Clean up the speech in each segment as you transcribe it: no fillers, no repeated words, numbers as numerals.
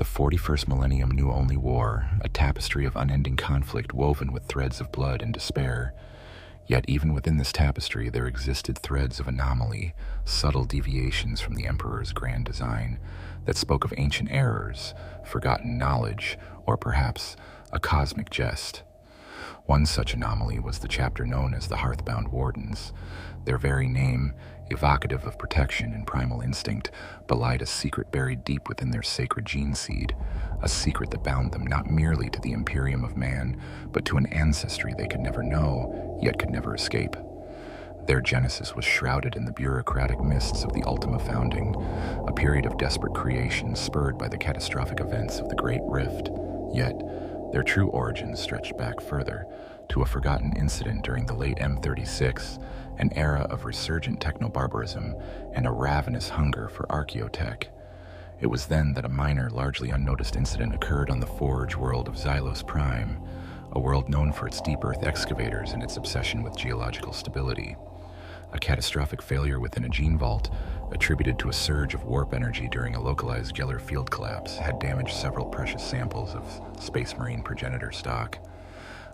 The 41st millennium knew only war, a tapestry of unending conflict woven with threads of blood and despair. Yet even within this tapestry there existed threads of anomaly, subtle deviations from the Emperor's grand design that spoke of ancient errors, forgotten knowledge, or perhaps a cosmic jest. One such anomaly was the chapter known as the Hearthbound Wardens. Their very name, evocative of protection and primal instinct, belied a secret buried deep within their sacred gene seed, a secret that bound them not merely to the Imperium of man, but to an ancestry they could never know, yet could never escape. Their genesis was shrouded in the bureaucratic mists of the Ultima Founding, a period of desperate creation spurred by the catastrophic events of the Great Rift. Yet, their true origins stretched back further, to a forgotten incident during the late M36, an era of resurgent techno-barbarism and a ravenous hunger for archaeotech. It was then that a minor, largely unnoticed incident occurred on the Forge world of Xylos Prime, a world known for its deep earth excavators and its obsession with geological stability. A catastrophic failure within a gene vault, attributed to a surge of warp energy during a localized Geller field collapse, had damaged several precious samples of Space Marine progenitor stock.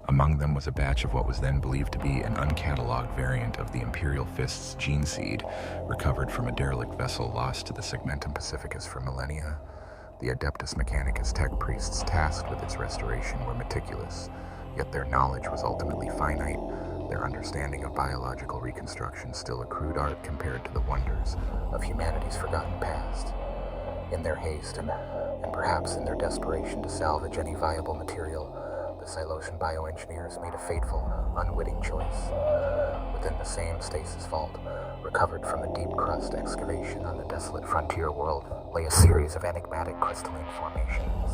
Among them was a batch of what was then believed to be an uncatalogued variant of the Imperial Fist's gene seed, recovered from a derelict vessel lost to the Segmentum Pacificus for millennia. The Adeptus Mechanicus tech priests tasked with its restoration were meticulous, yet their knowledge was ultimately finite. Their understanding of biological reconstruction still a crude art compared to the wonders of humanity's forgotten past. In their haste, and perhaps in their desperation to salvage any viable material, the Xylosian bioengineers made a fateful, unwitting choice. Within the same stasis vault, recovered from a deep crust excavation on the desolate frontier world, lay a series of enigmatic crystalline formations.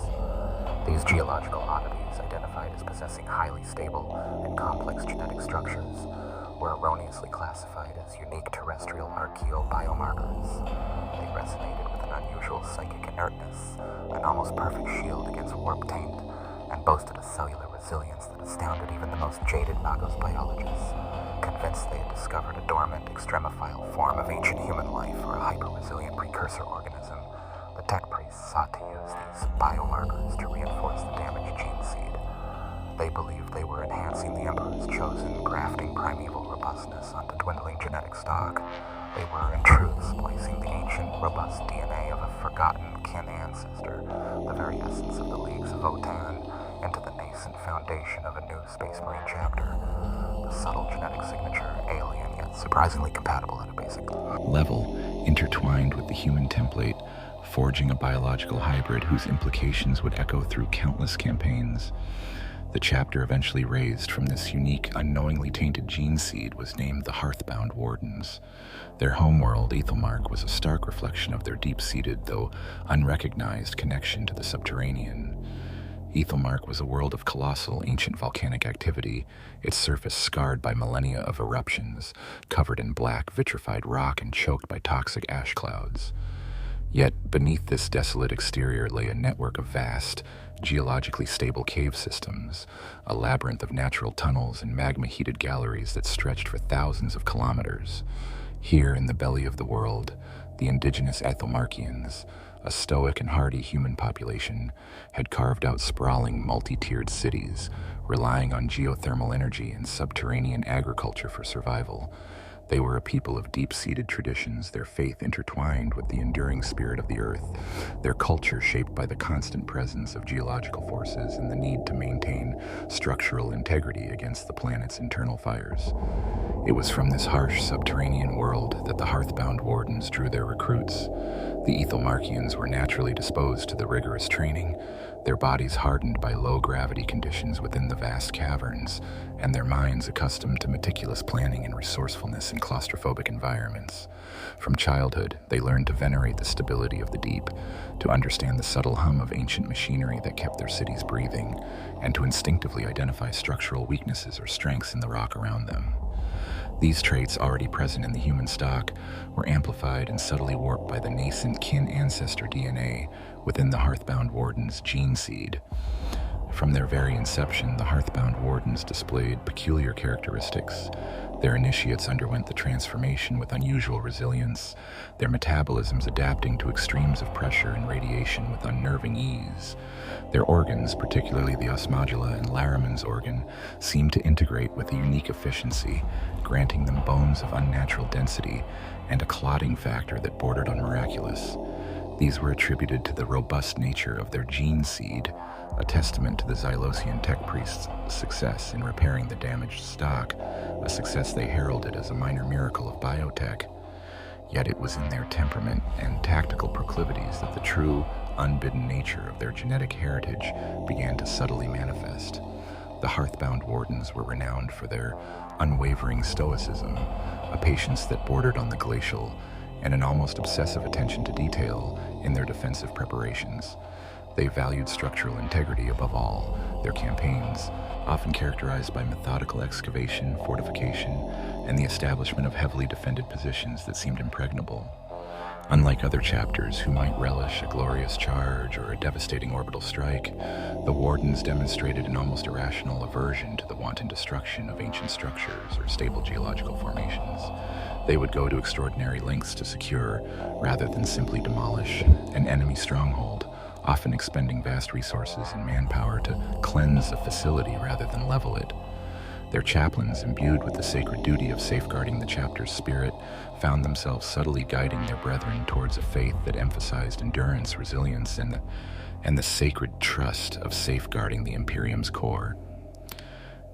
These geological oddities, identified as possessing highly stable and complex genetic structures, were erroneously classified as unique terrestrial archaeobiomarkers. They resonated with an unusual psychic inertness, an almost perfect shield against warp taint, and boasted a cellular resilience that astounded even the most jaded Nagos biologists, convinced they had discovered a dormant, extremophile form of ancient human life or a hyper-resilient precursor organism. The tech priests sought to use these biomarkers to reinforce the damaged gene seed. They believed they were enhancing the Emperor's chosen, grafting primeval robustness onto dwindling genetic stock. They were, in truth, splicing the ancient, robust DNA of a forgotten kin ancestor, the very essence of the Leagues of Votan, into the nascent foundation of a new Space Marine chapter. The subtle genetic signature, alien yet surprisingly compatible at a basic level, intertwined with the human template, forging a biological hybrid whose implications would echo through countless campaigns. The chapter eventually raised from this unique, unknowingly tainted gene seed was named the Hearthbound Wardens. Their homeworld, Ethelmark, was a stark reflection of their deep-seated, though unrecognized, connection to the subterranean. Ethelmark was a world of colossal, ancient volcanic activity, its surface scarred by millennia of eruptions, covered in black, vitrified rock and choked by toxic ash clouds. Yet beneath this desolate exterior lay a network of vast, geologically stable cave systems, a labyrinth of natural tunnels and magma-heated galleries that stretched for thousands of kilometers. Here in the belly of the world, the indigenous Ethelmarkians, a stoic and hardy human population, had carved out sprawling, multi-tiered cities, relying on geothermal energy and subterranean agriculture for survival. They were a people of deep-seated traditions, their faith intertwined with the enduring spirit of the earth, their culture shaped by the constant presence of geological forces and the need to maintain structural integrity against the planet's internal fires. It was from this harsh subterranean world that the Hearthbound Wardens drew their recruits. The Ethelmarkians were naturally disposed to the rigorous training, their bodies hardened by low-gravity conditions within the vast caverns, and their minds accustomed to meticulous planning and resourcefulness in claustrophobic environments. From childhood, they learned to venerate the stability of the deep, to understand the subtle hum of ancient machinery that kept their cities breathing, and to instinctively identify structural weaknesses or strengths in the rock around them. These traits, already present in the human stock, were amplified and subtly warped by the nascent kin ancestor DNA within the Hearthbound Warden's gene seed. From their very inception, the Hearthbound Wardens displayed peculiar characteristics. Their initiates underwent the transformation with unusual resilience, their metabolisms adapting to extremes of pressure and radiation with unnerving ease. Their organs, particularly the osmodula and Laraman's organ, seemed to integrate with a unique efficiency, granting them bones of unnatural density and a clotting factor that bordered on miraculous. These were attributed to the robust nature of their gene seed, a testament to the Xylosian tech priests' success in repairing the damaged stock, a success they heralded as a minor miracle of biotech. Yet it was in their temperament and tactical proclivities that the true, unbidden nature of their genetic heritage began to subtly manifest. The Hearthbound Wardens were renowned for their unwavering stoicism, a patience that bordered on the glacial, and an almost obsessive attention to detail in their defensive preparations. They valued structural integrity above all. Their campaigns, often characterized by methodical excavation, fortification, and the establishment of heavily defended positions that seemed impregnable. Unlike other chapters who might relish a glorious charge or a devastating orbital strike, the Wardens demonstrated an almost irrational aversion to the wanton destruction of ancient structures or stable geological formations. They would go to extraordinary lengths to secure, rather than simply demolish, an enemy stronghold, often expending vast resources and manpower to cleanse a facility rather than level it. Their chaplains, imbued with the sacred duty of safeguarding the chapter's spirit, found themselves subtly guiding their brethren towards a faith that emphasized endurance, resilience, and the sacred trust of safeguarding the Imperium's core.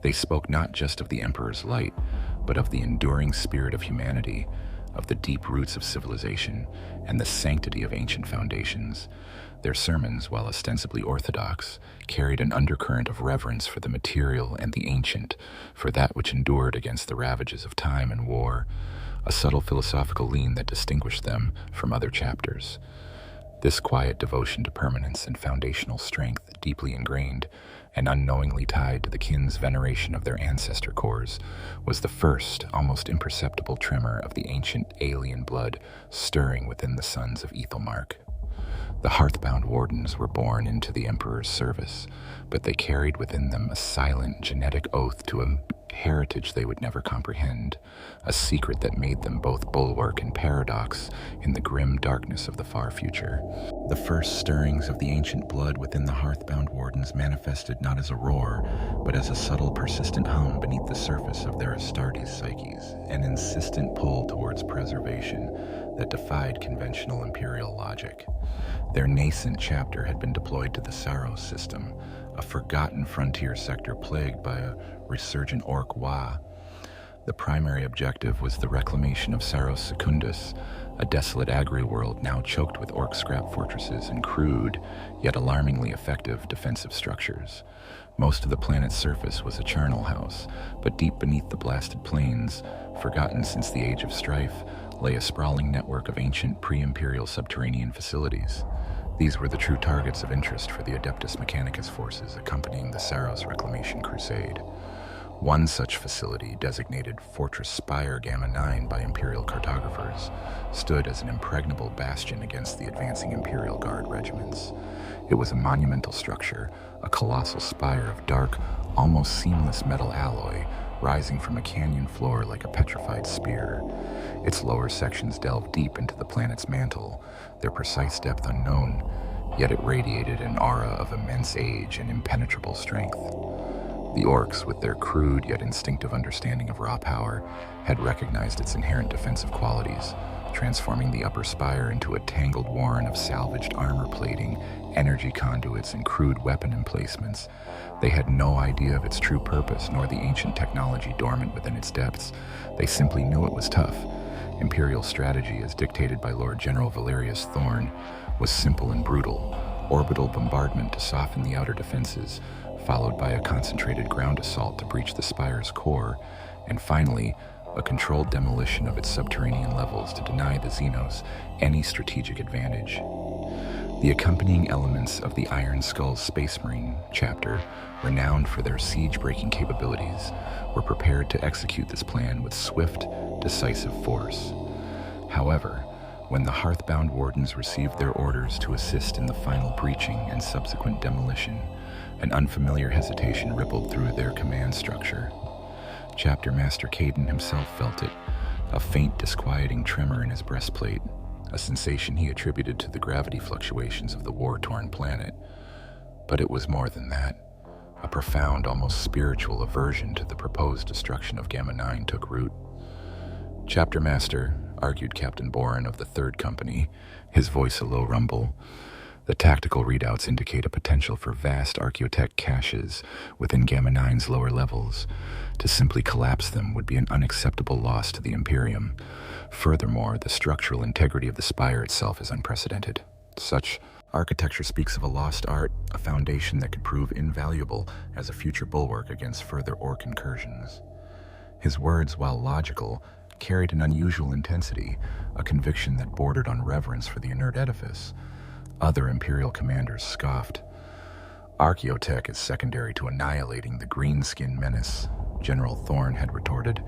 They spoke not just of the Emperor's light, but of the enduring spirit of humanity, of the deep roots of civilization, and the sanctity of ancient foundations. Their sermons, while ostensibly orthodox, carried an undercurrent of reverence for the material and the ancient, for that which endured against the ravages of time and war, a subtle philosophical lean that distinguished them from other chapters. This quiet devotion to permanence and foundational strength, deeply ingrained and unknowingly tied to the kin's veneration of their ancestor cores, was the first, almost imperceptible tremor of the ancient alien blood stirring within the sons of Ethelmark. The Hearthbound Wardens were born into the Emperor's service, but they carried within them a silent genetic oath to a heritage they would never comprehend, a secret that made them both bulwark and paradox in the grim darkness of the far future. The first stirrings of the ancient blood within the Hearthbound Wardens manifested not as a roar, but as a subtle, persistent hum beneath the surface of their Astartes psyches, an insistent pull towards preservation that defied conventional Imperial logic. Their nascent chapter had been deployed to the Saros system, a forgotten frontier sector plagued by a resurgent orc Wa. The primary objective was the reclamation of Saros Secundus, a desolate agri-world now choked with orc scrap fortresses and crude, yet alarmingly effective defensive structures. Most of the planet's surface was a charnel house, but deep beneath the blasted plains, forgotten since the Age of Strife, lay a sprawling network of ancient pre-Imperial subterranean facilities. These were the true targets of interest for the Adeptus Mechanicus forces accompanying the Saros Reclamation Crusade. One such facility, designated Fortress Spire Gamma 9 by Imperial cartographers, stood as an impregnable bastion against the advancing Imperial Guard regiments. It was a monumental structure, a colossal spire of dark, almost seamless metal alloy, rising from a canyon floor like a petrified spear. Its lower sections delved deep into the planet's mantle, their precise depth unknown, yet it radiated an aura of immense age and impenetrable strength. The orcs, with their crude yet instinctive understanding of raw power, had recognized its inherent defensive qualities, transforming the upper spire into a tangled warren of salvaged armor plating, energy conduits, and crude weapon emplacements. They had no idea of its true purpose, nor the ancient technology dormant within its depths. They simply knew it was tough. Imperial strategy, as dictated by Lord General Valerius Thorn, was simple and brutal. Orbital bombardment to soften the outer defenses, followed by a concentrated ground assault to breach the spire's core, and finally, a controlled demolition of its subterranean levels to deny the Xenos any strategic advantage. The accompanying elements of the Iron Skull's Space Marine chapter, renowned for their siege-breaking capabilities, were prepared to execute this plan with swift, decisive force. However, when the Hearthbound Wardens received their orders to assist in the final breaching and subsequent demolition, An unfamiliar hesitation rippled through their command structure. Chapter Master Caden himself felt it, a faint, disquieting tremor in his breastplate, a sensation he attributed to the gravity fluctuations of the war-torn planet. But it was more than that. A profound, almost spiritual aversion to the proposed destruction of Gamma 9 took root. Chapter Master, argued Captain Boren of the Third Company, his voice a low rumble, the tactical readouts indicate a potential for vast archaeotech caches within Gamma 9's lower levels. To simply collapse them would be an unacceptable loss to the Imperium. Furthermore, the structural integrity of the spire itself is unprecedented. Such architecture speaks of a lost art, a foundation that could prove invaluable as a future bulwark against further Orc incursions. His words, while logical, carried an unusual intensity, a conviction that bordered on reverence for the inert edifice. Other Imperial commanders scoffed. Archaeotech is secondary to annihilating the greenskin menace, General Thorne had retorted.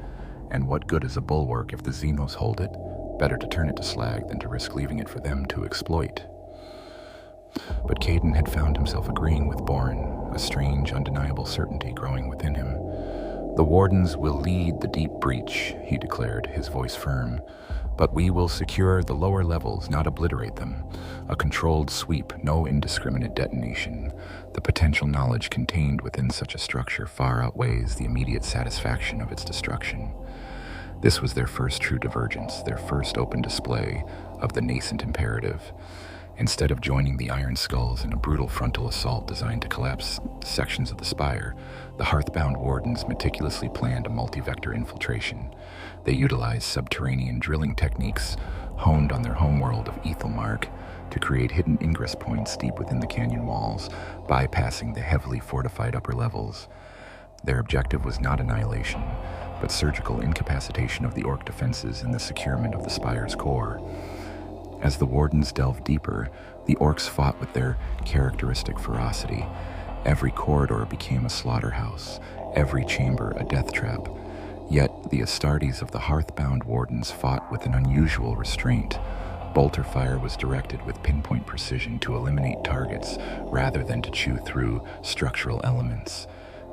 And what good is a bulwark if the Xenos hold it? Better to turn it to slag than to risk leaving it for them to exploit. But Caden had found himself agreeing with Boren, a strange, undeniable certainty growing within him. The Wardens will lead the deep breach, he declared, his voice firm. But we will secure the lower levels, not obliterate them. A controlled sweep, no indiscriminate detonation. The potential knowledge contained within such a structure far outweighs the immediate satisfaction of its destruction. This was their first true divergence, their first open display of the nascent imperative. Instead of joining the Iron Skulls in a brutal frontal assault designed to collapse sections of the spire, the Hearthbound Wardens meticulously planned a multi-vector infiltration. They utilized subterranean drilling techniques honed on their homeworld of Ethelmark to create hidden ingress points deep within the canyon walls, bypassing the heavily fortified upper levels. Their objective was not annihilation, but surgical incapacitation of the Orc defenses and the securement of the spire's core. As the Wardens delved deeper, the Orcs fought with their characteristic ferocity. Every corridor became a slaughterhouse, every chamber a death trap. Yet the Astartes of the Hearthbound Wardens fought with an unusual restraint. Bolter fire was directed with pinpoint precision to eliminate targets rather than to chew through structural elements.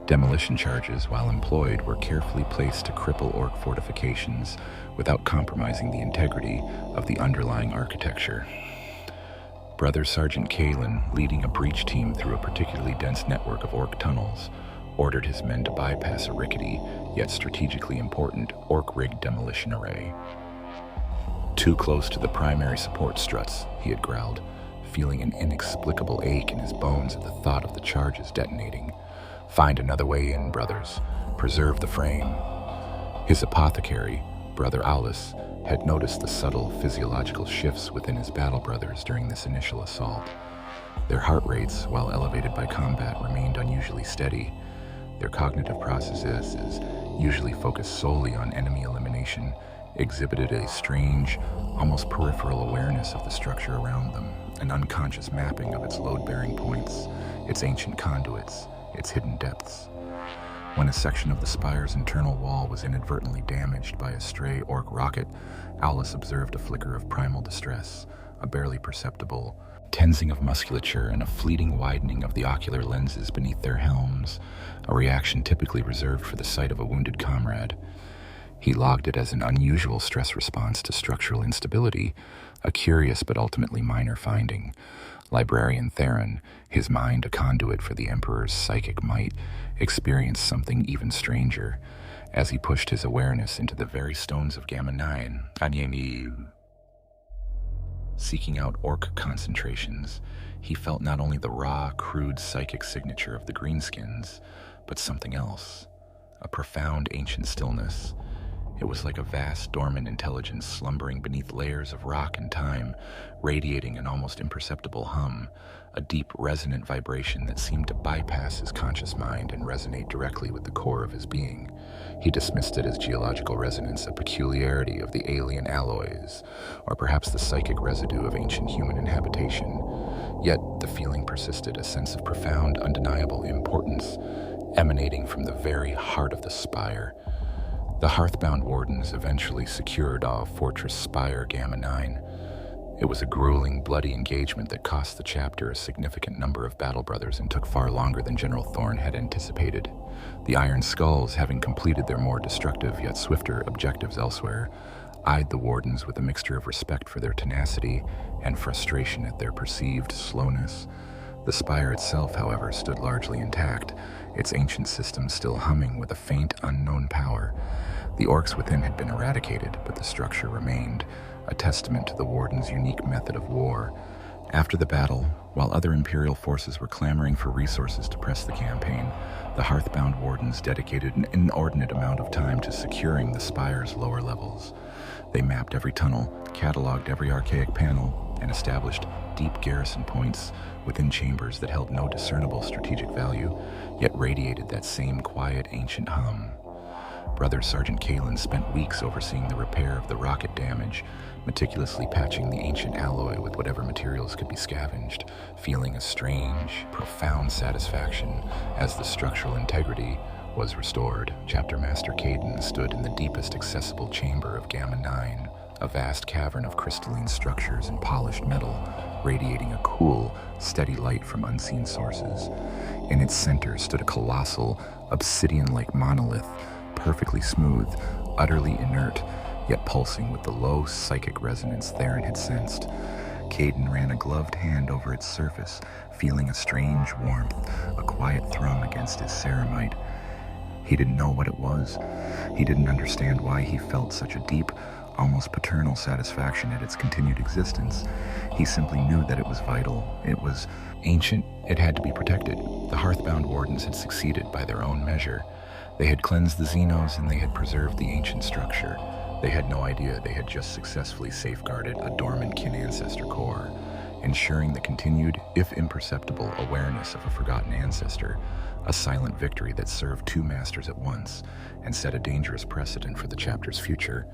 Demolition charges, while employed, were carefully placed to cripple Orc fortifications without compromising the integrity of the underlying architecture. Brother Sergeant Kalen, leading a breach team through a particularly dense network of Orc tunnels, ordered his men to bypass a rickety, yet strategically important Orc-rigged demolition array. Too close to the primary support struts, he had growled, feeling an inexplicable ache in his bones at the thought of the charges detonating. Find another way in, brothers. Preserve the frame. His apothecary, Brother Aulus, had noticed the subtle physiological shifts within his battle brothers during this initial assault. Their heart rates, while elevated by combat, remained unusually steady. Their cognitive processes, usually focused solely on enemy elimination, exhibited a strange, almost peripheral awareness of the structure around them, an unconscious mapping of its load-bearing points, its ancient conduits, its hidden depths. When a section of the spire's internal wall was inadvertently damaged by a stray Orc rocket, Aulus observed a flicker of primal distress, a barely perceptible tensing of musculature and a fleeting widening of the ocular lenses beneath their helms, a reaction typically reserved for the sight of a wounded comrade. He logged it as an unusual stress response to structural instability, a curious but ultimately minor finding. Librarian Theron, his mind a conduit for the Emperor's psychic might, experienced something even stranger as he pushed his awareness into the very stones of Gamma 9. Seeking out Orc concentrations, he felt not only the raw, crude psychic signature of the greenskins, but something else, a profound ancient stillness. It was like a vast, dormant intelligence slumbering beneath layers of rock and time, radiating an almost imperceptible hum, a deep, resonant vibration that seemed to bypass his conscious mind and resonate directly with the core of his being. He dismissed it as geological resonance, a peculiarity of the alien alloys, or perhaps the psychic residue of ancient human inhabitation. Yet the feeling persisted, a sense of profound, undeniable importance, emanating from the very heart of the spire. The Hearthbound Wardens eventually secured Fortress Spire Gamma 9. It was a grueling, bloody engagement that cost the chapter a significant number of battle brothers and took far longer than General Thorne had anticipated. The Iron Skulls, having completed their more destructive yet swifter objectives elsewhere, eyed the Wardens with a mixture of respect for their tenacity and frustration at their perceived slowness. The spire itself, however, stood largely intact, its ancient system still humming with a faint, unknown power. The orcs within had been eradicated, but the structure remained, a testament to the Warden's unique method of war. After the battle, while other Imperial forces were clamoring for resources to press the campaign, the Hearthbound Wardens dedicated an inordinate amount of time to securing the spire's lower levels. They mapped every tunnel, cataloged every archaic panel, and established deep garrison points within chambers that held no discernible strategic value, yet radiated that same quiet, ancient hum. Brother Sergeant Kalen spent weeks overseeing the repair of the rocket damage, meticulously patching the ancient alloy with whatever materials could be scavenged, feeling a strange, profound satisfaction as the structural integrity was restored. Chapter Master Caden stood in the deepest accessible chamber of Gamma 9, a vast cavern of crystalline structures and polished metal, radiating a cool, steady light from unseen sources. In its center stood a colossal, obsidian-like monolith, perfectly smooth, utterly inert, yet pulsing with the low psychic resonance Theron had sensed. Caden ran a gloved hand over its surface, feeling a strange warmth, a quiet thrum against his ceramite. He didn't know what it was. He didn't understand why he felt such a deep, almost paternal satisfaction at its continued existence. He simply knew that it was vital. It was ancient. It had to be protected. The Hearthbound Wardens had succeeded by their own measure. They had cleansed the Xenos and they had preserved the ancient structure. They had no idea they had just successfully safeguarded a dormant kin ancestor core, ensuring the continued, if imperceptible, awareness of a forgotten ancestor, a silent victory that served two masters at once and set a dangerous precedent for the chapter's future.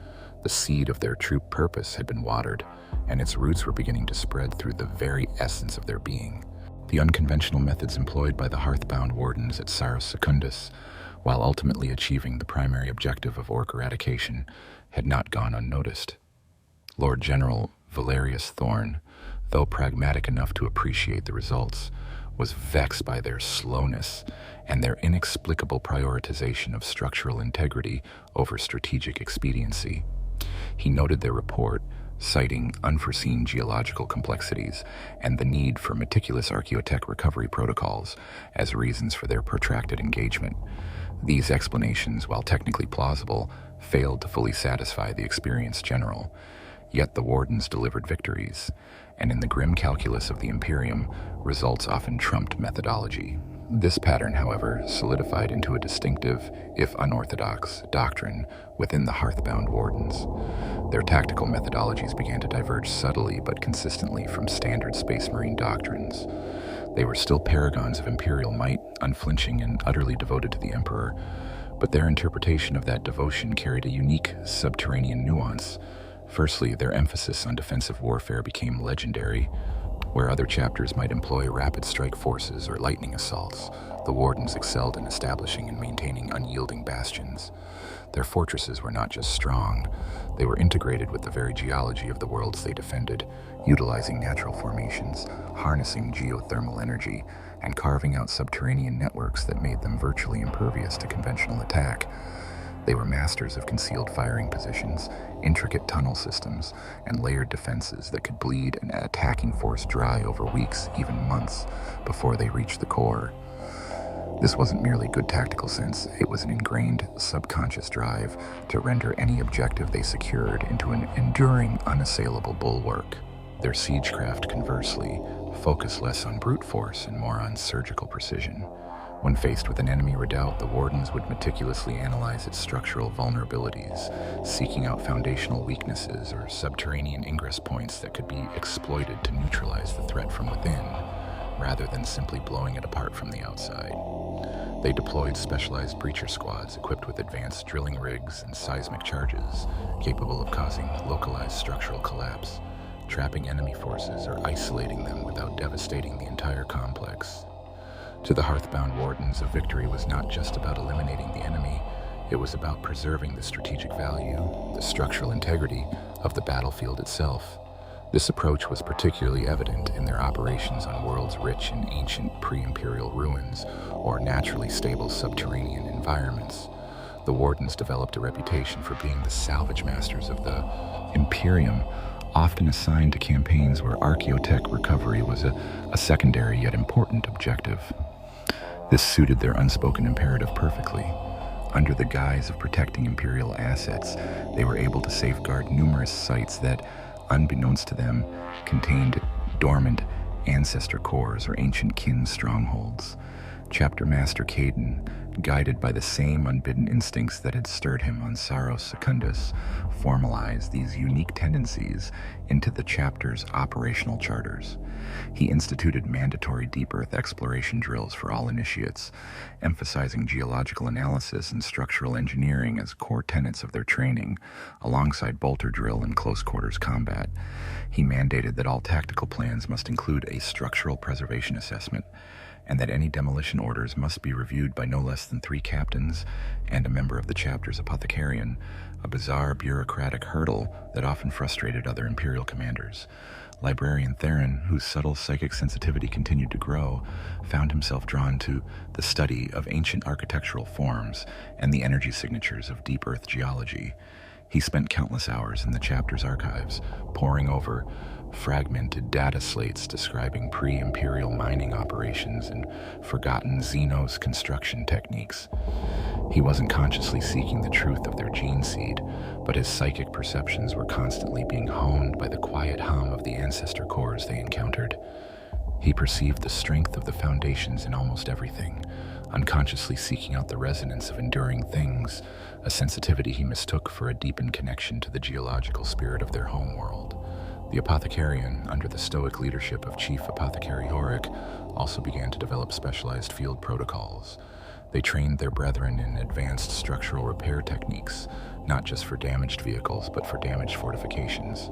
The seed of their true purpose had been watered, and its roots were beginning to spread through the very essence of their being. The unconventional methods employed by the Hearthbound Wardens at Saros Secundus, while ultimately achieving the primary objective of orc eradication, had not gone unnoticed. Lord General Valerius Thorne, though pragmatic enough to appreciate the results, was vexed by their slowness and their inexplicable prioritization of structural integrity over strategic expediency. He noted their report, citing unforeseen geological complexities and the need for meticulous archaeotech recovery protocols as reasons for their protracted engagement. These explanations, while technically plausible, failed to fully satisfy the experienced general. Yet the Wardens delivered victories, and in the grim calculus of the Imperium, results often trumped methodology. This pattern, however, solidified into a distinctive, if unorthodox, doctrine within the Hearthbound Wardens. Their tactical methodologies began to diverge subtly but consistently from standard Space Marine doctrines. They were still paragons of Imperial might, unflinching and utterly devoted to the Emperor, but their interpretation of that devotion carried a unique subterranean nuance. Firstly, their emphasis on defensive warfare became legendary. Where other chapters might employ rapid strike forces or lightning assaults, the Wardens excelled in establishing and maintaining unyielding bastions. Their fortresses were not just strong, they were integrated with the very geology of the worlds they defended, utilizing natural formations, harnessing geothermal energy, and carving out subterranean networks that made them virtually impervious to conventional attack. They were masters of concealed firing positions, intricate tunnel systems, and layered defenses that could bleed an attacking force dry over weeks, even months, before they reached the core. This wasn't merely good tactical sense, it was an ingrained, subconscious drive to render any objective they secured into an enduring, unassailable bulwark. Their siegecraft, conversely, focused less on brute force and more on surgical precision. When faced with an enemy redoubt, the Wardens would meticulously analyze its structural vulnerabilities, seeking out foundational weaknesses or subterranean ingress points that could be exploited to neutralize the threat from within, rather than simply blowing it apart from the outside. They deployed specialized breacher squads equipped with advanced drilling rigs and seismic charges, capable of causing localized structural collapse, trapping enemy forces or isolating them without devastating the entire complex. To the Hearthbound Wardens, a victory was not just about eliminating the enemy, it was about preserving the strategic value, the structural integrity of the battlefield itself. This approach was particularly evident in their operations on worlds rich in ancient pre-imperial ruins or naturally stable subterranean environments. The Wardens developed a reputation for being the salvage masters of the Imperium, often assigned to campaigns where archaeotech recovery was a secondary yet important objective. This suited their unspoken imperative perfectly. Under the guise of protecting Imperial assets, they were able to safeguard numerous sites that, unbeknownst to them, contained dormant ancestor cores or ancient kin strongholds. Chapter Master Caden, guided by the same unbidden instincts that had stirred him on Saros Secundus, formalized these unique tendencies into the chapter's operational charters. He instituted mandatory deep earth exploration drills for all initiates, emphasizing geological analysis and structural engineering as core tenets of their training, alongside bolter drill and close quarters combat. He mandated that all tactical plans must include a structural preservation assessment, and that any demolition orders must be reviewed by no less than 3 captains and a member of the chapter's apothecarian, a bizarre bureaucratic hurdle that often frustrated other Imperial commanders. Librarian Theron, whose subtle psychic sensitivity continued to grow, found himself drawn to the study of ancient architectural forms and the energy signatures of deep earth geology. He spent countless hours in the chapter's archives, poring over fragmented data slates describing pre-imperial mining operations and forgotten Xenos construction techniques. He wasn't consciously seeking the truth of their gene seed, but his psychic perceptions were constantly being honed by the quiet hum of the ancestor cores they encountered. He perceived the strength of the foundations in almost everything, unconsciously seeking out the resonance of enduring things, a sensitivity he mistook for a deepened connection to the geological spirit of their homeworld. The apothecarian, under the stoic leadership of Chief Apothecary Yorick, also began to develop specialized field protocols. They trained their brethren in advanced structural repair techniques, not just for damaged vehicles, but for damaged fortifications.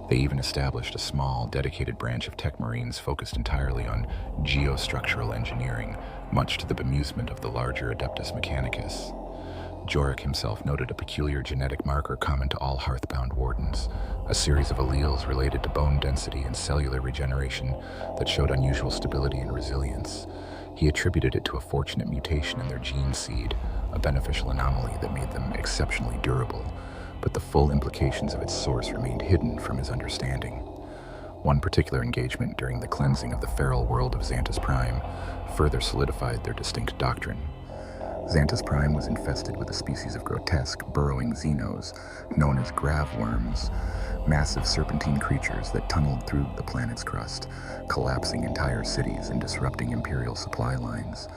They even established a small, dedicated branch of tech marines focused entirely on geostructural engineering, much to the bemusement of the larger Adeptus Mechanicus. Jorik himself noted a peculiar genetic marker common to all Hearthbound Wardens, a series of alleles related to bone density and cellular regeneration that showed unusual stability and resilience. He attributed it to a fortunate mutation in their gene seed, a beneficial anomaly that made them exceptionally durable, but the full implications of its source remained hidden from his understanding. One particular engagement during the cleansing of the feral world of Xantus Prime further solidified their distinct doctrine. Xantus Prime was infested with a species of grotesque, burrowing Xenos known as gravworms, massive serpentine creatures that tunneled through the planet's crust, collapsing entire cities and disrupting Imperial supply lines.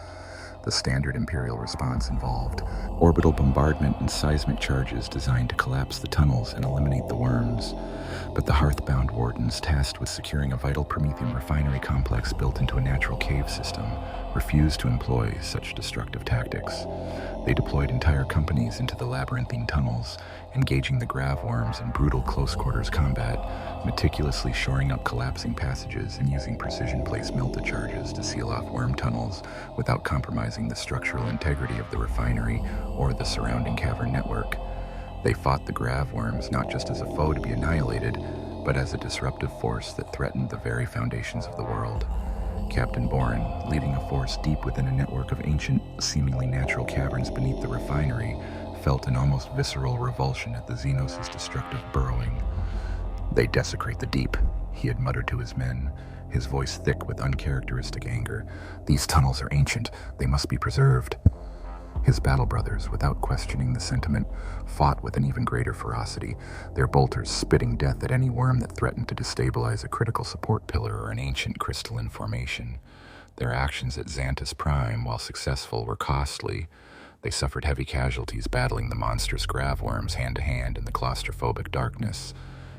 The standard Imperial response involved orbital bombardment and seismic charges designed to collapse the tunnels and eliminate the worms. But the Hearthbound Wardens, tasked with securing a vital promethium refinery complex built into a natural cave system, refused to employ such destructive tactics. They deployed entire companies into the labyrinthine tunnels, engaging the gravworms in brutal close-quarters combat, meticulously shoring up collapsing passages and using precision-placed melta charges to seal off worm tunnels without compromising the structural integrity of the refinery or the surrounding cavern network. They fought the gravworms not just as a foe to be annihilated, but as a disruptive force that threatened the very foundations of the world. Captain Boren, leading a force deep within a network of ancient, seemingly natural caverns beneath the refinery, felt an almost visceral revulsion at the Xenos' destructive burrowing. "They desecrate the deep," he had muttered to his men, his voice thick with uncharacteristic anger. "These tunnels are ancient. They must be preserved." His battle brothers, without questioning the sentiment, fought with an even greater ferocity, their bolters spitting death at any worm that threatened to destabilize a critical support pillar or an ancient crystalline formation. Their actions at Xantus Prime, while successful, were costly. They suffered heavy casualties battling the monstrous gravworms hand-to-hand in the claustrophobic darkness.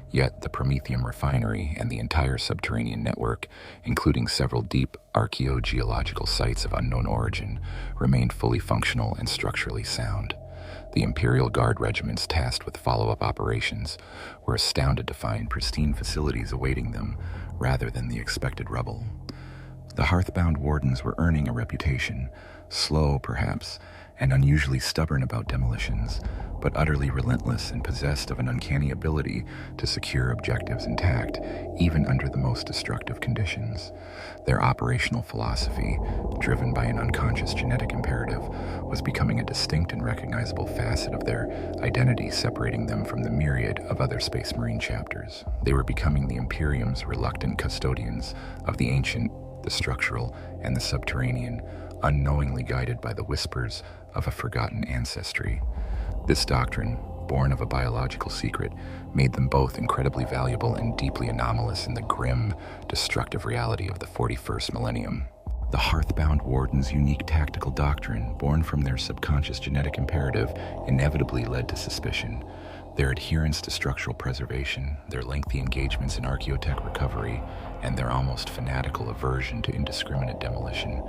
Yet the Promethium refinery and the entire subterranean network, including several deep archaeogeological sites of unknown origin, remained fully functional and structurally sound. The Imperial Guard regiments tasked with follow-up operations were astounded to find pristine facilities awaiting them rather than the expected rubble. The Hearthbound Wardens were earning a reputation, slow perhaps, and unusually stubborn about demolitions, but utterly relentless and possessed of an uncanny ability to secure objectives intact, even under the most destructive conditions. Their operational philosophy, driven by an unconscious genetic imperative, was becoming a distinct and recognizable facet of their identity, separating them from the myriad of other Space Marine chapters. They were becoming the Imperium's reluctant custodians of the ancient, the structural, and the subterranean, unknowingly guided by the whispers of a forgotten ancestry. This doctrine, born of a biological secret, made them both incredibly valuable and deeply anomalous in the grim, destructive reality of the 41st millennium. The Hearthbound Wardens' unique tactical doctrine, born from their subconscious genetic imperative, inevitably led to suspicion. Their adherence to structural preservation, their lengthy engagements in archaeotech recovery, and their almost fanatical aversion to indiscriminate demolition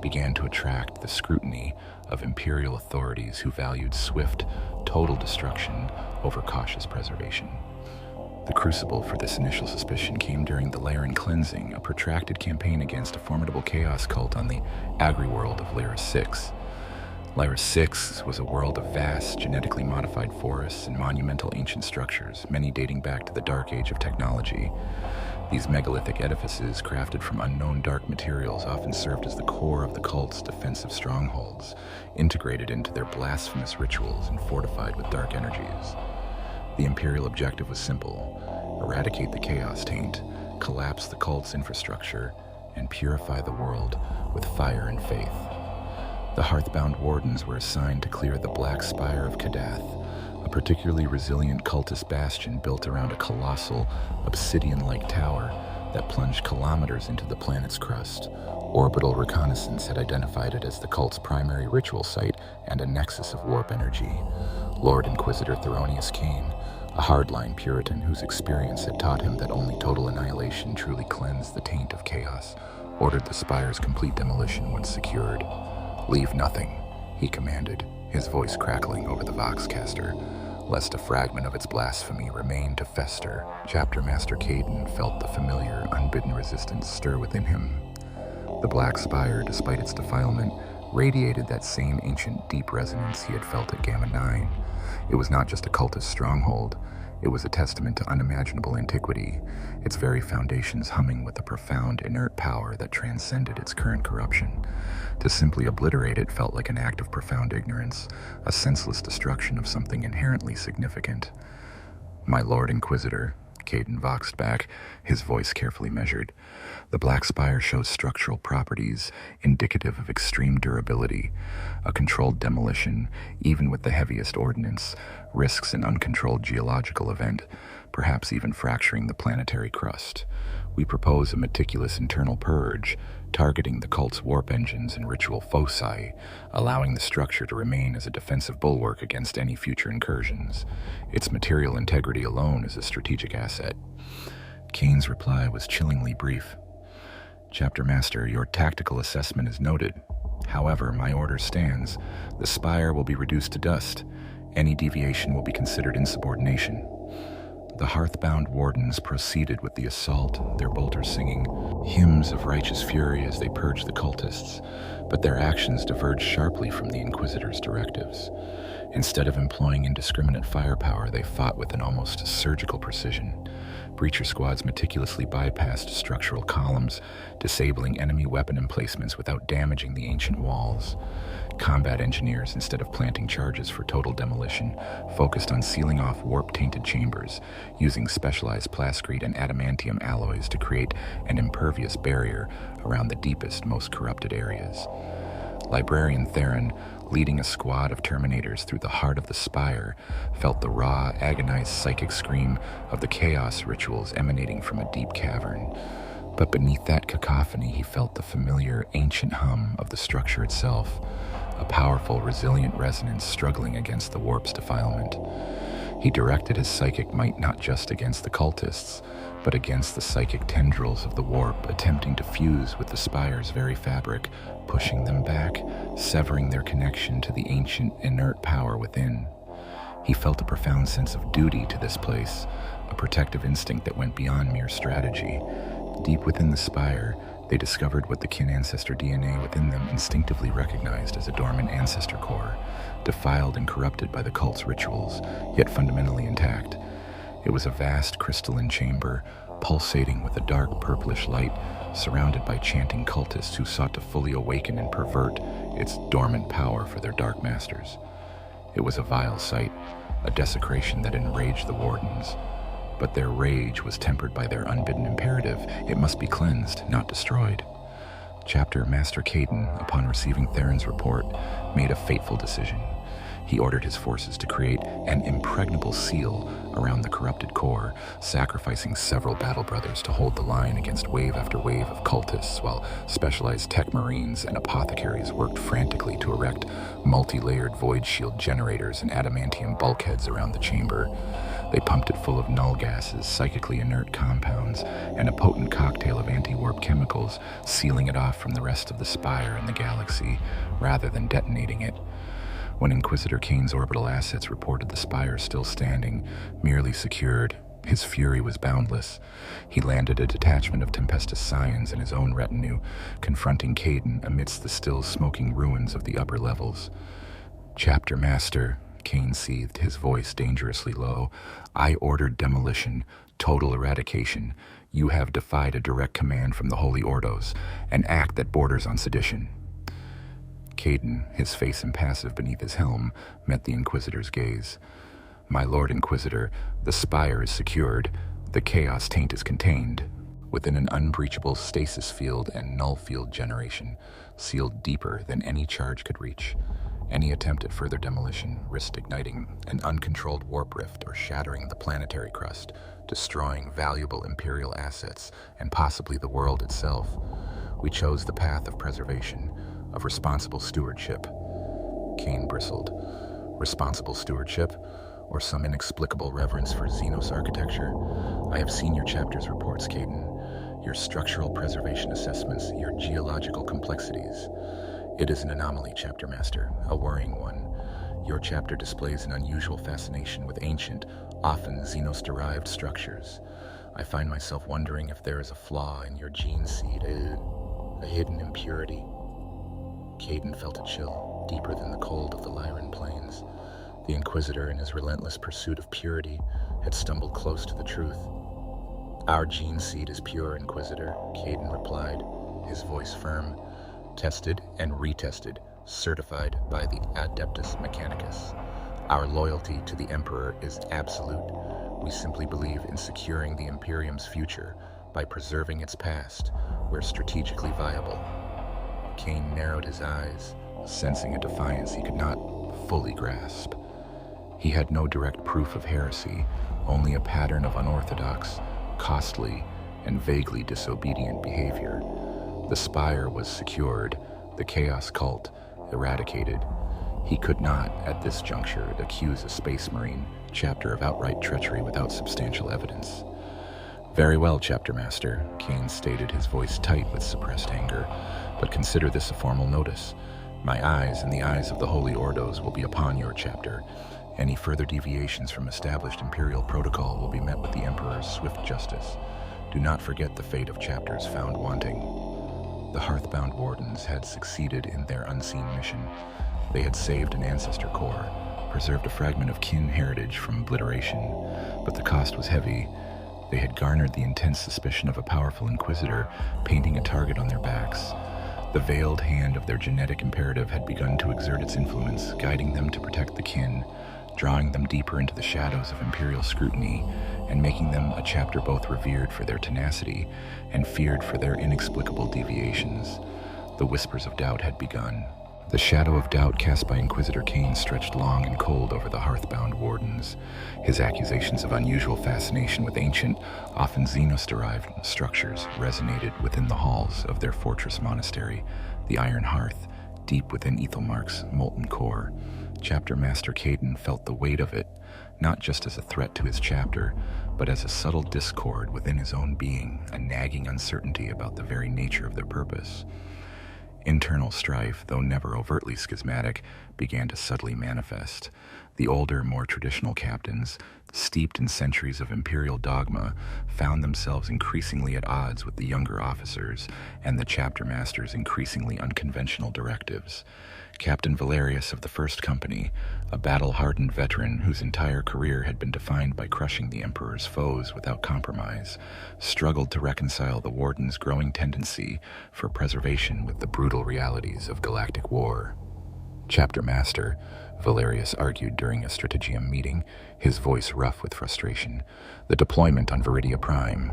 began to attract the scrutiny of Imperial authorities who valued swift, total destruction over cautious preservation. The crucible for this initial suspicion came during the Laren Cleansing, a protracted campaign against a formidable chaos cult on the agri-world of Lyra 6. Lyra 6 was a world of vast, genetically modified forests and monumental ancient structures, many dating back to the Dark Age of technology. These megalithic edifices, crafted from unknown dark materials, often served as the core of the cult's defensive strongholds, integrated into their blasphemous rituals and fortified with dark energies. The Imperial objective was simple: eradicate the chaos taint, collapse the cult's infrastructure, and purify the world with fire and faith. The Hearthbound Wardens were assigned to clear the Black Spire of Kadath, a particularly resilient cultist bastion built around a colossal, obsidian-like tower that plunged kilometers into the planet's crust. Orbital reconnaissance had identified it as the cult's primary ritual site and a nexus of warp energy. Lord Inquisitor Theronius Kane, a hardline Puritan whose experience had taught him that only total annihilation truly cleansed the taint of chaos, ordered the spire's complete demolition once secured. "Leave nothing," he commanded, his voice crackling over the Voxcaster, lest a fragment of its blasphemy remain to fester. Chapter Master Caden felt the familiar, unbidden resistance stir within him. The Black Spire, despite its defilement, radiated that same ancient, deep resonance he had felt at Gamma 9. It was not just a cultist stronghold, it was a testament to unimaginable antiquity, its very foundations humming with a profound, inert power that transcended its current corruption. To simply obliterate it felt like an act of profound ignorance, a senseless destruction of something inherently significant. "My Lord Inquisitor," Caden voxed back, his voice carefully measured. "The Black Spire shows structural properties indicative of extreme durability. A controlled demolition, even with the heaviest ordnance, risks an uncontrolled geological event, perhaps even fracturing the planetary crust. We propose a meticulous internal purge, targeting the cult's warp engines and ritual foci, allowing the structure to remain as a defensive bulwark against any future incursions. Its material integrity alone is a strategic asset." Kane's reply was chillingly brief. "Chapter Master, your tactical assessment is noted. However, my order stands. The spire will be reduced to dust. Any deviation will be considered insubordination." The Hearthbound Wardens proceeded with the assault, their bolters singing hymns of righteous fury as they purged the cultists, but their actions diverged sharply from the Inquisitor's directives. Instead of employing indiscriminate firepower, they fought with an almost surgical precision. Breacher squads meticulously bypassed structural columns, disabling enemy weapon emplacements without damaging the ancient walls. Combat engineers, instead of planting charges for total demolition, focused on sealing off warp-tainted chambers, using specialized plascrete and adamantium alloys to create an impervious barrier around the deepest, most corrupted areas. Librarian Theron, leading a squad of Terminators through the heart of the spire, felt the raw, agonized psychic scream of the chaos rituals emanating from a deep cavern. But beneath that cacophony, he felt the familiar, ancient hum of the structure itself, a powerful, resilient resonance struggling against the warp's defilement. He directed his psychic might not just against the cultists, but against the psychic tendrils of the warp attempting to fuse with the spire's very fabric, pushing them back, severing their connection to the ancient, inert power within. He felt a profound sense of duty to this place, a protective instinct that went beyond mere strategy. Deep within the spire, They discovered what the kin ancestor DNA within them instinctively recognized as a dormant ancestor core, defiled and corrupted by the cult's rituals, yet fundamentally intact. It was a vast crystalline chamber, pulsating with a dark purplish light, surrounded by chanting cultists who sought to fully awaken and pervert its dormant power for their dark masters. It was a vile sight, a desecration that enraged the wardens. But their rage was tempered by their unbidden imperative: it must be cleansed, not destroyed. Chapter Master Caden, upon receiving Theron's report, made a fateful decision. He ordered his forces to create an impregnable seal around the corrupted core, sacrificing several battle brothers to hold the line against wave after wave of cultists, while specialized tech marines and apothecaries worked frantically to erect multi-layered void shield generators and adamantium bulkheads around the chamber. They pumped it full of null gases, psychically inert compounds, and a potent cocktail of anti-warp chemicals, sealing it off from the rest of the spire and the galaxy, rather than detonating it. When Inquisitor Kane's orbital assets reported the spire still standing, merely secured, his fury was boundless. He landed a detachment of Tempestus Scions and his own retinue, confronting Caden amidst the still smoking ruins of the upper levels. "Chapter Master," Kane seethed, his voice dangerously low, "I ordered demolition, total eradication. You have defied a direct command from the Holy Ordos, an act that borders on sedition." Caden, his face impassive beneath his helm, met the Inquisitor's gaze. "My Lord Inquisitor, the spire is secured. The chaos taint is contained within an unbreachable stasis field and null field generation, sealed deeper than any charge could reach. Any attempt at further demolition risked igniting an uncontrolled warp rift or shattering the planetary crust, destroying valuable Imperial assets and possibly the world itself. We chose the path of preservation, of responsible stewardship." Kane bristled. "Responsible stewardship? Or some inexplicable reverence for Xenos architecture? I have seen your chapter's reports, Caden. Your structural preservation assessments, your geological complexities. It is an anomaly, Chapter Master, a worrying one. Your chapter displays an unusual fascination with ancient, often Xenos-derived structures. I find myself wondering if there is a flaw in your gene seed, a hidden impurity." Caden felt a chill, deeper than the cold of the Lyran plains. The Inquisitor, in his relentless pursuit of purity, had stumbled close to the truth. "Our gene seed is pure, Inquisitor," Caden replied, his voice firm. "Tested and retested, certified by the Adeptus Mechanicus. Our loyalty to the Emperor is absolute. We simply believe in securing the Imperium's future by preserving its past, where strategically viable." Kane narrowed his eyes, sensing a defiance he could not fully grasp. He had no direct proof of heresy, only a pattern of unorthodox, costly, and vaguely disobedient behavior. The spire was secured, the Chaos cult eradicated. He could not, at this juncture, accuse a Space Marine chapter of outright treachery without substantial evidence. "Very well, Chapter Master," Kane stated, his voice tight with suppressed anger, "but consider this a formal notice. My eyes and the eyes of the Holy Ordos will be upon your chapter. Any further deviations from established Imperial protocol will be met with the Emperor's swift justice. Do not forget the fate of chapters found wanting." The Hearthbound Wardens had succeeded in their unseen mission. They had saved an ancestor core, preserved a fragment of kin heritage from obliteration, but the cost was heavy. They had garnered the intense suspicion of a powerful Inquisitor, painting a target on their backs. The veiled hand of their genetic imperative had begun to exert its influence, guiding them to protect the kin, drawing them deeper into the shadows of Imperial scrutiny, and making them a chapter both revered for their tenacity and feared for their inexplicable deviations. The whispers of doubt had begun. The shadow of doubt cast by Inquisitor Kane stretched long and cold over the Hearthbound Wardens. His accusations of unusual fascination with ancient, often Xenos-derived structures resonated within the halls of their fortress monastery, the Iron Hearth, deep within Ethelmark's molten core. Chapter Master Caden felt the weight of it, not just as a threat to his chapter, but as a subtle discord within his own being, a nagging uncertainty about the very nature of their purpose. Internal strife, though never overtly schismatic, began to subtly manifest. The older, more traditional captains, steeped in centuries of Imperial dogma, found themselves increasingly at odds with the younger officers and the chapter masters' increasingly unconventional directives. Captain Valerius of the First Company, a battle-hardened veteran whose entire career had been defined by crushing the Emperor's foes without compromise, struggled to reconcile the Warden's growing tendency for preservation with the brutal realities of galactic war. Chapter Master, Valerius argued during a Strategium meeting, his voice rough with frustration, the deployment on Viridia Prime.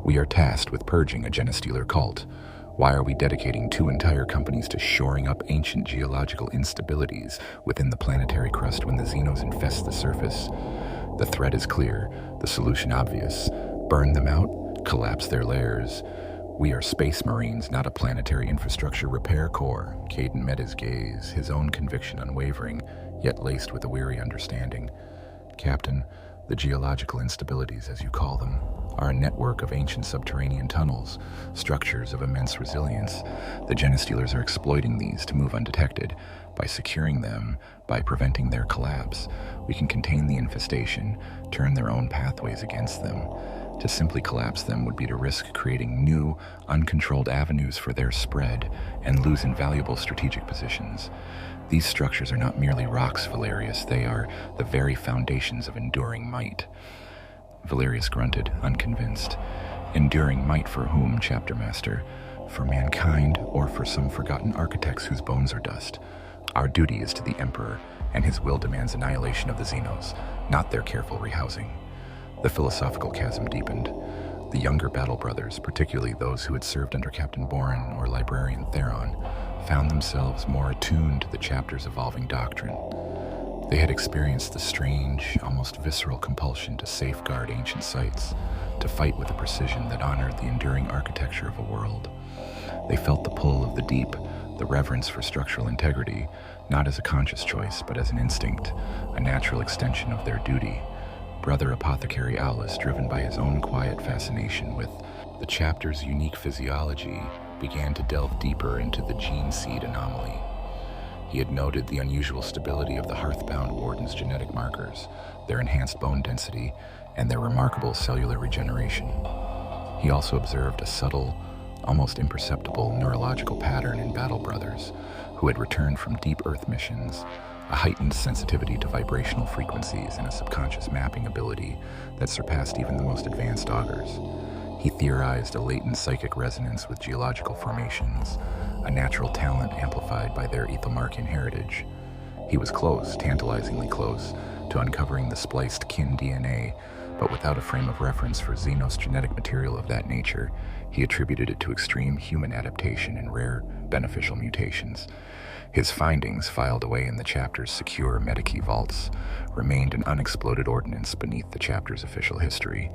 We are tasked with purging a Genestealer cult. Why are we dedicating 2 entire companies to shoring up ancient geological instabilities within the planetary crust when the Xenos infest the surface? The threat is clear, the solution obvious. Burn them out, collapse their lairs. We are space marines, not a planetary infrastructure repair corps. Caden met his gaze, his own conviction unwavering, yet laced with a weary understanding. Captain, the geological instabilities, as you call them, are a network of ancient subterranean tunnels, structures of immense resilience. The Genestealers are exploiting these to move undetected. By securing them, by preventing their collapse, we can contain the infestation, turn their own pathways against them. To simply collapse them would be to risk creating new, uncontrolled avenues for their spread and lose invaluable strategic positions. These structures are not merely rocks, Valerius, they are the very foundations of enduring might. Valerius grunted, unconvinced. Enduring might for whom, Chapter Master? For mankind, or for some forgotten architects whose bones are dust? Our duty is to the Emperor, and his will demands annihilation of the Xenos, not their careful rehousing. The philosophical chasm deepened. The younger battle brothers, particularly those who had served under Captain Boren or Librarian Theron, found themselves more attuned to the chapter's evolving doctrine. They had experienced the strange, almost visceral compulsion to safeguard ancient sites, to fight with a precision that honored the enduring architecture of a world. They felt the pull of the deep, the reverence for structural integrity, not as a conscious choice, but as an instinct, a natural extension of their duty. Brother Apothecary Aulus, driven by his own quiet fascination with the chapter's unique physiology, began to delve deeper into the gene seed anomaly. He had noted the unusual stability of the Hearthbound Warden's genetic markers, their enhanced bone density, and their remarkable cellular regeneration. He also observed a subtle, almost imperceptible neurological pattern in battle brothers who had returned from deep Earth missions, a heightened sensitivity to vibrational frequencies and a subconscious mapping ability that surpassed even the most advanced augurs. He theorized a latent psychic resonance with geological formations, a natural talent amplified by their Ethelmarkian heritage. He was close, tantalizingly close, to uncovering the spliced kin DNA, but without a frame of reference for Xenos genetic material of that nature, he attributed it to extreme human adaptation and rare, beneficial mutations. His findings, filed away in the chapter's secure Medikey vaults, remained an unexploded ordnance beneath the chapter's official history.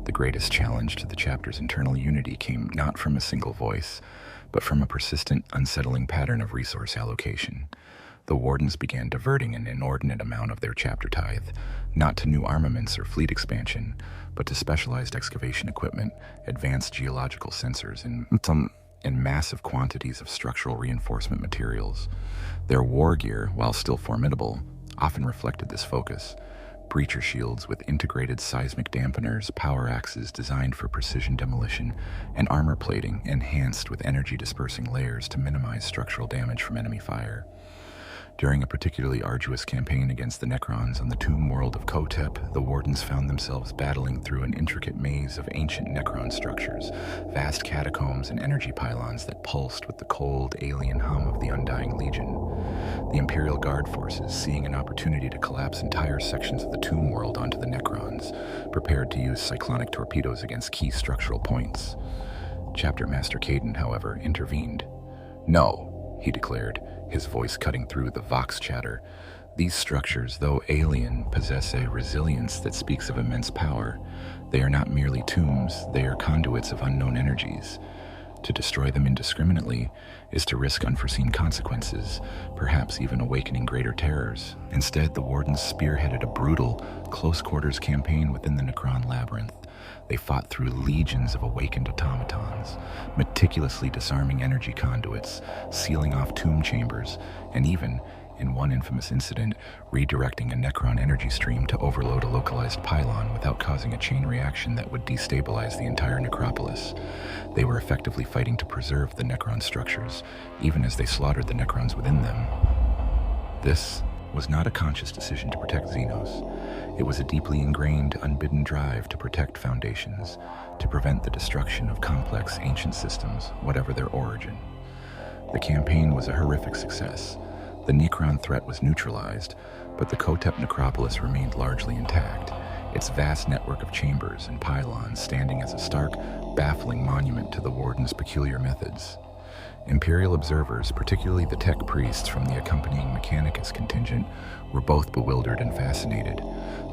The greatest challenge to the chapter's internal unity came not from a single voice, but from a persistent, unsettling pattern of resource allocation. The Wardens began diverting an inordinate amount of their chapter tithe, not to new armaments or fleet expansion, but to specialized excavation equipment, advanced geological sensors, and massive quantities of structural reinforcement materials. Their war gear, while still formidable, often reflected this focus. Breacher shields with integrated seismic dampeners, power axes designed for precision demolition, and armor plating enhanced with energy-dispersing layers to minimize structural damage from enemy fire. During a particularly arduous campaign against the Necrons on the tomb world of Kotep, the Wardens found themselves battling through an intricate maze of ancient Necron structures, vast catacombs and energy pylons that pulsed with the cold, alien hum of the Undying Legion. The Imperial Guard forces, seeing an opportunity to collapse entire sections of the tomb world onto the Necrons, prepared to use cyclonic torpedoes against key structural points. Chapter Master Caden, however, intervened. "No," he declared, his voice cutting through the vox chatter. "These structures, though alien, possess a resilience that speaks of immense power. They are not merely tombs, they are conduits of unknown energies. To destroy them indiscriminately is to risk unforeseen consequences, perhaps even awakening greater terrors. Instead, the Wardens spearheaded a brutal, close-quarters campaign within the Necron labyrinth. They fought through legions of awakened automatons, meticulously disarming energy conduits, sealing off tomb chambers, and even, in one infamous incident, redirecting a Necron energy stream to overload a localized pylon without causing a chain reaction that would destabilize the entire necropolis. They were effectively fighting to preserve the Necron structures, even as they slaughtered the Necrons within them. This was not a conscious decision to protect Xenos. It was a deeply ingrained, unbidden drive to protect foundations, to prevent the destruction of complex, ancient systems, whatever their origin. The campaign was a horrific success. The Necron threat was neutralized, but the Kotep necropolis remained largely intact, its vast network of chambers and pylons standing as a stark, baffling monument to the Warden's peculiar methods. Imperial observers, particularly the tech priests from the accompanying Mechanicus contingent, were both bewildered and fascinated.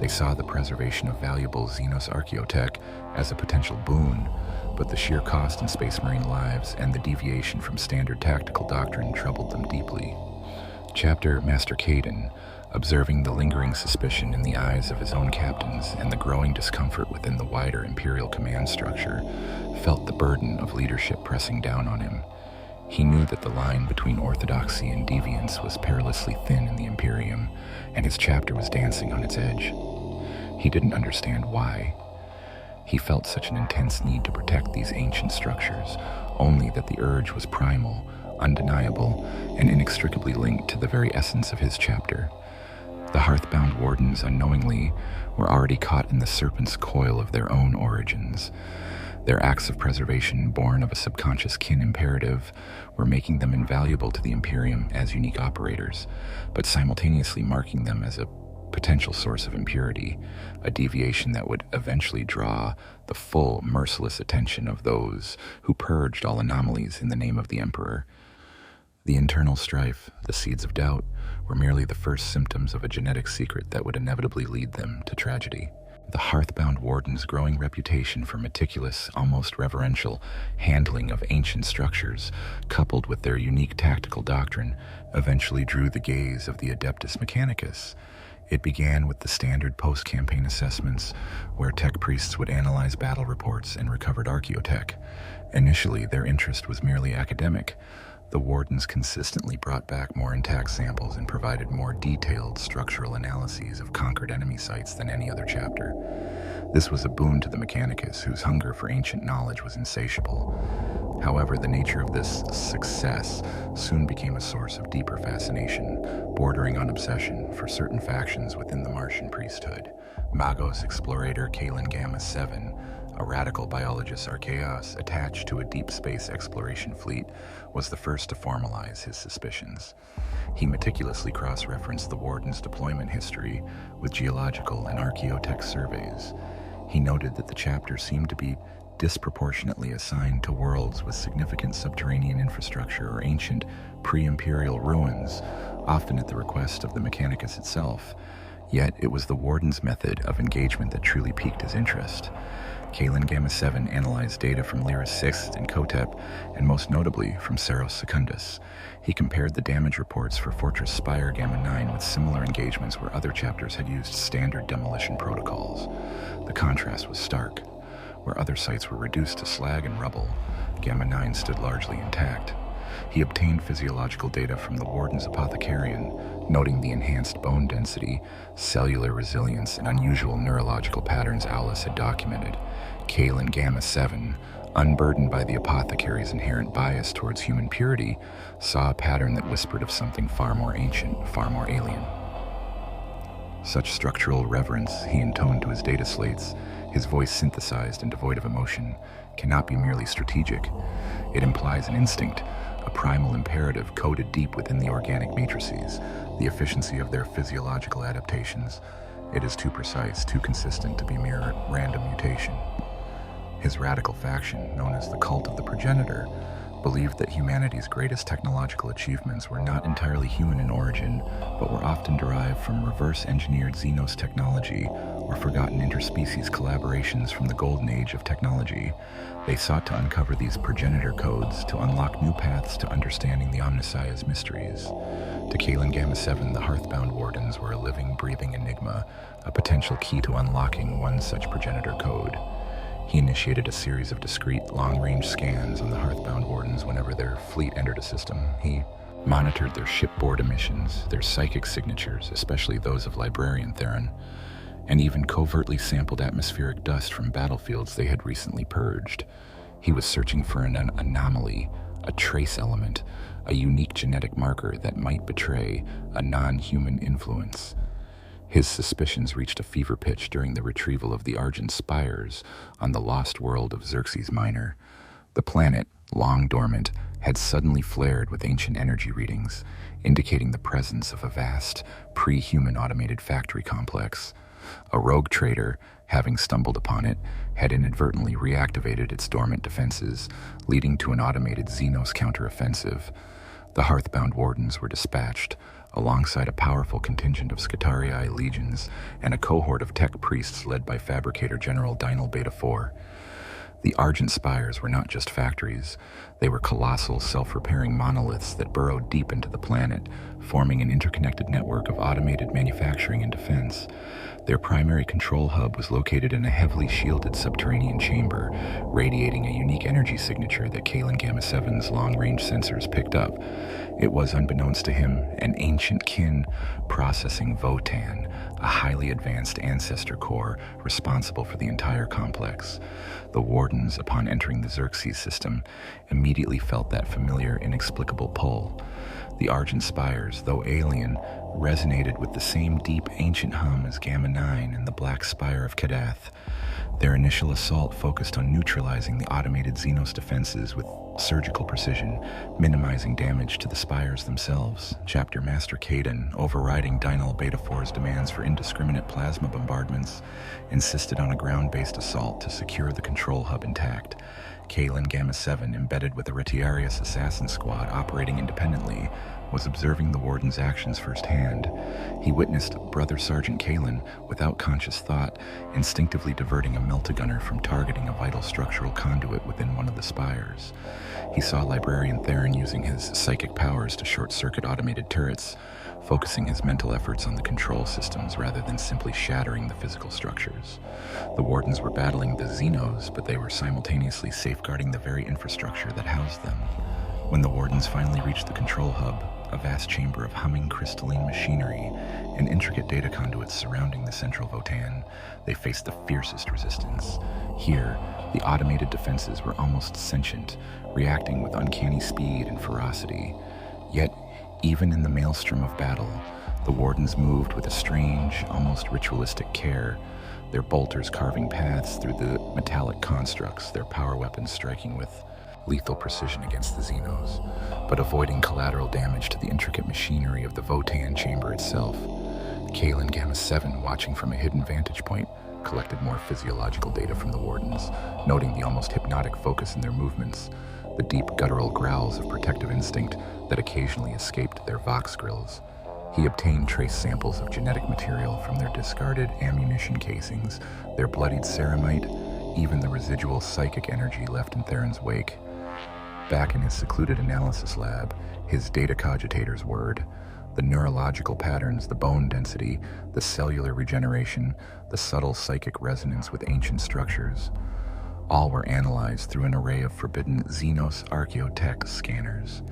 They saw the preservation of valuable Xenos archaeotech as a potential boon, but the sheer cost in Space Marine lives and the deviation from standard tactical doctrine troubled them deeply. Chapter Master Caden, observing the lingering suspicion in the eyes of his own captains and the growing discomfort within the wider Imperial command structure, felt the burden of leadership pressing down on him. He knew that the line between orthodoxy and deviance was perilously thin in the Imperium, and his chapter was dancing on its edge. He didn't understand why. He felt such an intense need to protect these ancient structures, only that the urge was primal, undeniable, and inextricably linked to the very essence of his chapter. The Hearthbound Wardens, unknowingly, were already caught in the serpent's coil of their own origins. Their acts of preservation, born of a subconscious kin imperative, were making them invaluable to the Imperium as unique operators, but simultaneously marking them as a potential source of impurity, a deviation that would eventually draw the full, merciless attention of those who purged all anomalies in the name of the Emperor. The internal strife, the seeds of doubt, were merely the first symptoms of a genetic secret that would inevitably lead them to tragedy. The Hearthbound Warden's growing reputation for meticulous, almost reverential, handling of ancient structures, coupled with their unique tactical doctrine, eventually drew the gaze of the Adeptus Mechanicus. It began with the standard post-campaign assessments, where tech priests would analyze battle reports and recovered archaeotech. Initially, their interest was merely academic. The Wardens consistently brought back more intact samples and provided more detailed structural analyses of conquered enemy sites than any other chapter. This was a boon to the Mechanicus, whose hunger for ancient knowledge was insatiable. However, the nature of this success soon became a source of deeper fascination, bordering on obsession for certain factions within the Martian priesthood. Magos explorator Kalen Gamma 7, a radical biologist Archaeos attached to a deep space exploration fleet, was the first to formalize his suspicions. He meticulously cross-referenced the Warden's deployment history with geological and archaeotech surveys. He noted that the chapter seemed to be disproportionately assigned to worlds with significant subterranean infrastructure or ancient pre-imperial ruins, often at the request of the Mechanicus itself. Yet it was the Warden's method of engagement that truly piqued his interest. Kalen Gamma 7 analyzed data from Lyris 6 and Kotep, and most notably from Ceros Secundus. He compared the damage reports for Fortress Spire Gamma 9 with similar engagements where other chapters had used standard demolition protocols. The contrast was stark. Where other sites were reduced to slag and rubble, Gamma 9 stood largely intact. He obtained physiological data from the Warden's Apothecarian, noting the enhanced bone density, cellular resilience, and unusual neurological patterns Aulus had documented. Kalen Gamma 7, unburdened by the Apothecary's inherent bias towards human purity, saw a pattern that whispered of something far more ancient, far more alien. Such structural reverence he intoned to his data slates, his voice synthesized and devoid of emotion, cannot be merely strategic. It implies an instinct, a primal imperative coded deep within the organic matrices, the efficiency of their physiological adaptations. It is too precise, too consistent to be mere random mutation. His radical faction, known as the Cult of the Progenitor, believed that humanity's greatest technological achievements were not entirely human in origin, but were often derived from reverse-engineered Xenos technology or forgotten interspecies collaborations from the golden age of technology. They sought to uncover these progenitor codes to unlock new paths to understanding the Omnissiah's mysteries. To Kalen Gamma 7, the Hearthbound Wardens were a living, breathing enigma, a potential key to unlocking one such progenitor code. He initiated a series of discrete, long-range scans on the Hearthbound Wardens whenever their fleet entered a system. He monitored their shipboard emissions, their psychic signatures, especially those of Librarian Theron, and even covertly sampled atmospheric dust from battlefields they had recently purged. He was searching for an anomaly, a trace element, a unique genetic marker that might betray a non-human influence. His suspicions reached a fever pitch during the retrieval of the Argent Spires on the lost world of Xerxes Minor. The planet, long dormant, had suddenly flared with ancient energy readings, indicating the presence of a vast, pre-human automated factory complex. A rogue trader, having stumbled upon it, had inadvertently reactivated its dormant defenses, leading to an automated Xenos counteroffensive. The Hearthbound Wardens were dispatched, alongside a powerful contingent of Scutarii legions and a cohort of tech priests led by Fabricator General Dynal Beta 4. The Argent Spires were not just factories. They were colossal, self-repairing monoliths that burrowed deep into the planet, forming an interconnected network of automated manufacturing and defense. Their primary control hub was located in a heavily shielded subterranean chamber, radiating a unique energy signature that Kalen Gamma 7's long-range sensors picked up. It was, unbeknownst to him, an ancient kin processing Votan, a highly advanced ancestor core responsible for the entire complex. The Wardens, upon entering the Xerxes system, immediately felt that familiar, inexplicable pull. The Argent Spires, though alien, resonated with the same deep ancient hum as Gamma 9 and the Black Spire of Kadath. Their initial assault focused on neutralizing the automated Xenos defenses with surgical precision, minimizing damage to the spires themselves. Chapter Master Caden, overriding Dynal Beta 4's demands for indiscriminate plasma bombardments, insisted on a ground-based assault to secure the control hub intact. Kalen Gamma 7, embedded with the Retiarius assassin squad operating independently, was observing the Warden's actions firsthand. He witnessed Brother Sergeant Kalen, without conscious thought, instinctively diverting a meltagunner from targeting a vital structural conduit within one of the spires. He saw Librarian Theron using his psychic powers to short-circuit automated turrets, focusing his mental efforts on the control systems rather than simply shattering the physical structures. The Wardens were battling the Xenos, but they were simultaneously safeguarding the very infrastructure that housed them. When the Wardens finally reached the control hub, a vast chamber of humming crystalline machinery and intricate data conduits surrounding the central Votan, they faced the fiercest resistance. Here, the automated defenses were almost sentient, reacting with uncanny speed and ferocity. Yet, even in the maelstrom of battle, the Wardens moved with a strange, almost ritualistic care, their bolters carving paths through the metallic constructs, their power weapons striking with lethal precision against the Xenos, but avoiding collateral damage to the intricate machinery of the Votan chamber itself. Kalen Gamma 7, watching from a hidden vantage point, collected more physiological data from the Wardens, noting the almost hypnotic focus in their movements, the deep guttural growls of protective instinct that occasionally escaped their vox grills. He obtained trace samples of genetic material from their discarded ammunition casings, their bloodied ceramite, even the residual psychic energy left in Theron's wake. Back in his secluded analysis lab, his data cogitators whirred. The neurological patterns, the bone density, the cellular regeneration, the subtle psychic resonance with ancient structures, all were analyzed through an array of forbidden Xenos archaeotech scanners.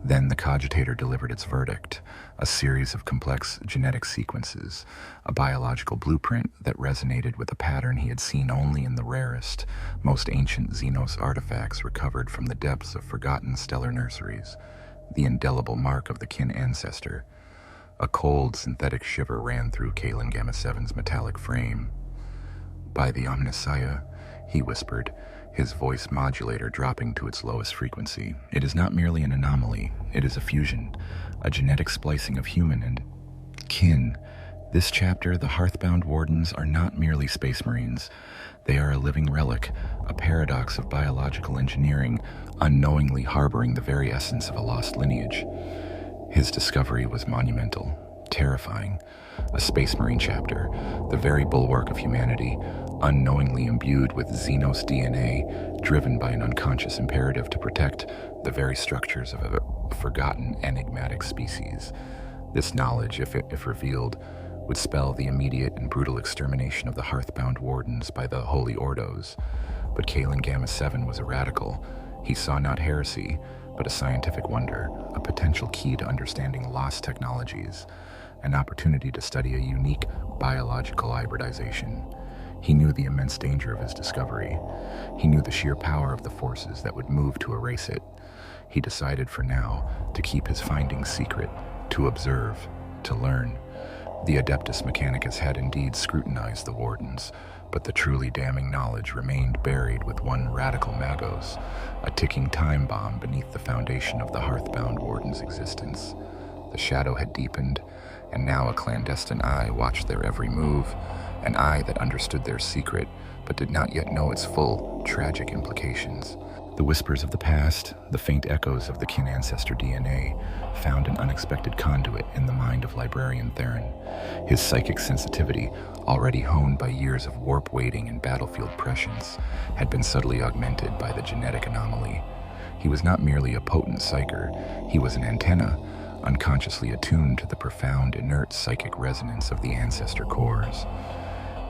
Then the cogitator delivered its verdict, a series of complex genetic sequences, a biological blueprint that resonated with a pattern he had seen only in the rarest, most ancient Xenos artifacts recovered from the depths of forgotten stellar nurseries, the indelible mark of the kin ancestor. A cold, synthetic shiver ran through Kalen Gamma 7's metallic frame. "By the Omnissiah," he whispered, his voice modulator dropping to its lowest frequency. "It is not merely an anomaly, it is a fusion, a genetic splicing of human and kin. This chapter, the Hearthbound Wardens are not merely space marines. They are a living relic, a paradox of biological engineering, unknowingly harboring the very essence of a lost lineage." His discovery was monumental, terrifying. A space marine chapter, the very bulwark of humanity, unknowingly imbued with Xenos DNA, driven by an unconscious imperative to protect the very structures of a forgotten enigmatic species. This knowledge, if revealed, would spell the immediate and brutal extermination of the Hearthbound Wardens by the Holy Ordos. But Kalen Gamma 7 was a radical. He saw not heresy, but a scientific wonder, a potential key to understanding lost technologies, an opportunity to study a unique biological hybridization. He knew the immense danger of his discovery. He knew the sheer power of the forces that would move to erase it. He decided for now to keep his findings secret, to observe, to learn. The Adeptus Mechanicus had indeed scrutinized the Wardens, but the truly damning knowledge remained buried with one radical magos, a ticking time bomb beneath the foundation of the Hearthbound Warden's existence. The shadow had deepened, and now a clandestine eye watched their every move, an eye that understood their secret, but did not yet know its full, tragic implications. The whispers of the past, the faint echoes of the kin ancestor DNA, found an unexpected conduit in the mind of librarian Theron. His psychic sensitivity, already honed by years of warp waiting and battlefield prescience, had been subtly augmented by the genetic anomaly. He was not merely a potent psyker, he was an antenna, unconsciously attuned to the profound, inert psychic resonance of the ancestor cores.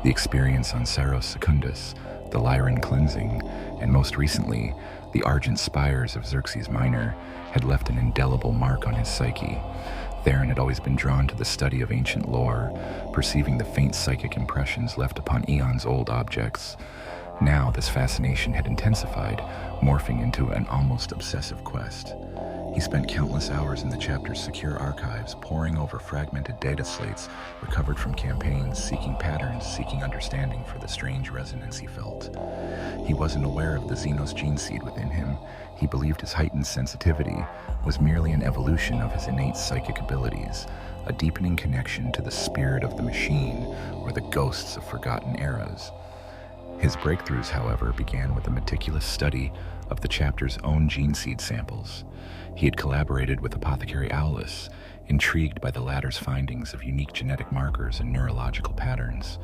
The experience on Saros Secundus, the Lyran cleansing, and most recently, the Argent Spires of Xerxes Minor had left an indelible mark on his psyche. Theron had always been drawn to the study of ancient lore, perceiving the faint psychic impressions left upon eons-old objects. Now this fascination had intensified, morphing into an almost obsessive quest. He spent countless hours in the chapter's secure archives, poring over fragmented data slates recovered from campaigns, seeking patterns, seeking understanding for the strange resonance he felt. He wasn't aware of the Xenos gene seed within him. He believed his heightened sensitivity was merely an evolution of his innate psychic abilities, a deepening connection to the spirit of the machine or the ghosts of forgotten eras. His breakthroughs, however, began with a meticulous study of the chapter's own gene seed samples. He had collaborated with apothecary Aulus, intrigued by the latter's findings of unique genetic markers and neurological patterns.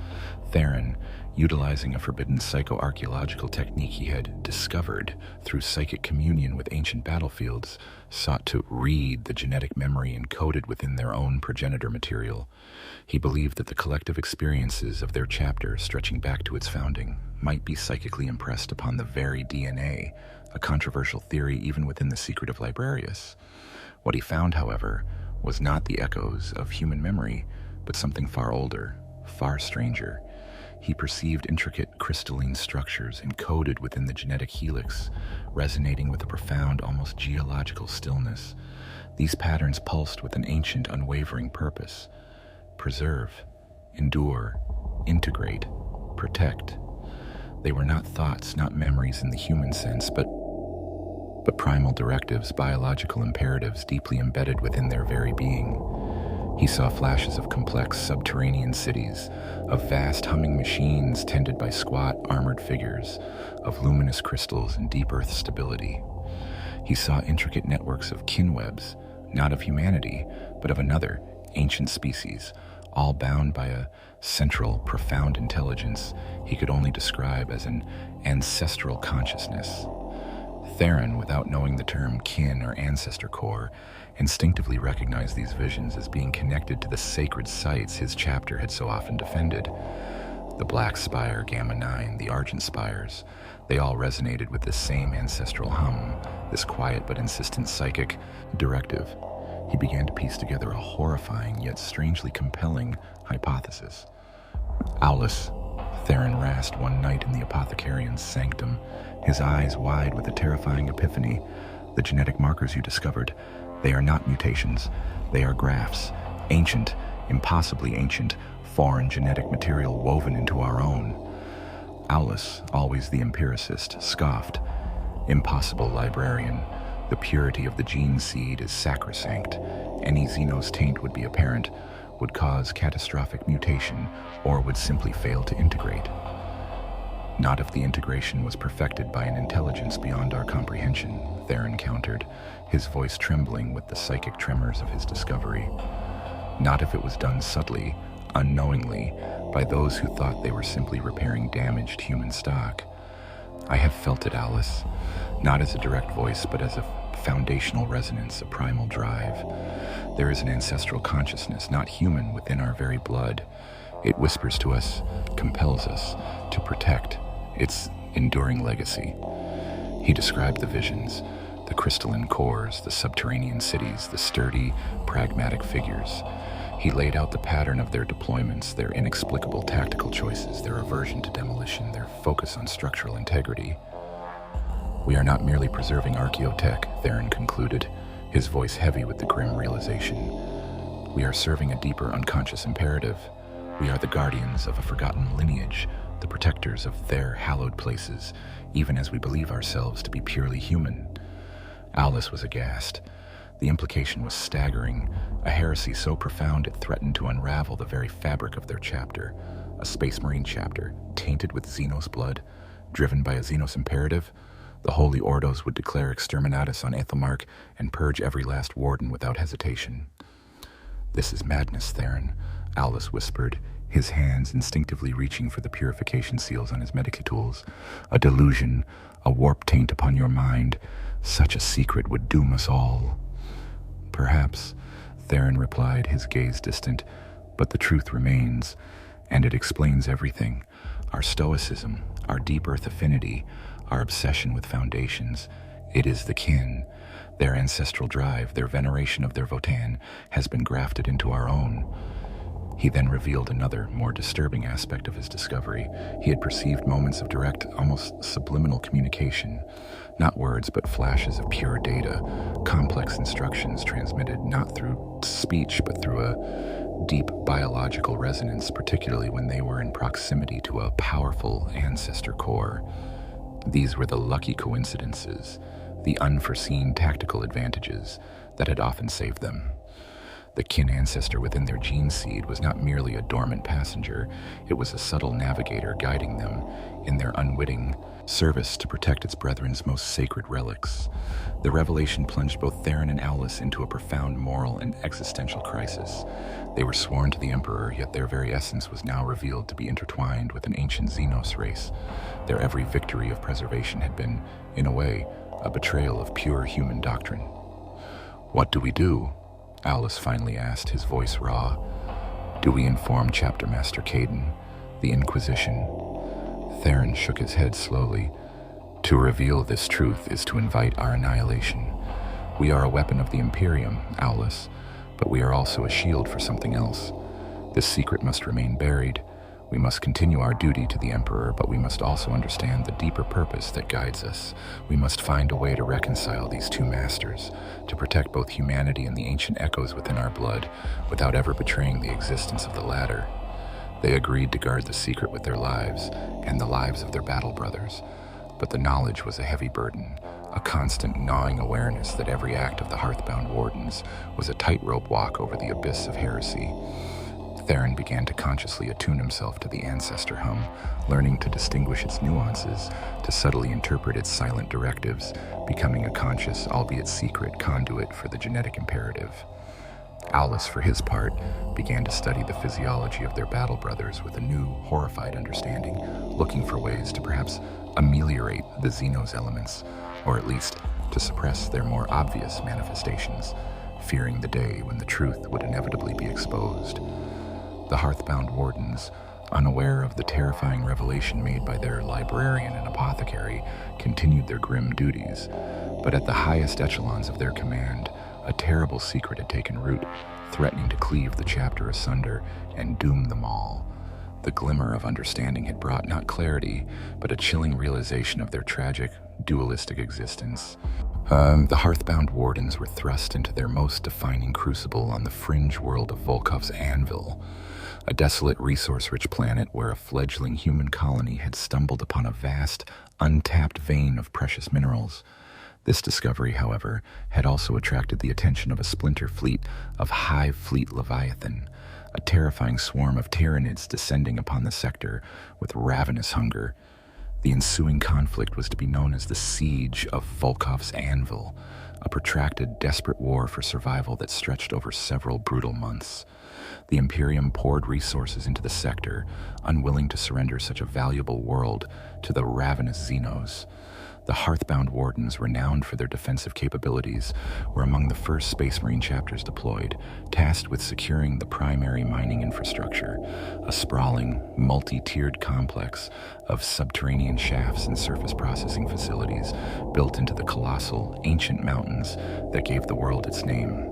Theron, utilizing a forbidden psychoarchaeological technique he had discovered through psychic communion with ancient battlefields, sought to read the genetic memory encoded within their own progenitor material. He believed that the collective experiences of their chapter, stretching back to its founding, might be psychically impressed upon the very DNA, a controversial theory even within the secret of Librarius. What he found, however, was not the echoes of human memory, but something far older, far stranger. He perceived intricate crystalline structures encoded within the genetic helix, resonating with a profound, almost geological stillness. These patterns pulsed with an ancient, unwavering purpose: preserve, endure, integrate, protect. They were not thoughts, not memories in the human sense, but primal directives, biological imperatives deeply embedded within their very being. He saw flashes of complex subterranean cities, of vast humming machines tended by squat, armored figures, of luminous crystals and deep earth stability. He saw intricate networks of kinwebs, not of humanity, but of another, ancient species, all bound by a central, profound intelligence he could only describe as an ancestral consciousness. Theron, without knowing the term kin or ancestor core, instinctively recognized these visions as being connected to the sacred sites his chapter had so often defended. The Black Spire, Gamma 9, the Argent Spires, they all resonated with this same ancestral hum, this quiet but insistent psychic directive. He began to piece together a horrifying yet strangely compelling hypothesis. Aulus, Theron rasped one night in the apothecarian's sanctum, his eyes wide with a terrifying epiphany. The genetic markers you discovered, they are not mutations. They are grafts, ancient, impossibly ancient, foreign genetic material woven into our own. Aulus, always the empiricist, scoffed. Impossible, librarian. The purity of the gene seed is sacrosanct. Any Xenos taint would be apparent, would cause catastrophic mutation, or would simply fail to integrate. Not if the integration was perfected by an intelligence beyond our comprehension, Theron countered, his voice trembling with the psychic tremors of his discovery. Not if it was done subtly, unknowingly, by those who thought they were simply repairing damaged human stock. I have felt it, Aulus, not as a direct voice, but as a foundational resonance, a primal drive. There is an ancestral consciousness, not human, within our very blood. It whispers to us, compels us to protect its enduring legacy. He described the visions, The crystalline cores, the subterranean cities, the sturdy, pragmatic figures. He laid out the pattern of their deployments, their inexplicable tactical choices, their aversion to demolition, their focus on structural integrity. "We are not merely preserving archaeotech," Theron concluded, his voice heavy with the grim realization. "We are serving a deeper unconscious imperative. We are the guardians of a forgotten lineage, the protectors of their hallowed places, even as we believe ourselves to be purely human." Alice was aghast. The implication was staggering, a heresy so profound it threatened to unravel the very fabric of their chapter. A Space Marine chapter, tainted with Xenos blood, driven by a Xenos imperative. The Holy Ordos would declare exterminatus on Ethelmark and purge every last warden without hesitation. "This is madness, Theron," Alice whispered, his hands instinctively reaching for the purification seals on his medical tools. "A delusion, a warp taint upon your mind. Such a secret would doom us all." "Perhaps," Theron replied, his gaze distant, "but the truth remains, and it explains everything. Our stoicism, our deep earth affinity, our obsession with foundations. It is the kin. Their ancestral drive, their veneration of their Votan, has been grafted into our own." He then revealed another, more disturbing aspect of his discovery. He had perceived moments of direct, almost subliminal communication. Not words, but flashes of pure data, complex instructions transmitted not through speech, but through a deep biological resonance, particularly when they were in proximity to a powerful ancestor core. These were the lucky coincidences, the unforeseen tactical advantages that had often saved them. The kin ancestor within their gene seed was not merely a dormant passenger, it was a subtle navigator guiding them in their unwitting service to protect its brethren's most sacred relics. The revelation plunged both Theron and Alice into a profound moral and existential crisis. They were sworn to the Emperor, yet their very essence was now revealed to be intertwined with an ancient Xenos race. Their every victory of preservation had been, in a way, a betrayal of pure human doctrine. "What do we do?" Alice finally asked, his voice raw. "Do we inform Chapter Master Caden, the Inquisition?" Theron shook his head slowly. "To reveal this truth is to invite our annihilation. We are a weapon of the Imperium, Alice, but we are also a shield for something else. This secret must remain buried. We must continue our duty to the Emperor, but we must also understand the deeper purpose that guides us. We must find a way to reconcile these two masters, to protect both humanity and the ancient echoes within our blood, without ever betraying the existence of the latter." They agreed to guard the secret with their lives, and the lives of their battle brothers. But the knowledge was a heavy burden, a constant gnawing awareness that every act of the Hearthbound Wardens was a tightrope walk over the abyss of heresy. Theron began to consciously attune himself to the ancestor hum, learning to distinguish its nuances, to subtly interpret its silent directives, becoming a conscious, albeit secret, conduit for the genetic imperative. Alice, for his part, began to study the physiology of their battle brothers with a new, horrified understanding, looking for ways to perhaps ameliorate the Xenos elements, or at least to suppress their more obvious manifestations, fearing the day when the truth would inevitably be exposed. The Hearthbound Wardens, unaware of the terrifying revelation made by their librarian and apothecary, continued their grim duties, but at the highest echelons of their command, a terrible secret had taken root, threatening to cleave the chapter asunder and doom them all. The glimmer of understanding had brought not clarity, but a chilling realization of their tragic, dualistic existence. The Hearthbound Wardens were thrust into their most defining crucible on the fringe world of Volkov's Anvil, a desolate, resource-rich planet where a fledgling human colony had stumbled upon a vast, untapped vein of precious minerals. This discovery, however, had also attracted the attention of a splinter fleet of Hive Fleet Leviathan, a terrifying swarm of Tyranids descending upon the sector with ravenous hunger. The ensuing conflict was to be known as the Siege of Volkov's Anvil, a protracted, desperate war for survival that stretched over several brutal months. The Imperium poured resources into the sector, unwilling to surrender such a valuable world to the ravenous Xenos. The Hearthbound Wardens, renowned for their defensive capabilities, were among the first Space Marine chapters deployed, tasked with securing the primary mining infrastructure, a sprawling, multi-tiered complex of subterranean shafts and surface processing facilities built into the colossal, ancient mountains that gave the world its name.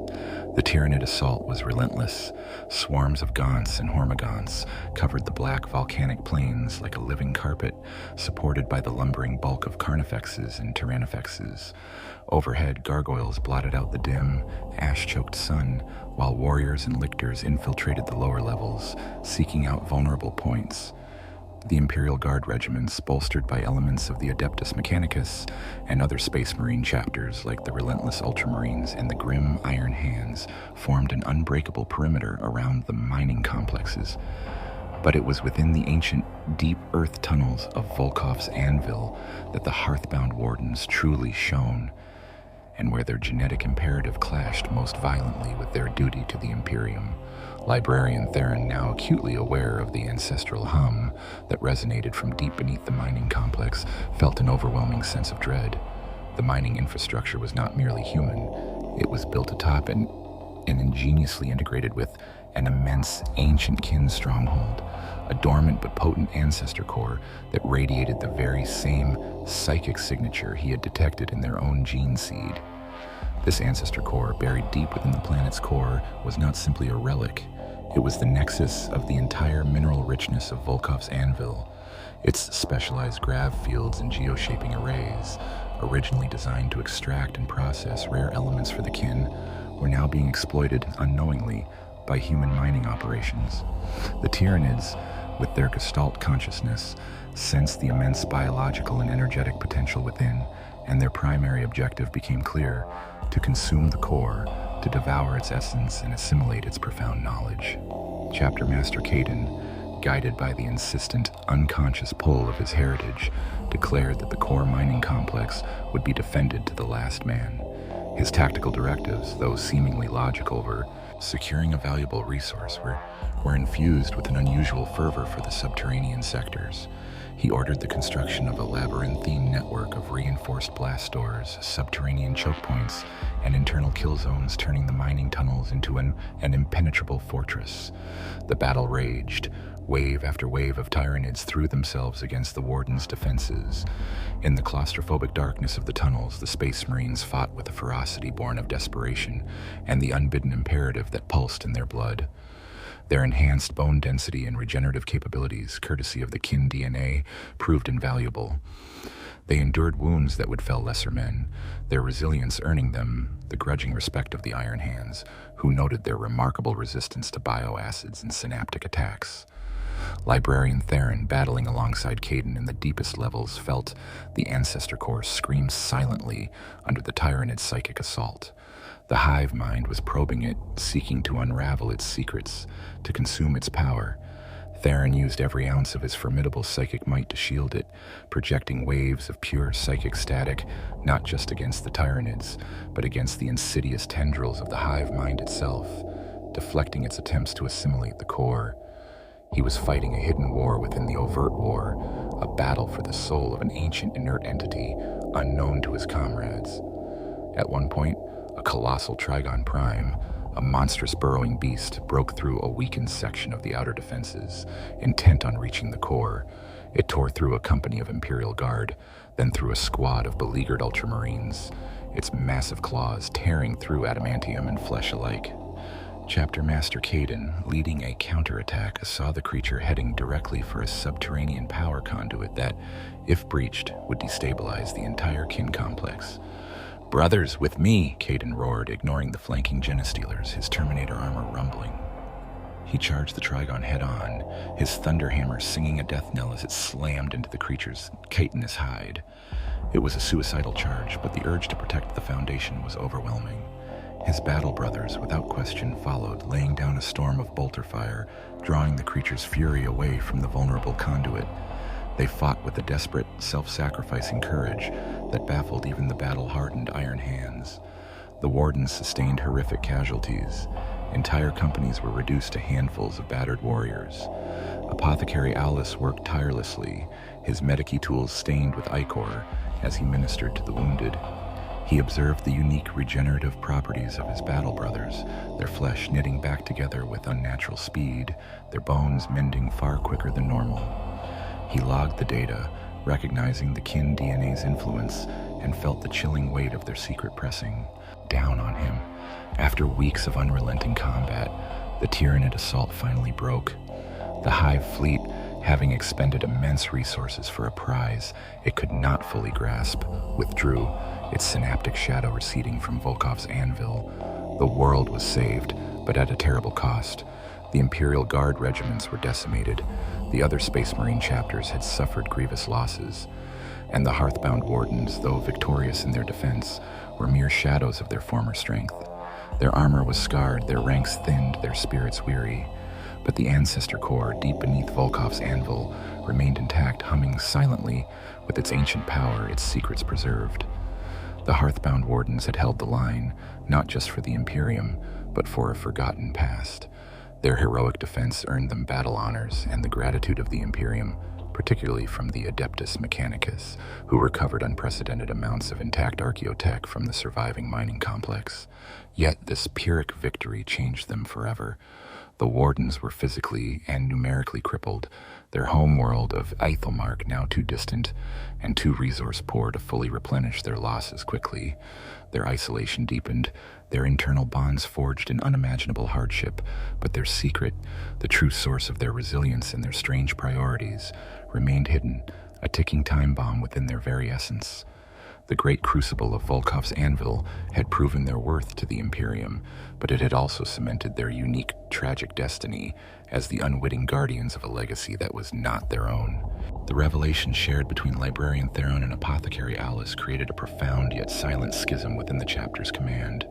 The Tyranid assault was relentless. Swarms of Gaunts and Hormagaunts covered the black volcanic plains like a living carpet, supported by the lumbering bulk of Carnifexes and Tyrannifexes. Overhead, gargoyles blotted out the dim, ash-choked sun, while warriors and lictors infiltrated the lower levels, seeking out vulnerable points. The Imperial Guard regiments, bolstered by elements of the Adeptus Mechanicus and other Space Marine chapters like the Relentless Ultramarines and the Grim Iron Hands, formed an unbreakable perimeter around the mining complexes. But it was within the ancient, deep earth tunnels of Volkov's anvil that the Hearthbound Wardens truly shone, and where their genetic imperative clashed most violently with their duty to the Imperium. Librarian Theron, now acutely aware of the ancestral hum that resonated from deep beneath the mining complex, felt an overwhelming sense of dread. The mining infrastructure was not merely human. It was built atop and ingeniously integrated with an immense ancient kin stronghold, a dormant but potent ancestor core that radiated the very same psychic signature he had detected in their own gene seed. This ancestor core, buried deep within the planet's core, was not simply a relic. It was the nexus of the entire mineral richness of Volkov's anvil. Its specialized grav fields and geoshaping arrays, originally designed to extract and process rare elements for the kin, were now being exploited unknowingly by human mining operations. The Tyranids, with their Gestalt consciousness, sensed the immense biological and energetic potential within, and their primary objective became clear: to consume the core, to devour its essence and assimilate its profound knowledge. Chapter Master Caden, guided by the insistent, unconscious pull of his heritage, declared that the core mining complex would be defended to the last man. His tactical directives, though seemingly logical, were securing a valuable resource, were infused with an unusual fervor for the subterranean sectors. He ordered the construction of a labyrinthine network of reinforced blast doors, subterranean choke points, and internal kill zones, turning the mining tunnels into an impenetrable fortress. The battle raged. Wave after wave of Tyranids threw themselves against the Warden's defenses. In the claustrophobic darkness of the tunnels, the Space Marines fought with a ferocity born of desperation and the unbidden imperative that pulsed in their blood. Their enhanced bone density and regenerative capabilities, courtesy of the kin DNA, proved invaluable. They endured wounds that would fell lesser men, their resilience earning them the grudging respect of the Iron Hands, who noted their remarkable resistance to bioacids and synaptic attacks. Librarian Theron, battling alongside Caden in the deepest levels, felt the Ancestor Core scream silently under the Tyranid psychic assault. The hive mind was probing it, seeking to unravel its secrets, to consume its power. Theron used every ounce of his formidable psychic might to shield it, projecting waves of pure psychic static, not just against the Tyranids, but against the insidious tendrils of the hive mind itself, deflecting its attempts to assimilate the core. He was fighting a hidden war within the overt war, a battle for the soul of an ancient inert entity, unknown to his comrades. At one point, a colossal Trigon Prime, a monstrous burrowing beast, broke through a weakened section of the outer defenses, intent on reaching the core. It tore through a company of Imperial Guard, then through a squad of beleaguered Ultramarines, its massive claws tearing through adamantium and flesh alike. Chapter Master Caden, leading a counterattack, saw the creature heading directly for a subterranean power conduit that, if breached, would destabilize the entire kin complex. "Brothers, with me!" Caden roared, ignoring the flanking Genestealers, his Terminator armor rumbling. He charged the Trigon head-on, his Thunderhammer singing a death knell as it slammed into the creature's chitinous hide. It was a suicidal charge, but the urge to protect the Foundation was overwhelming. His battle brothers, without question, followed, laying down a storm of bolter fire, drawing the creature's fury away from the vulnerable conduit. They fought with a desperate, self-sacrificing courage that baffled even the battle-hardened Iron Hands. The Wardens sustained horrific casualties. Entire companies were reduced to handfuls of battered warriors. Apothecary Aulus worked tirelessly, his medici tools stained with ichor, as he ministered to the wounded. He observed the unique regenerative properties of his battle brothers, their flesh knitting back together with unnatural speed, their bones mending far quicker than normal. He logged the data, recognizing the kin DNA's influence, and felt the chilling weight of their secret pressing down on him. After weeks of unrelenting combat, the Tyranid assault finally broke. The Hive fleet, having expended immense resources for a prize it could not fully grasp, withdrew, its synaptic shadow receding from Volkov's anvil. The world was saved, but at a terrible cost. The Imperial Guard regiments were decimated. The other Space Marine chapters had suffered grievous losses. And the Hearthbound Wardens, though victorious in their defense, were mere shadows of their former strength. Their armor was scarred, their ranks thinned, their spirits weary. But the Ancestor Core, deep beneath Volkov's anvil, remained intact, humming silently with its ancient power, its secrets preserved. The Hearthbound Wardens had held the line, not just for the Imperium, but for a forgotten past. Their heroic defense earned them battle honors and the gratitude of the Imperium, particularly from the Adeptus Mechanicus, who recovered unprecedented amounts of intact archaeotech from the surviving mining complex. Yet this Pyrrhic victory changed them forever. The Wardens were physically and numerically crippled, their home world of Aethelmark now too distant and too resource-poor to fully replenish their losses quickly. Their isolation deepened, their internal bonds forged in unimaginable hardship, but their secret, the true source of their resilience and their strange priorities, remained hidden, a ticking time bomb within their very essence. The great crucible of Volkov's anvil had proven their worth to the Imperium, but it had also cemented their unique, tragic destiny as the unwitting guardians of a legacy that was not their own. The revelation shared between Librarian Theron and Apothecary Alice created a profound yet silent schism within the chapter's command.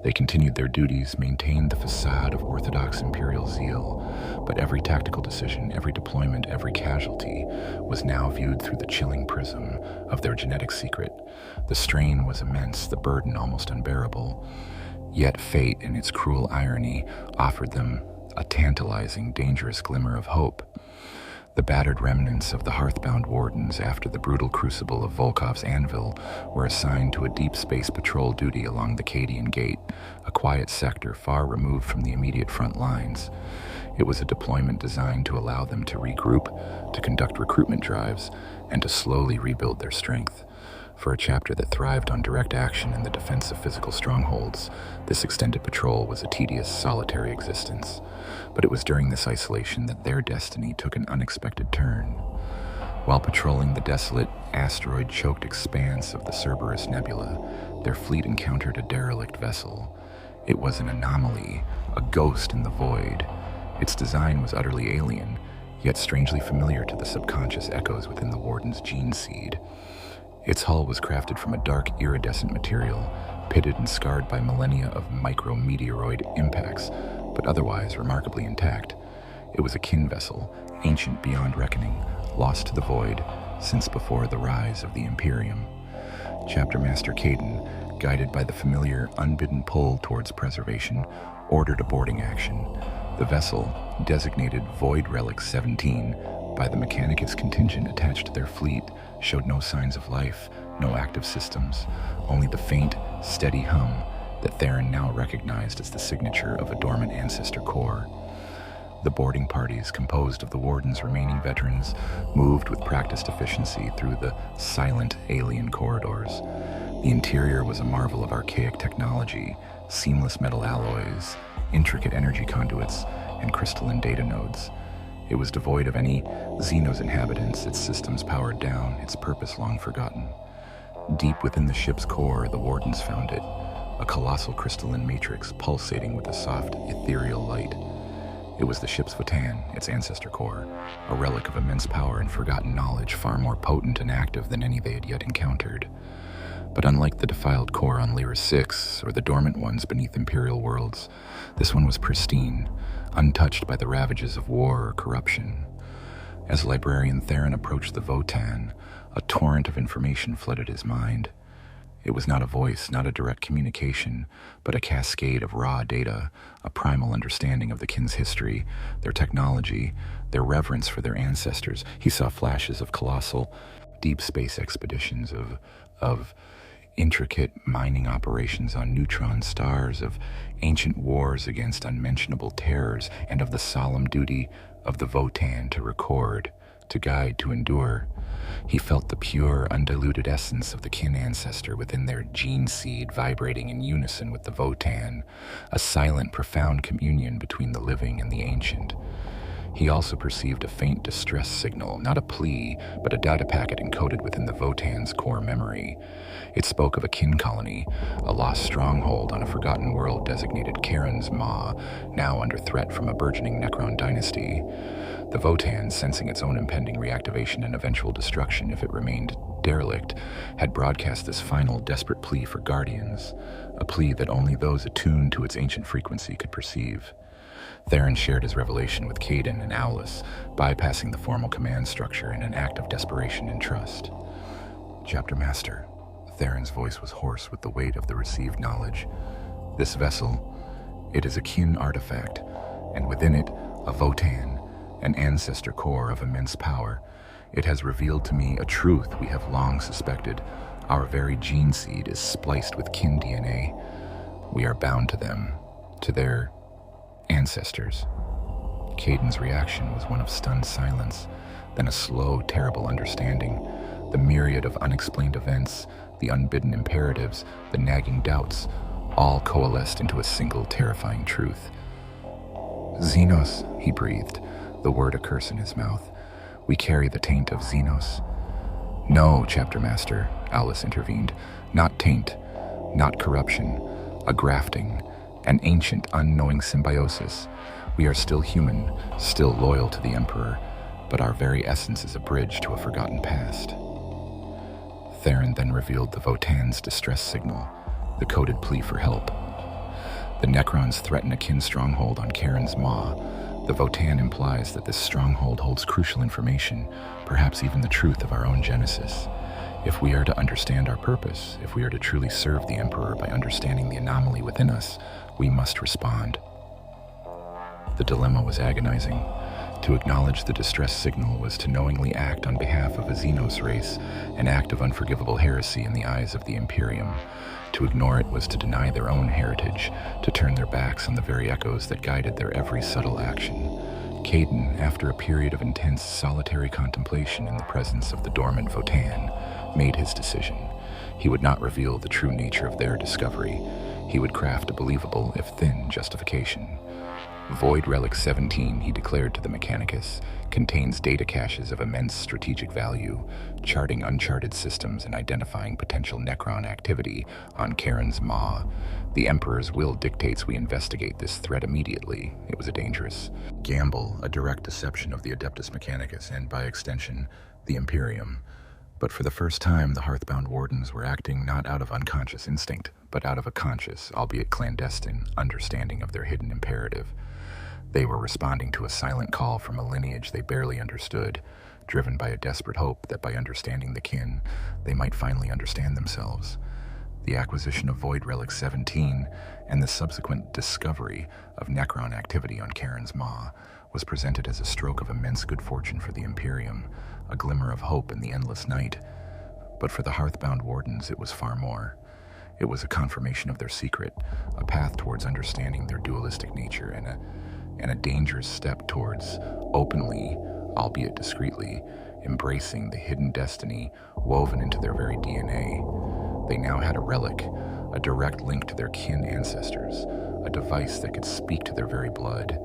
They continued their duties, maintained the facade of orthodox Imperial zeal, but every tactical decision, every deployment, every casualty was now viewed through the chilling prism of their genetic secret. The strain was immense, the burden almost unbearable. Yet fate, in its cruel irony, offered them a tantalizing, dangerous glimmer of hope. The battered remnants of the Hearthbound Wardens, after the brutal crucible of Volkov's anvil, were assigned to a deep space patrol duty along the Cadian Gate, a quiet sector far removed from the immediate front lines. It was a deployment designed to allow them to regroup, to conduct recruitment drives, and to slowly rebuild their strength. For a chapter that thrived on direct action and the defense of physical strongholds, this extended patrol was a tedious, solitary existence. But it was during this isolation that their destiny took an unexpected turn. While patrolling the desolate, asteroid-choked expanse of the Cerberus Nebula, their fleet encountered a derelict vessel. It was an anomaly, a ghost in the void. Its design was utterly alien, yet strangely familiar to the subconscious echoes within the Warden's gene seed. Its hull was crafted from a dark, iridescent material, pitted and scarred by millennia of micrometeoroid impacts, but otherwise remarkably intact. It was a kin vessel, ancient beyond reckoning, lost to the void since before the rise of the Imperium. Chapter Master Caden, guided by the familiar, unbidden pull towards preservation, ordered a boarding action. The vessel, designated Void Relic 17 by the Mechanicus contingent attached to their fleet, showed no signs of life, no active systems, only the faint, steady hum that Theron now recognized as the signature of a dormant ancestor core. The boarding parties, composed of the Warden's remaining veterans, moved with practiced efficiency through the silent alien corridors. The interior was a marvel of archaic technology, seamless metal alloys, intricate energy conduits, and crystalline data nodes. It was devoid of any Xenos inhabitants, its systems powered down, its purpose long forgotten. Deep within the ship's core, the Wardens found it, a colossal crystalline matrix pulsating with a soft, ethereal light. It was the ship's Votan, its ancestor core, a relic of immense power and forgotten knowledge far more potent and active than any they had yet encountered. But unlike the defiled core on Lyra 6, or the dormant ones beneath Imperial worlds, this one was pristine, untouched by the ravages of war or corruption. As Librarian Theron approached the Votan, a torrent of information flooded his mind. It was not a voice, not a direct communication, but a cascade of raw data, a primal understanding of the kin's history, their technology, their reverence for their ancestors. He saw flashes of colossal, deep space expeditions, of intricate mining operations on neutron stars, of ancient wars against unmentionable terrors, and of the solemn duty of the Votan to record, to guide, to endure. He felt the pure, undiluted essence of the kin ancestor within their gene seed vibrating in unison with the Votan, a silent, profound communion between the living and the ancient. He also perceived a faint distress signal, not a plea, but a data packet encoded within the Votan's core memory. It spoke of a kin colony, a lost stronghold on a forgotten world designated Karen's Maw, now under threat from a burgeoning Necron dynasty. The Votan, sensing its own impending reactivation and eventual destruction if it remained derelict, had broadcast this final desperate plea for guardians, a plea that only those attuned to its ancient frequency could perceive. Theron shared his revelation with Caden and Aulus, bypassing the formal command structure in an act of desperation and trust. Chapter Master. Theron's voice was hoarse with the weight of the received knowledge. This vessel, it is a kin artifact, and within it, a Votan, an ancestor core of immense power. It has revealed to me a truth we have long suspected. Our very gene seed is spliced with kin DNA. We are bound to them, to their ancestors. Caden's reaction was one of stunned silence, then a slow, terrible understanding. The myriad of unexplained events, the unbidden imperatives, the nagging doubts, all coalesced into a single terrifying truth. Xenos, he breathed, the word a curse in his mouth. We carry the taint of Xenos. No, Chapter Master, Aulus intervened. Not taint, not corruption, a grafting, an ancient, unknowing symbiosis. We are still human, still loyal to the Emperor, but our very essence is a bridge to a forgotten past. Theron then revealed the Votan's distress signal, the coded plea for help. The Necrons threaten a kin stronghold on Karen's Maw. The Votan implies that this stronghold holds crucial information, perhaps even the truth of our own genesis. If we are to understand our purpose, if we are to truly serve the Emperor by understanding the anomaly within us, we must respond. The dilemma was agonizing. To acknowledge the distress signal was to knowingly act on behalf of a Xenos race, an act of unforgivable heresy in the eyes of the Imperium. To ignore it was to deny their own heritage, to turn their backs on the very echoes that guided their every subtle action. Caden, after a period of intense solitary contemplation in the presence of the dormant Votan, made his decision. He would not reveal the true nature of their discovery. He would craft a believable, if thin, justification. Void Relic 17, he declared to the Mechanicus, contains data caches of immense strategic value, charting uncharted systems and identifying potential Necron activity on Karen's Maw. The Emperor's will dictates we investigate this threat immediately. It was a dangerous gamble, a direct deception of the Adeptus Mechanicus and, by extension, the Imperium. But for the first time, the Hearthbound Wardens were acting not out of unconscious instinct, but out of a conscious, albeit clandestine, understanding of their hidden imperative. They were responding to a silent call from a lineage they barely understood, driven by a desperate hope that by understanding the kin, they might finally understand themselves. The acquisition of Void Relic 17 and the subsequent discovery of Necron activity on Karen's Maw was presented as a stroke of immense good fortune for the Imperium, a glimmer of hope in the endless night. But for the Hearthbound Wardens, it was far more. It was a confirmation of their secret, a path towards understanding their dualistic nature, and a dangerous step towards openly, albeit discreetly, embracing the hidden destiny woven into their very DNA. They now had a relic, a direct link to their kin ancestors, a device that could speak to their very blood,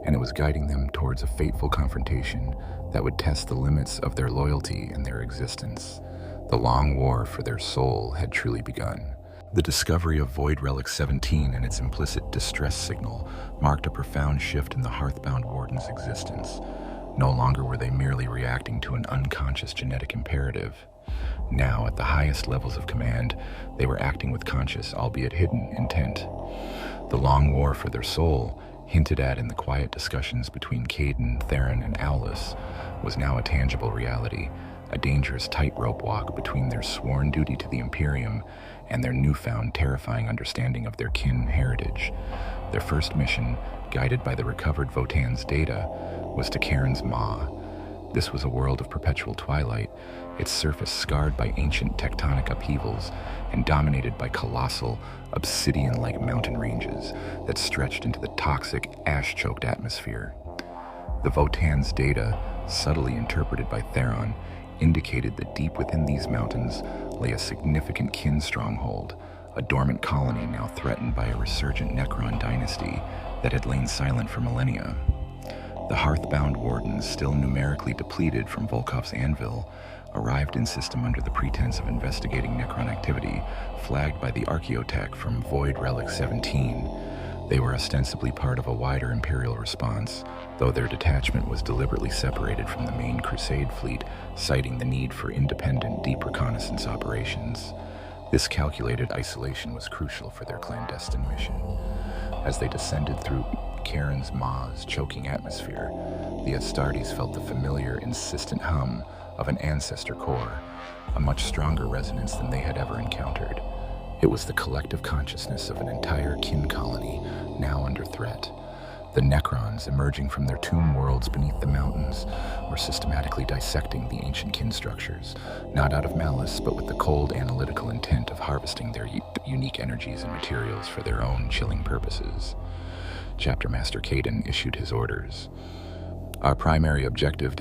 and it was guiding them towards a fateful confrontation that would test the limits of their loyalty and their existence. The long war for their soul had truly begun. The discovery of Void Relic 17 and its implicit distress signal marked a profound shift in the Hearthbound Warden's existence. No longer were they merely reacting to an unconscious genetic imperative. Now, at the highest levels of command, they were acting with conscious, albeit hidden, intent. The long war for their soul, hinted at in the quiet discussions between Caden, Theron, and Aulus, was now a tangible reality, a dangerous tightrope walk between their sworn duty to the Imperium and their newfound terrifying understanding of their kin heritage. Their first mission, guided by the recovered Votan's data, was to Karen's Maw. This was a world of perpetual twilight, its surface scarred by ancient tectonic upheavals and dominated by colossal, obsidian-like mountain ranges that stretched into the toxic, ash-choked atmosphere. The Votan's data, subtly interpreted by Theron, indicated that deep within these mountains lay a significant kin stronghold, a dormant colony now threatened by a resurgent Necron dynasty that had lain silent for millennia. The Hearthbound Wardens, still numerically depleted from Volkov's anvil, arrived in system under the pretense of investigating Necron activity, flagged by the Archaeotech from Void Relic 17. They were ostensibly part of a wider Imperial response, though their detachment was deliberately separated from the main Crusade fleet, citing the need for independent deep reconnaissance operations. This calculated isolation was crucial for their clandestine mission. As they descended through Charon's Maw's choking atmosphere, the Astartes felt the familiar, insistent hum of an ancestor core, a much stronger resonance than they had ever encountered. It was the collective consciousness of an entire kin colony, now under threat. The Necrons, emerging from their tomb worlds beneath the mountains, were systematically dissecting the ancient kin structures, not out of malice, but with the cold analytical intent of harvesting their unique energies and materials for their own chilling purposes. Chapter Master Caden issued his orders. "Our primary objective,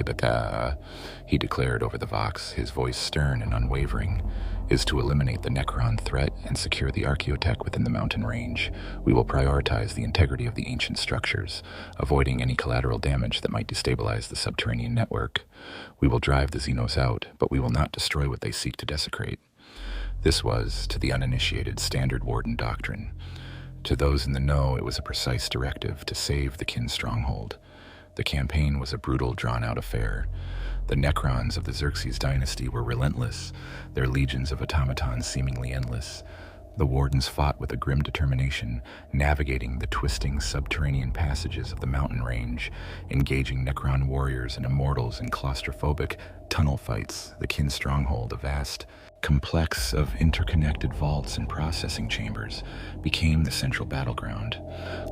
he declared over the Vox, his voice stern and unwavering, is to eliminate the Necron threat and secure the Archaeotech within the mountain range. We will prioritize the integrity of the ancient structures, avoiding any collateral damage that might destabilize the subterranean network. We will drive the Xenos out, but we will not destroy what they seek to desecrate." This was, to the uninitiated, standard Warden doctrine. To those in the know, it was a precise directive to save the kin stronghold. The campaign was a brutal, drawn-out affair. The Necrons of the Xerxes dynasty were relentless, their legions of automatons seemingly endless. The Wardens fought with a grim determination, navigating the twisting subterranean passages of the mountain range, engaging Necron warriors and immortals in claustrophobic tunnel fights. The kin stronghold, a vast complex of interconnected vaults and processing chambers, became the central battleground.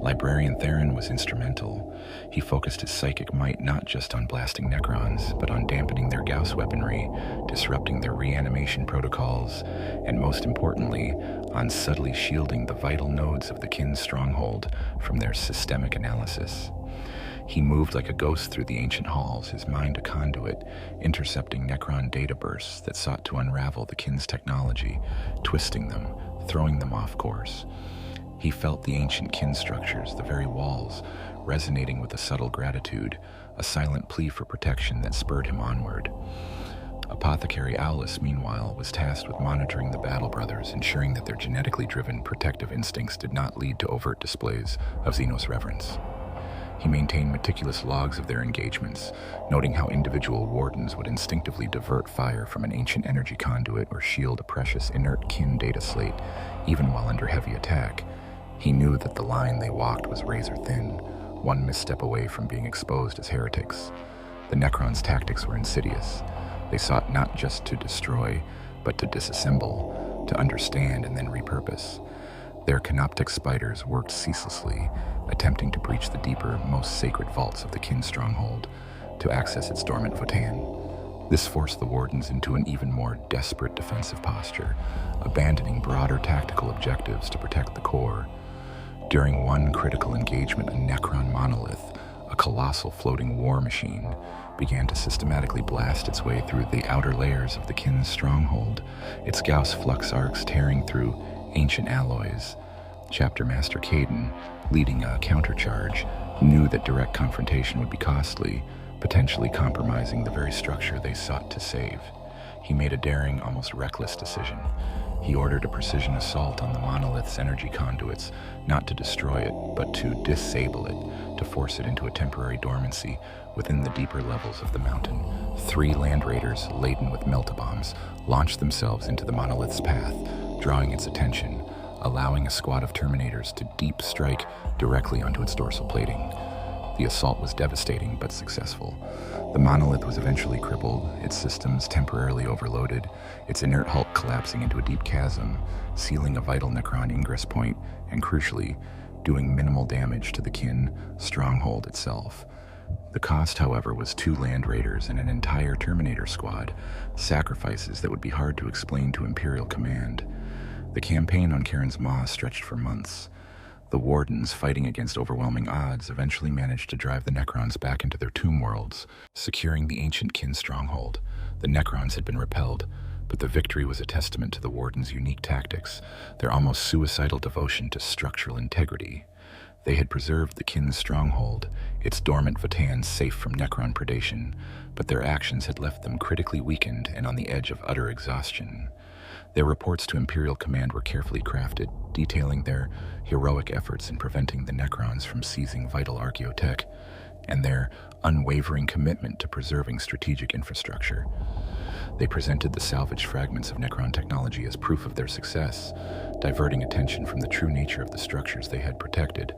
Librarian Theron was instrumental. He focused his psychic might not just on blasting Necrons, but on dampening their Gauss weaponry, disrupting their reanimation protocols, and most importantly, on subtly shielding the vital nodes of the kin stronghold from their systemic analysis. He moved like a ghost through the ancient halls, his mind a conduit, intercepting Necron data bursts that sought to unravel the kin's technology, twisting them, throwing them off course. He felt the ancient kin structures, the very walls, resonating with a subtle gratitude, a silent plea for protection that spurred him onward. Apothecary Aulus, meanwhile, was tasked with monitoring the Battle Brothers, ensuring that their genetically driven protective instincts did not lead to overt displays of Xenos reverence. He maintained meticulous logs of their engagements, noting how individual Wardens would instinctively divert fire from an ancient energy conduit or shield a precious inert kin data slate, even while under heavy attack. He knew that the line they walked was razor thin, one misstep away from being exposed as heretics. The Necrons' tactics were insidious. They sought not just to destroy, but to disassemble, to understand and then repurpose. Their canoptic spiders worked ceaselessly, attempting to breach the deeper, most sacred vaults of the kin stronghold, to access its dormant Votan. This forced the Wardens into an even more desperate defensive posture, abandoning broader tactical objectives to protect the core. During one critical engagement, a Necron monolith, a colossal floating war machine, began to systematically blast its way through the outer layers of the kin's stronghold, its Gauss flux arcs tearing through ancient alloys. Chapter Master Caden, leading a countercharge, knew that direct confrontation would be costly, potentially compromising the very structure they sought to save. He made a daring, almost reckless decision. He ordered a precision assault on the monolith's energy conduits, not to destroy it, but to disable it, to force it into a temporary dormancy within the deeper levels of the mountain. 3 land raiders, laden with meltabombs, launched themselves into the monolith's path, drawing its attention, allowing a squad of Terminators to deep strike directly onto its dorsal plating. The assault was devastating but successful. The monolith was eventually crippled, its systems temporarily overloaded, its inert hulk collapsing into a deep chasm, sealing a vital Necron ingress point, and crucially, doing minimal damage to the kin stronghold itself. The cost, however, was 2 Land Raiders and an entire Terminator squad, sacrifices that would be hard to explain to Imperial command. The campaign on Karen's Maw stretched for months. The Wardens, fighting against overwhelming odds, eventually managed to drive the Necrons back into their tomb worlds, securing the ancient kin stronghold. The Necrons had been repelled, but the victory was a testament to the Wardens' unique tactics, their almost suicidal devotion to structural integrity. They had preserved the kin's stronghold, its dormant Vatans safe from Necron predation, but their actions had left them critically weakened and on the edge of utter exhaustion. Their reports to Imperial command were carefully crafted, detailing their heroic efforts in preventing the Necrons from seizing vital archaeotech, and their unwavering commitment to preserving strategic infrastructure. They presented the salvaged fragments of Necron technology as proof of their success, diverting attention from the true nature of the structures they had protected.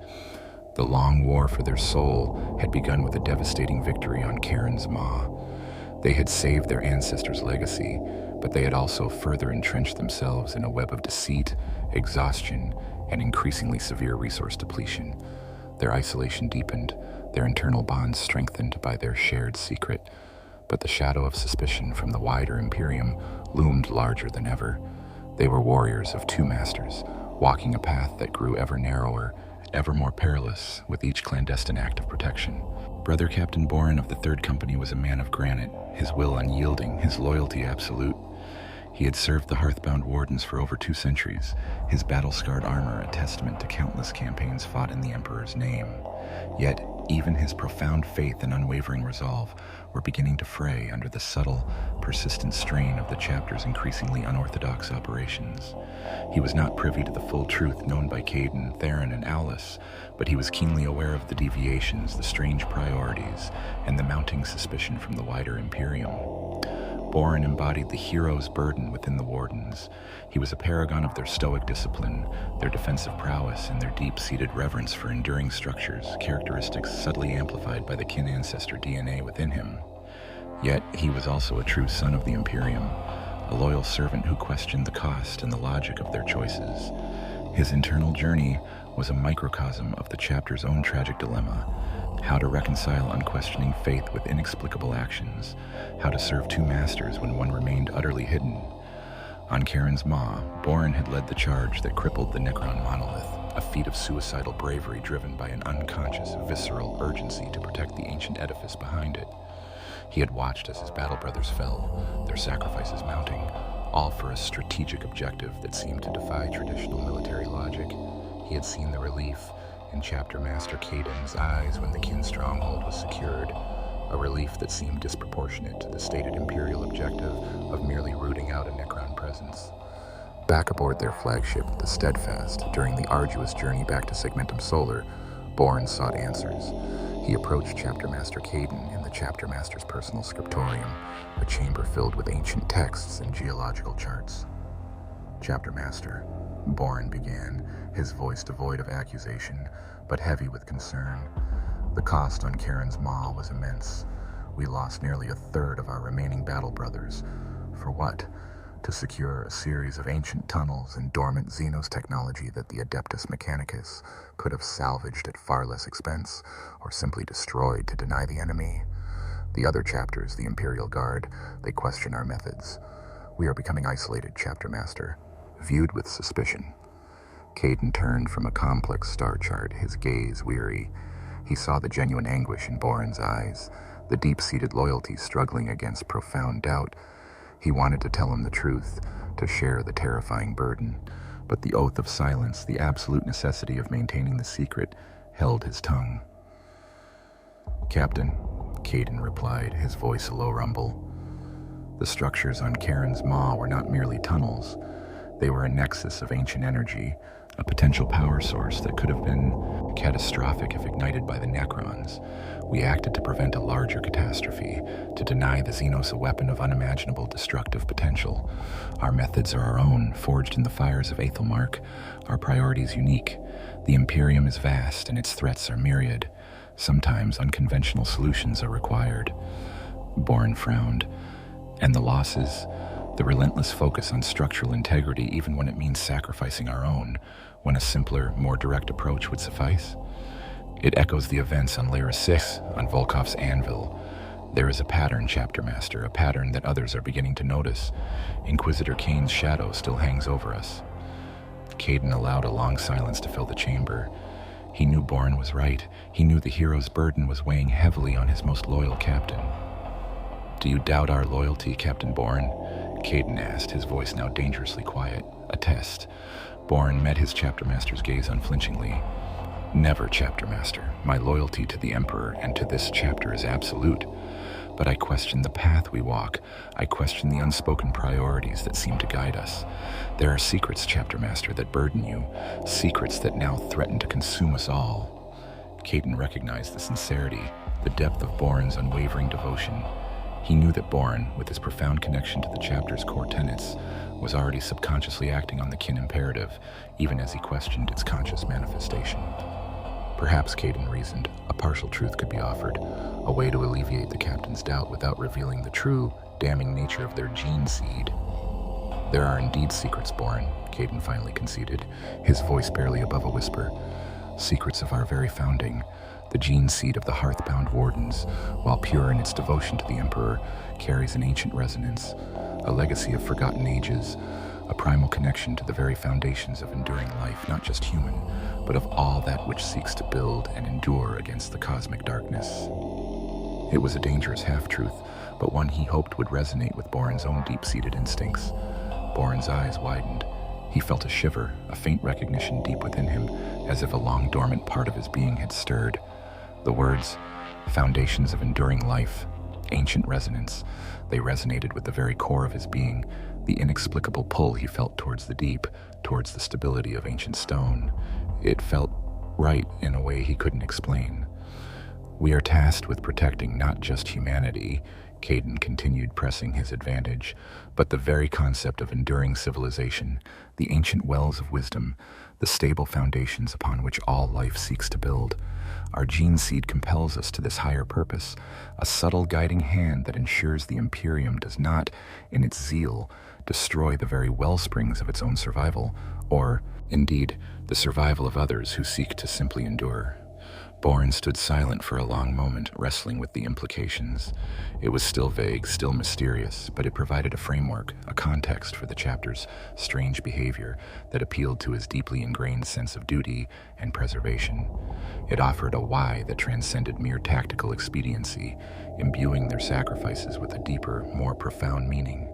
The long war for their soul had begun with a devastating victory on Karen's Maw. They had saved their ancestors' legacy, but they had also further entrenched themselves in a web of deceit, exhaustion, and increasingly severe resource depletion. Their isolation deepened, their internal bonds strengthened by their shared secret, but the shadow of suspicion from the wider Imperium loomed larger than ever. They were warriors of 2 masters, walking a path that grew ever narrower, ever more perilous with each clandestine act of protection. Brother Captain Boren of the 3rd Company was a man of granite, his will unyielding, his loyalty absolute. He had served the Hearthbound Wardens for over 2 centuries, his battle-scarred armor a testament to countless campaigns fought in the Emperor's name. Yet, even his profound faith and unwavering resolve were beginning to fray under the subtle, persistent strain of the chapter's increasingly unorthodox operations. He was not privy to the full truth known by Caden, Theron, and Aulus, but he was keenly aware of the deviations, the strange priorities, and the mounting suspicion from the wider Imperium. Boren embodied the hero's burden within the Wardens. He was a paragon of their stoic discipline, their defensive prowess, and their deep-seated reverence for enduring structures, characteristics subtly amplified by the kin ancestor DNA within him. Yet he was also a true son of the Imperium, a loyal servant who questioned the cost and the logic of their choices. His internal journey was a microcosm of the chapter's own tragic dilemma: how to reconcile unquestioning faith with inexplicable actions, how to serve 2 masters when one remained utterly hidden. On Karen's Maw, Boren had led the charge that crippled the Necron monolith, a feat of suicidal bravery driven by an unconscious, visceral urgency to protect the ancient edifice behind it. He had watched as his battle brothers fell, their sacrifices mounting, all for a strategic objective that seemed to defy traditional military logic. He had seen the relief in Chapter Master Caden's eyes when the kin stronghold was secured, a relief that seemed disproportionate to the stated Imperial objective of merely rooting out a Necron presence. Back aboard their flagship, the Steadfast, during the arduous journey back to Segmentum Solar, Boren sought answers. He approached Chapter Master Caden in the Chapter Master's personal scriptorium, a chamber filled with ancient texts and geological charts. "Chapter Master," Boren began, his voice devoid of accusation, but heavy with concern. "The cost on Karen's Maw was immense. We lost nearly a third of our remaining battle brothers. For what? To secure a series of ancient tunnels and dormant Xenos technology that the Adeptus Mechanicus could have salvaged at far less expense, or simply destroyed to deny the enemy. The other chapters, the Imperial Guard, they question our methods. We are becoming isolated, Chapter Master, viewed with suspicion." Caden turned from a complex star chart, his gaze weary. He saw the genuine anguish in Boren's eyes, the deep-seated loyalty struggling against profound doubt. He wanted to tell him the truth, to share the terrifying burden, but the oath of silence, the absolute necessity of maintaining the secret, held his tongue. "Captain," Caden replied, his voice a low rumble. "The structures on Karen's Maw were not merely tunnels. They were a nexus of ancient energy, a potential power source that could have been catastrophic if ignited by the Necrons. We acted to prevent a larger catastrophe, to deny the Xenos a weapon of unimaginable destructive potential. Our methods are our own, forged in the fires of Aethelmark, our priorities unique. The Imperium is vast and its threats are myriad. Sometimes unconventional solutions are required." Boren frowned. "And the losses? The relentless focus on structural integrity even when it means sacrificing our own, when a simpler, more direct approach would suffice?" It echoes the events on Lyra 6, on Volkov's anvil. There is a pattern, Chapter Master, a pattern that others are beginning to notice. Inquisitor Kane's shadow still hangs over us. Caden allowed a long silence to fill the chamber. He knew Bourne was right. He knew the hero's burden was weighing heavily on his most loyal captain. "Do you doubt our loyalty, Captain Bourne?" Caden asked, his voice now dangerously quiet. A test. Bourne met his Chapter Master's gaze unflinchingly. "Never, Chapter Master. My loyalty to the Emperor and to this chapter is absolute. But I question the path we walk. I question the unspoken priorities that seem to guide us. There are secrets, Chapter Master, that burden you, secrets that now threaten to consume us all." Caden recognized the sincerity, the depth of Bourne's unwavering devotion. He knew that Bourne, with his profound connection to the chapter's core tenets, was already subconsciously acting on the kin imperative, even as he questioned its conscious manifestation. Perhaps, Caden reasoned, a partial truth could be offered, a way to alleviate the captain's doubt without revealing the true, damning nature of their gene seed. "There are indeed secrets, Bourne," Caden finally conceded, his voice barely above a whisper. "Secrets of our very founding. The gene seed of the hearth-bound wardens, while pure in its devotion to the Emperor, carries an ancient resonance, a legacy of forgotten ages, a primal connection to the very foundations of enduring life, not just human, but of all that which seeks to build and endure against the cosmic darkness." It was a dangerous half-truth, but one he hoped would resonate with Bourne's own deep-seated instincts. Bourne's eyes widened. He felt a shiver, a faint recognition deep within him, as if a long-dormant part of his being had stirred. The words, "foundations of enduring life," ancient resonance, they resonated with the very core of his being, the inexplicable pull he felt towards the deep, towards the stability of ancient stone. It felt right in a way he couldn't explain. "We are tasked with protecting not just humanity," Caden continued, pressing his advantage, "but the very concept of enduring civilization, the ancient wells of wisdom, the stable foundations upon which all life seeks to build. Our gene seed compels us to this higher purpose, a subtle guiding hand that ensures the Imperium does not, in its zeal, destroy the very wellsprings of its own survival, or, indeed, the survival of others who seek to simply endure." Bourne stood silent for a long moment, wrestling with the implications. It was still vague, still mysterious, but it provided a framework, a context for the chapter's strange behavior that appealed to his deeply ingrained sense of duty and preservation. It offered a why that transcended mere tactical expediency, imbuing their sacrifices with a deeper, more profound meaning.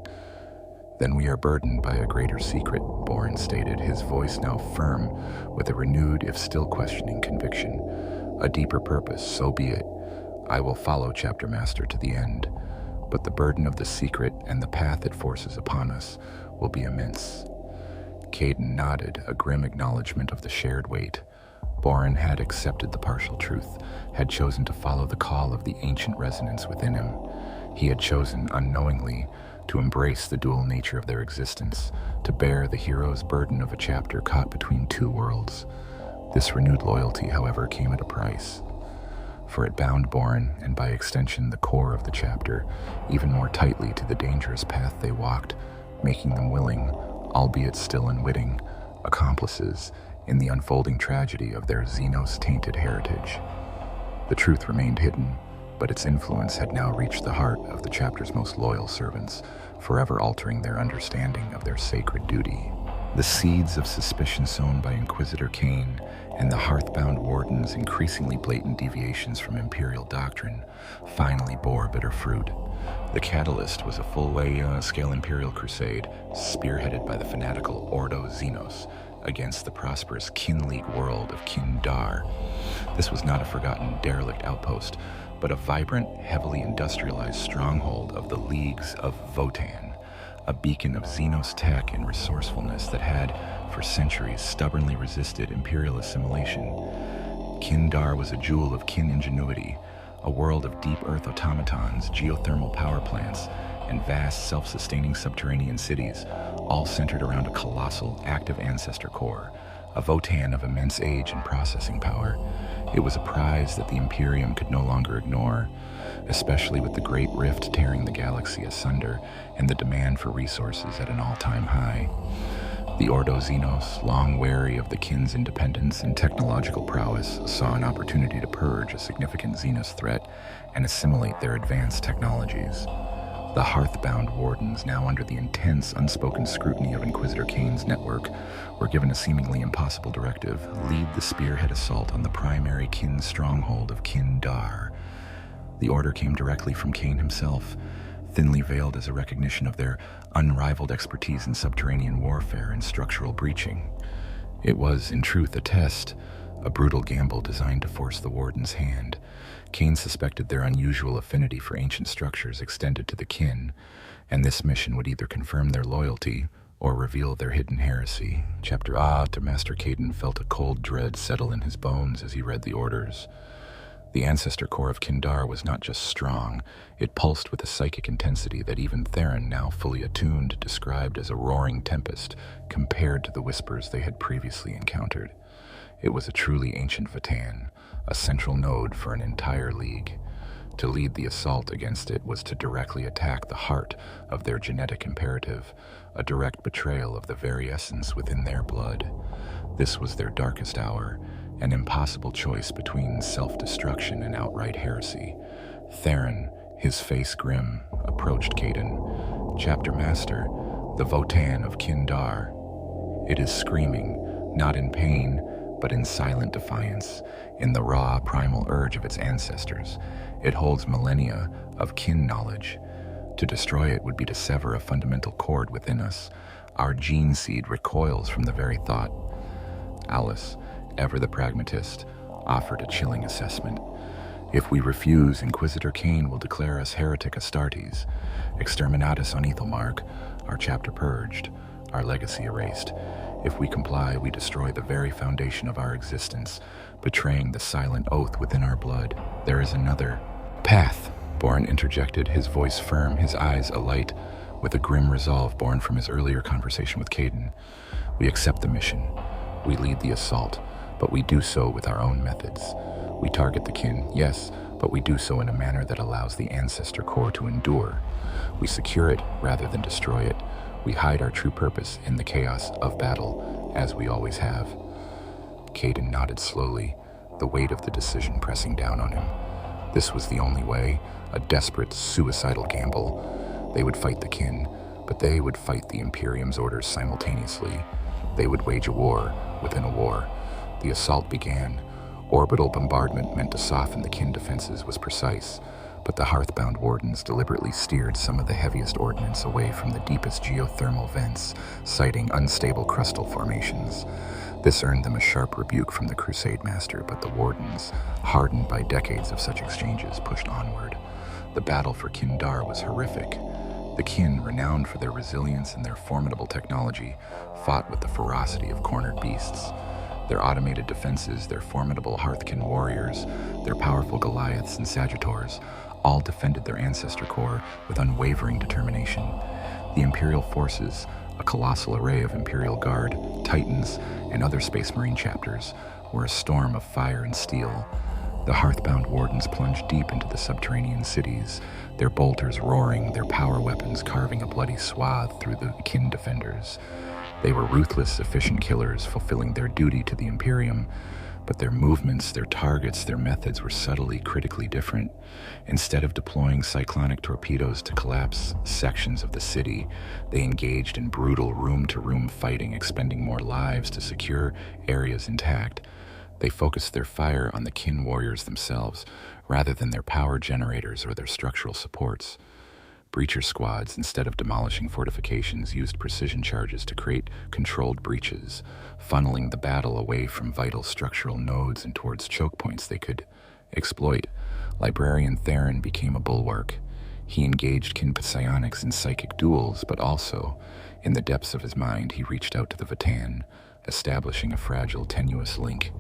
"Then we are burdened by a greater secret," Bourne stated, his voice now firm, with a renewed, if still questioning, conviction. "A deeper purpose, so be it. I will follow Chapter Master to the end. But the burden of the secret and the path it forces upon us will be immense." Caden nodded, a grim acknowledgement of the shared weight. Bourne had accepted the partial truth, had chosen to follow the call of the ancient resonance within him. He had chosen, unknowingly, to embrace the dual nature of their existence, to bear the hero's burden of a chapter caught between two worlds. This renewed loyalty, however, came at a price. For it bound Bourne, and by extension the core of the chapter, even more tightly to the dangerous path they walked, making them willing, albeit still unwitting, accomplices in the unfolding tragedy of their Xenos-tainted heritage. The truth remained hidden, but its influence had now reached the heart of the chapter's most loyal servants, forever altering their understanding of their sacred duty. The seeds of suspicion sown by Inquisitor Kane and the hearth-bound warden's increasingly blatant deviations from Imperial doctrine finally bore bitter fruit. The catalyst was a full-scale Imperial crusade, spearheaded by the fanatical Ordo Xenos, against the prosperous Kin League world of Kindar. This was not a forgotten derelict outpost, but a vibrant, heavily industrialized stronghold of the Leagues of Votan, a beacon of Xenos tech and resourcefulness that had, for centuries, stubbornly resisted Imperial assimilation. Kindar was a jewel of kin ingenuity, a world of deep earth automatons, geothermal power plants, and vast self-sustaining subterranean cities, all centered around a colossal, active ancestor core, a Votan of immense age and processing power. It was a prize that the Imperium could no longer ignore, especially with the Great Rift tearing the galaxy asunder and the demand for resources at an all-time high. The Ordo Xenos, long wary of the kin's independence and technological prowess, saw an opportunity to purge a significant Xenos threat and assimilate their advanced technologies. The Hearthbound Wardens, now under the intense, unspoken scrutiny of Inquisitor Kane's network, were given a seemingly impossible directive: lead the spearhead assault on the primary kin stronghold of Kindar. The order came directly from Kane himself, thinly veiled as a recognition of their unrivaled expertise in subterranean warfare and structural breaching. It was, in truth, a test, a brutal gamble designed to force the Warden's hand. Kane suspected their unusual affinity for ancient structures extended to the kin, and this mission would either confirm their loyalty or reveal their hidden heresy. Master Caden felt a cold dread settle in his bones as he read the orders. The ancestor core of Kindar was not just strong, it pulsed with a psychic intensity that even Theron, now fully attuned, described as a roaring tempest compared to the whispers they had previously encountered. It was a truly ancient Vatan, a central node for an entire league. To lead the assault against it was to directly attack the heart of their genetic imperative, a direct betrayal of the very essence within their blood. This was their darkest hour, an impossible choice between self-destruction and outright heresy. Theron, his face grim, approached Caden. Chapter Master, the Votan of Kindar. It is screaming, not in pain, but in silent defiance, in the raw, primal urge of its ancestors. It holds millennia of kin knowledge. To destroy it would be to sever a fundamental cord within us. Our gene seed recoils from the very thought. Alice, ever the pragmatist, offered a chilling assessment. If we refuse, Inquisitor Kane will declare us heretic Astartes, exterminatus on Ethelmark, our chapter purged, our legacy erased. If we comply, we destroy the very foundation of our existence, betraying the silent oath within our blood. There is another path, Bourne interjected, his voice firm, his eyes alight with a grim resolve born from his earlier conversation with Caden. We accept the mission. We lead the assault, but we do so with our own methods. We target the kin, yes, but we do so in a manner that allows the ancestor core to endure. We secure it rather than destroy it. We hide our true purpose in the chaos of battle, as we always have. Caden nodded slowly, the weight of the decision pressing down on him. This was the only way, a desperate, suicidal gamble. They would fight the kin, but they would fight the Imperium's orders simultaneously. They would wage a war within a war. The assault began. Orbital bombardment meant to soften the kin defenses was precise, but the Hearthbound Wardens deliberately steered some of the heaviest ordnance away from the deepest geothermal vents, citing unstable crustal formations. This earned them a sharp rebuke from the Crusade Master, but the Wardens, hardened by decades of such exchanges, pushed onward. The battle for Kindar was horrific. The kin, renowned for their resilience and their formidable technology, fought with the ferocity of cornered beasts. Their automated defenses, their formidable Hearthkin warriors, their powerful Goliaths and Sagittars, all defended their ancestor core with unwavering determination. The Imperial forces, a colossal array of Imperial Guard, Titans, and other Space Marine chapters, were a storm of fire and steel. The Hearthbound Wardens plunged deep into the subterranean cities, their bolters roaring, their power weapons carving a bloody swath through the kin defenders. They were ruthless, efficient killers, fulfilling their duty to the Imperium, but their movements, their targets, their methods were subtly, critically different. Instead of deploying cyclonic torpedoes to collapse sections of the city, they engaged in brutal room-to-room fighting, expending more lives to secure areas intact. They focused their fire on the kin warriors themselves, rather than their power generators or their structural supports. Breacher squads, instead of demolishing fortifications, used precision charges to create controlled breaches, funneling the battle away from vital structural nodes and towards choke points they could exploit. Librarian Theron became a bulwark. He engaged kin psionics in psychic duels, but also, in the depths of his mind, he reached out to the Vatan, establishing a fragile, tenuous link.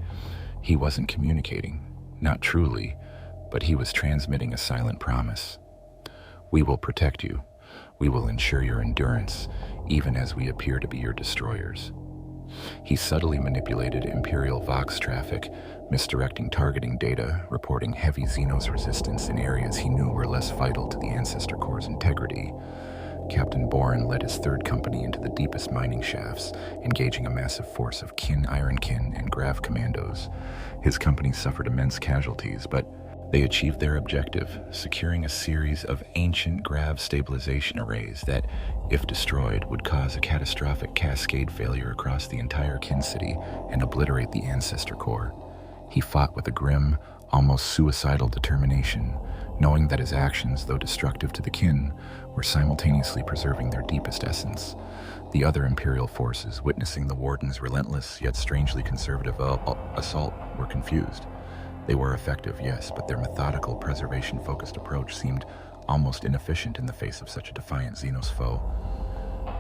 He wasn't communicating, not truly, but he was transmitting a silent promise. We will protect you. We will ensure your endurance, even as we appear to be your destroyers. He subtly manipulated Imperial Vox traffic, misdirecting targeting data, reporting heavy Xenos resistance in areas he knew were less vital to the Ancestor Core's integrity. Captain Boren led his third company into the deepest mining shafts, engaging a massive force of Ironkin and Grav commandos. His company suffered immense casualties, but they achieved their objective, securing a series of ancient Grav stabilization arrays that, if destroyed, would cause a catastrophic cascade failure across the entire Kin city and obliterate the Ancestor Core. He fought with a grim, almost suicidal determination, knowing that his actions, though destructive to the Kin, were simultaneously preserving their deepest essence. The other Imperial forces, witnessing the Warden's relentless yet strangely conservative assault, were confused. They were effective, yes, but their methodical, preservation-focused approach seemed almost inefficient in the face of such a defiant Xenos foe.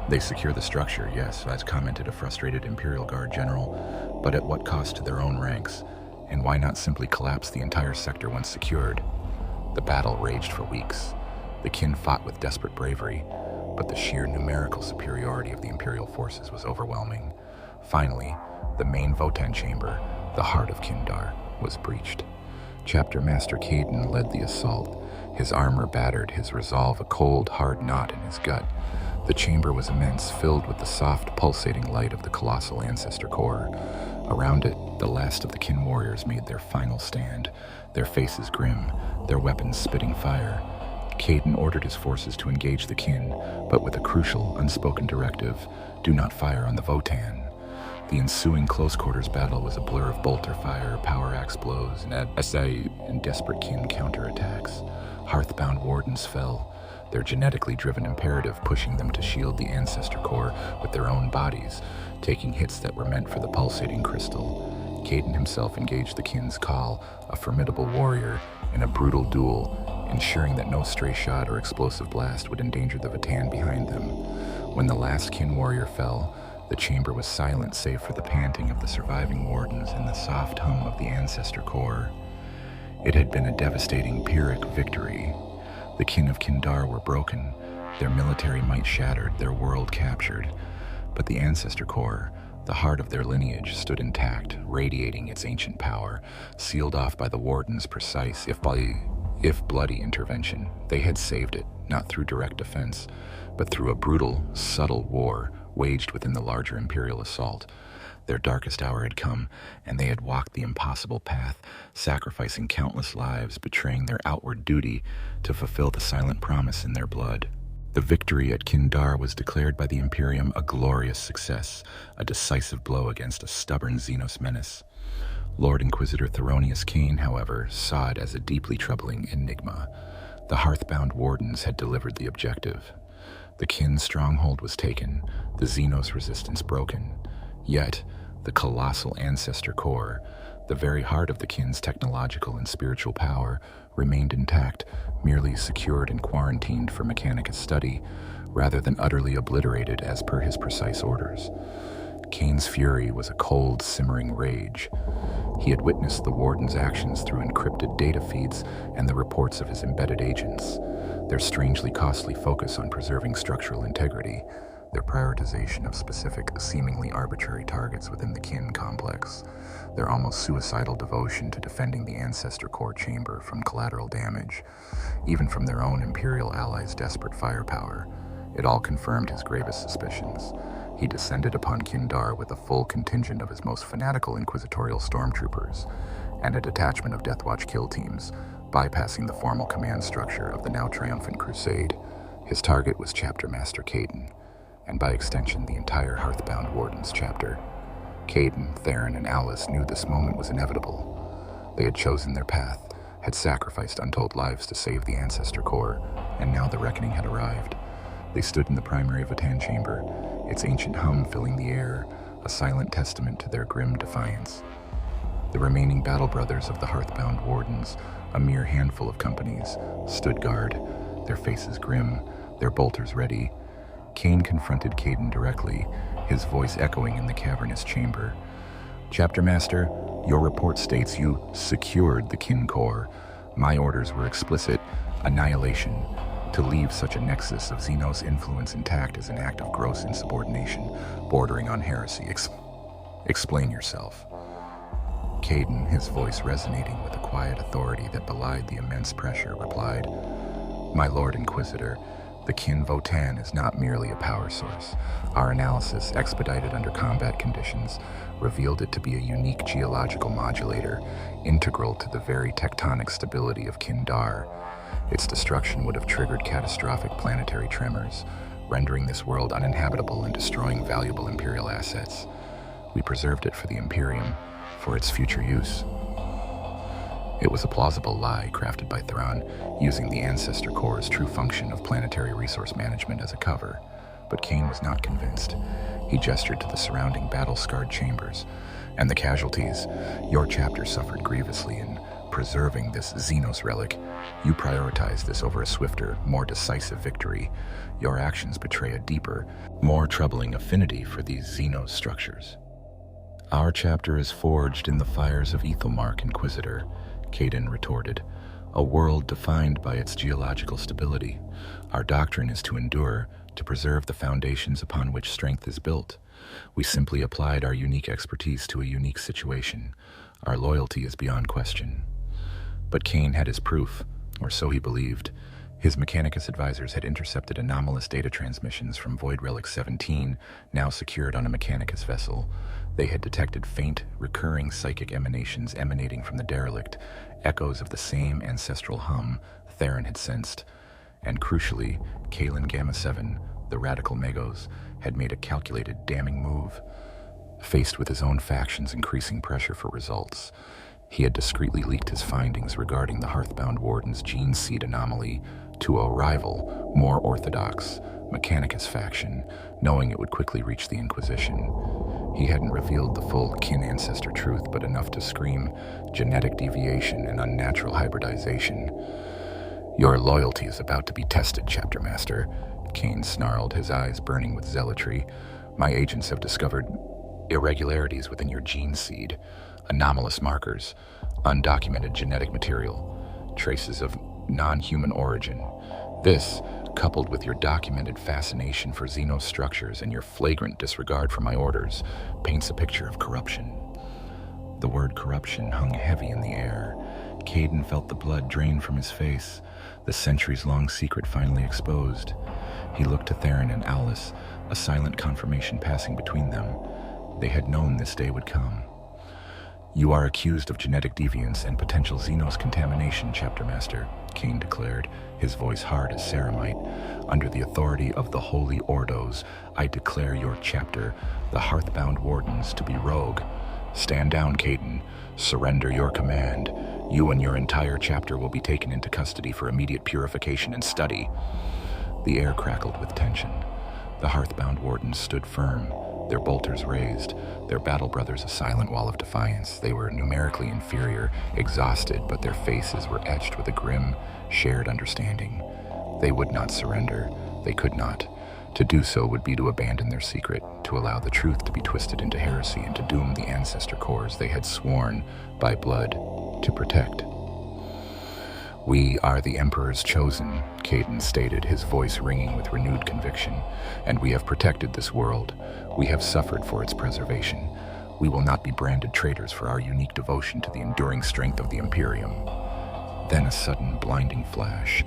They secure the structure, yes, as commented a frustrated Imperial Guard general, but at what cost to their own ranks? And why not simply collapse the entire sector once secured? The battle raged for weeks. The Kin fought with desperate bravery, but the sheer numerical superiority of the Imperial forces was overwhelming. Finally, the main Votan chamber, the heart of Kindar, was breached. Chapter Master Caden led the assault, his armor battered, his resolve a cold, hard knot in his gut. The chamber was immense, filled with the soft, pulsating light of the colossal Ancestor Core. Around it, the last of the Kin warriors made their final stand, their faces grim, their weapons spitting fire. Caden ordered his forces to engage the Kin, but with a crucial, unspoken directive: do not fire on the Votan. The ensuing close-quarters battle was a blur of bolter fire, power axe blows, and desperate Kin counterattacks. Hearthbound Wardens fell, their genetically driven imperative pushing them to shield the Ancestor Core with their own bodies, taking hits that were meant for the pulsating crystal. Caden himself engaged the Kin's call, a formidable warrior, in a brutal duel, ensuring that no stray shot or explosive blast would endanger the Votan behind them. When the last Kin warrior fell, the chamber was silent save for the panting of the surviving Wardens and the soft hum of the Ancestor Core. It had been a devastating Pyrrhic victory. The Kin of Kindar were broken, their military might shattered, their world captured. But the Ancestor Core, the heart of their lineage, stood intact, radiating its ancient power, sealed off by the Warden's precise, if bloody intervention. They had saved it, not through direct defense, but through a brutal, subtle war waged within the larger Imperial assault. Their darkest hour had come, and they had walked the impossible path, sacrificing countless lives, betraying their outward duty to fulfill the silent promise in their blood. The victory at Kindar was declared by the Imperium a glorious success, a decisive blow against a stubborn Xenos menace. Lord Inquisitor Theronius Kane, however, saw it as a deeply troubling enigma. The Hearthbound Wardens had delivered the objective. The Kin stronghold was taken, the Xenos resistance broken. Yet, the colossal Ancestor Core, the very heart of the Kin's technological and spiritual power, remained intact, merely secured and quarantined for Mechanicus study, rather than utterly obliterated as per his precise orders. Kane's fury was a cold, simmering rage. He had witnessed the Warden's actions through encrypted data feeds and the reports of his embedded agents, their strangely costly focus on preserving structural integrity, their prioritization of specific, seemingly arbitrary targets within the Kin complex, their almost suicidal devotion to defending the Ancestor Core chamber from collateral damage, even from their own Imperial allies' desperate firepower. It all confirmed his gravest suspicions. He descended upon Kindar with a full contingent of his most fanatical inquisitorial stormtroopers and a detachment of Deathwatch kill teams, bypassing the formal command structure of the now triumphant crusade. His target was Chapter Master Caden, and by extension the entire Hearthbound Wardens chapter. Caden, Theron, and Alice knew this moment was inevitable. They had chosen their path, had sacrificed untold lives to save the Ancestor Core, and now the reckoning had arrived. They stood in the primary Votan chamber, its ancient hum filling the air, a silent testament to their grim defiance. The remaining battle brothers of the Hearthbound Wardens, a mere handful of companies, stood guard, their faces grim, their bolters ready. Kane confronted Caden directly, his voice echoing in the cavernous chamber. "Chapter Master, your report states you secured the Kin core. My orders were explicit: annihilation. To leave such a nexus of Xenos influence intact is an act of gross insubordination, bordering on heresy. Explain yourself." Caden, his voice resonating with a quiet authority that belied the immense pressure, replied, "My Lord Inquisitor, The Kin Votan is not merely a power source. Our analysis, expedited under combat conditions, revealed it to be a unique geological modulator, integral to the very tectonic stability of Kindar. Its destruction would have triggered catastrophic planetary tremors, rendering this world uninhabitable and destroying valuable Imperial assets. We preserved it for the Imperium, for its future use. It was a plausible lie crafted by Thrawn, using the Ancestor Core's true function of planetary resource management as a cover. But Kane was not convinced. He gestured to the surrounding battle-scarred chambers. And the casualties. Your chapter suffered grievously in preserving this Xenos relic. You prioritized this over a swifter, more decisive victory. Your actions betray a deeper, more troubling affinity for these Xenos structures. Our chapter is forged in the fires of Ethelmark, Inquisitor, Caden retorted. A world defined by its geological stability. Our doctrine is to endure, to preserve the foundations upon which strength is built. We simply applied our unique expertise to a unique situation. Our loyalty is beyond question. But Kane had his proof, or so he believed. His Mechanicus advisors had intercepted anomalous data transmissions from Void Relic 17, now secured on a Mechanicus vessel. They had detected faint, recurring psychic emanations emanating from the derelict, echoes of the same ancestral hum Theron had sensed. And crucially, Kalen Gamma 7, the radical Magos, had made a calculated, damning move. Faced with his own faction's increasing pressure for results, he had discreetly leaked his findings regarding the Hearthbound Warden's gene seed anomaly to a rival, more orthodox, Mechanicus faction, knowing it would quickly reach the Inquisition. He hadn't revealed the full kin ancestor truth, but enough to scream genetic deviation and unnatural hybridization. Your loyalty is about to be tested, Chapter Master, Kane snarled, his eyes burning with zealotry. My agents have discovered irregularities within your gene seed, anomalous markers, undocumented genetic material, traces of non-human origin. This, coupled with your documented fascination for Xenos structures and your flagrant disregard for my orders, paints a picture of corruption. The word corruption hung heavy in the air. Caden felt the blood drain from his face, the centuries-long secret finally exposed. He looked to Theron and Aulus, a silent confirmation passing between them. They had known this day would come. You are accused of genetic deviance and potential Xenos contamination, Chapter Master, Kane declared, his voice hard as ceramite. Under the authority of the Holy Ordos, I declare your chapter, the Hearthbound Wardens, to be rogue. Stand down, Caden. Surrender your command. You and your entire chapter will be taken into custody for immediate purification and study. The air crackled with tension. The Hearthbound Wardens stood firm, their bolters raised, their battle brothers a silent wall of defiance. They were numerically inferior, exhausted, but their faces were etched with a grim, shared understanding. They would not surrender. They could not. To do so would be to abandon their secret, to allow the truth to be twisted into heresy, and to doom the ancestor cores they had sworn, by blood, to protect. We are the Emperor's chosen, Caden stated, his voice ringing with renewed conviction, and we have protected this world. We have suffered for its preservation. We will not be branded traitors for our unique devotion to the enduring strength of the Imperium. Then a sudden, blinding flash.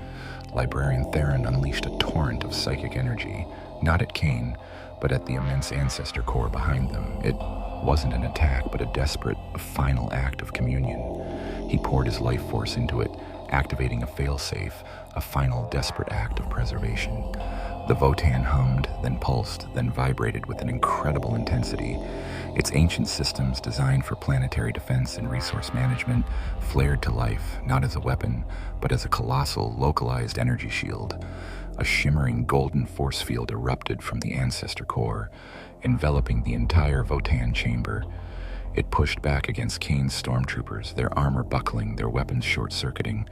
Librarian Theron unleashed a torrent of psychic energy, not at Kane, but at the immense ancestor core behind them. It wasn't an attack, but a desperate, final act of communion. He poured his life force into it, activating a failsafe, a final desperate act of preservation. The Votan hummed, then pulsed, then vibrated with an incredible intensity. Its ancient systems, designed for planetary defense and resource management, flared to life, not as a weapon, but as a colossal, localized energy shield. A shimmering golden force field erupted from the ancestor core, enveloping the entire Votan chamber. It pushed back against Kane's stormtroopers, their armor buckling, their weapons short-circuiting.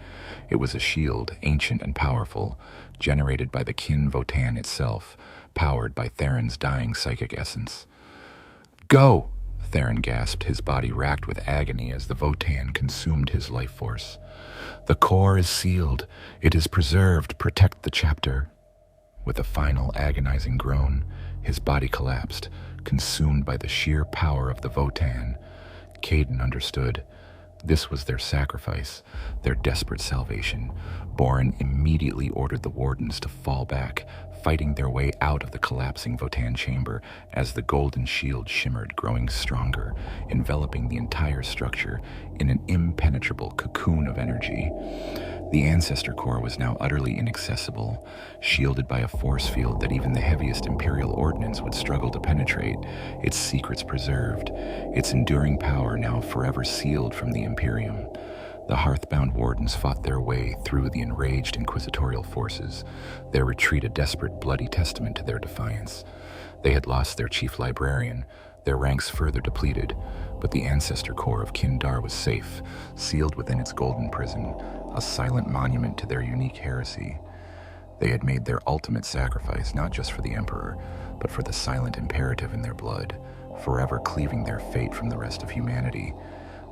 It was a shield, ancient and powerful, generated by the kin Votan itself, powered by Theron's dying psychic essence. Go! Theron gasped, his body racked with agony as the Votan consumed his life force. The core is sealed. It is preserved. Protect the chapter. With a final agonizing groan, his body collapsed, consumed by the sheer power of the Votan. Caden understood. This was their sacrifice, their desperate salvation. Boren immediately ordered the wardens to fall back, fighting their way out of the collapsing Votan chamber as the golden shield shimmered, growing stronger, enveloping the entire structure in an impenetrable cocoon of energy. The Ancestor Core was now utterly inaccessible, shielded by a force field that even the heaviest Imperial ordnance would struggle to penetrate, its secrets preserved, its enduring power now forever sealed from the Imperium. The Hearthbound Wardens fought their way through the enraged inquisitorial forces, their retreat a desperate, bloody testament to their defiance. They had lost their chief librarian, their ranks further depleted, but the Ancestor Core of Kindar was safe, sealed within its golden prison, a silent monument to their unique heresy. They had made their ultimate sacrifice not just for the Emperor, but for the silent imperative in their blood, forever cleaving their fate from the rest of humanity.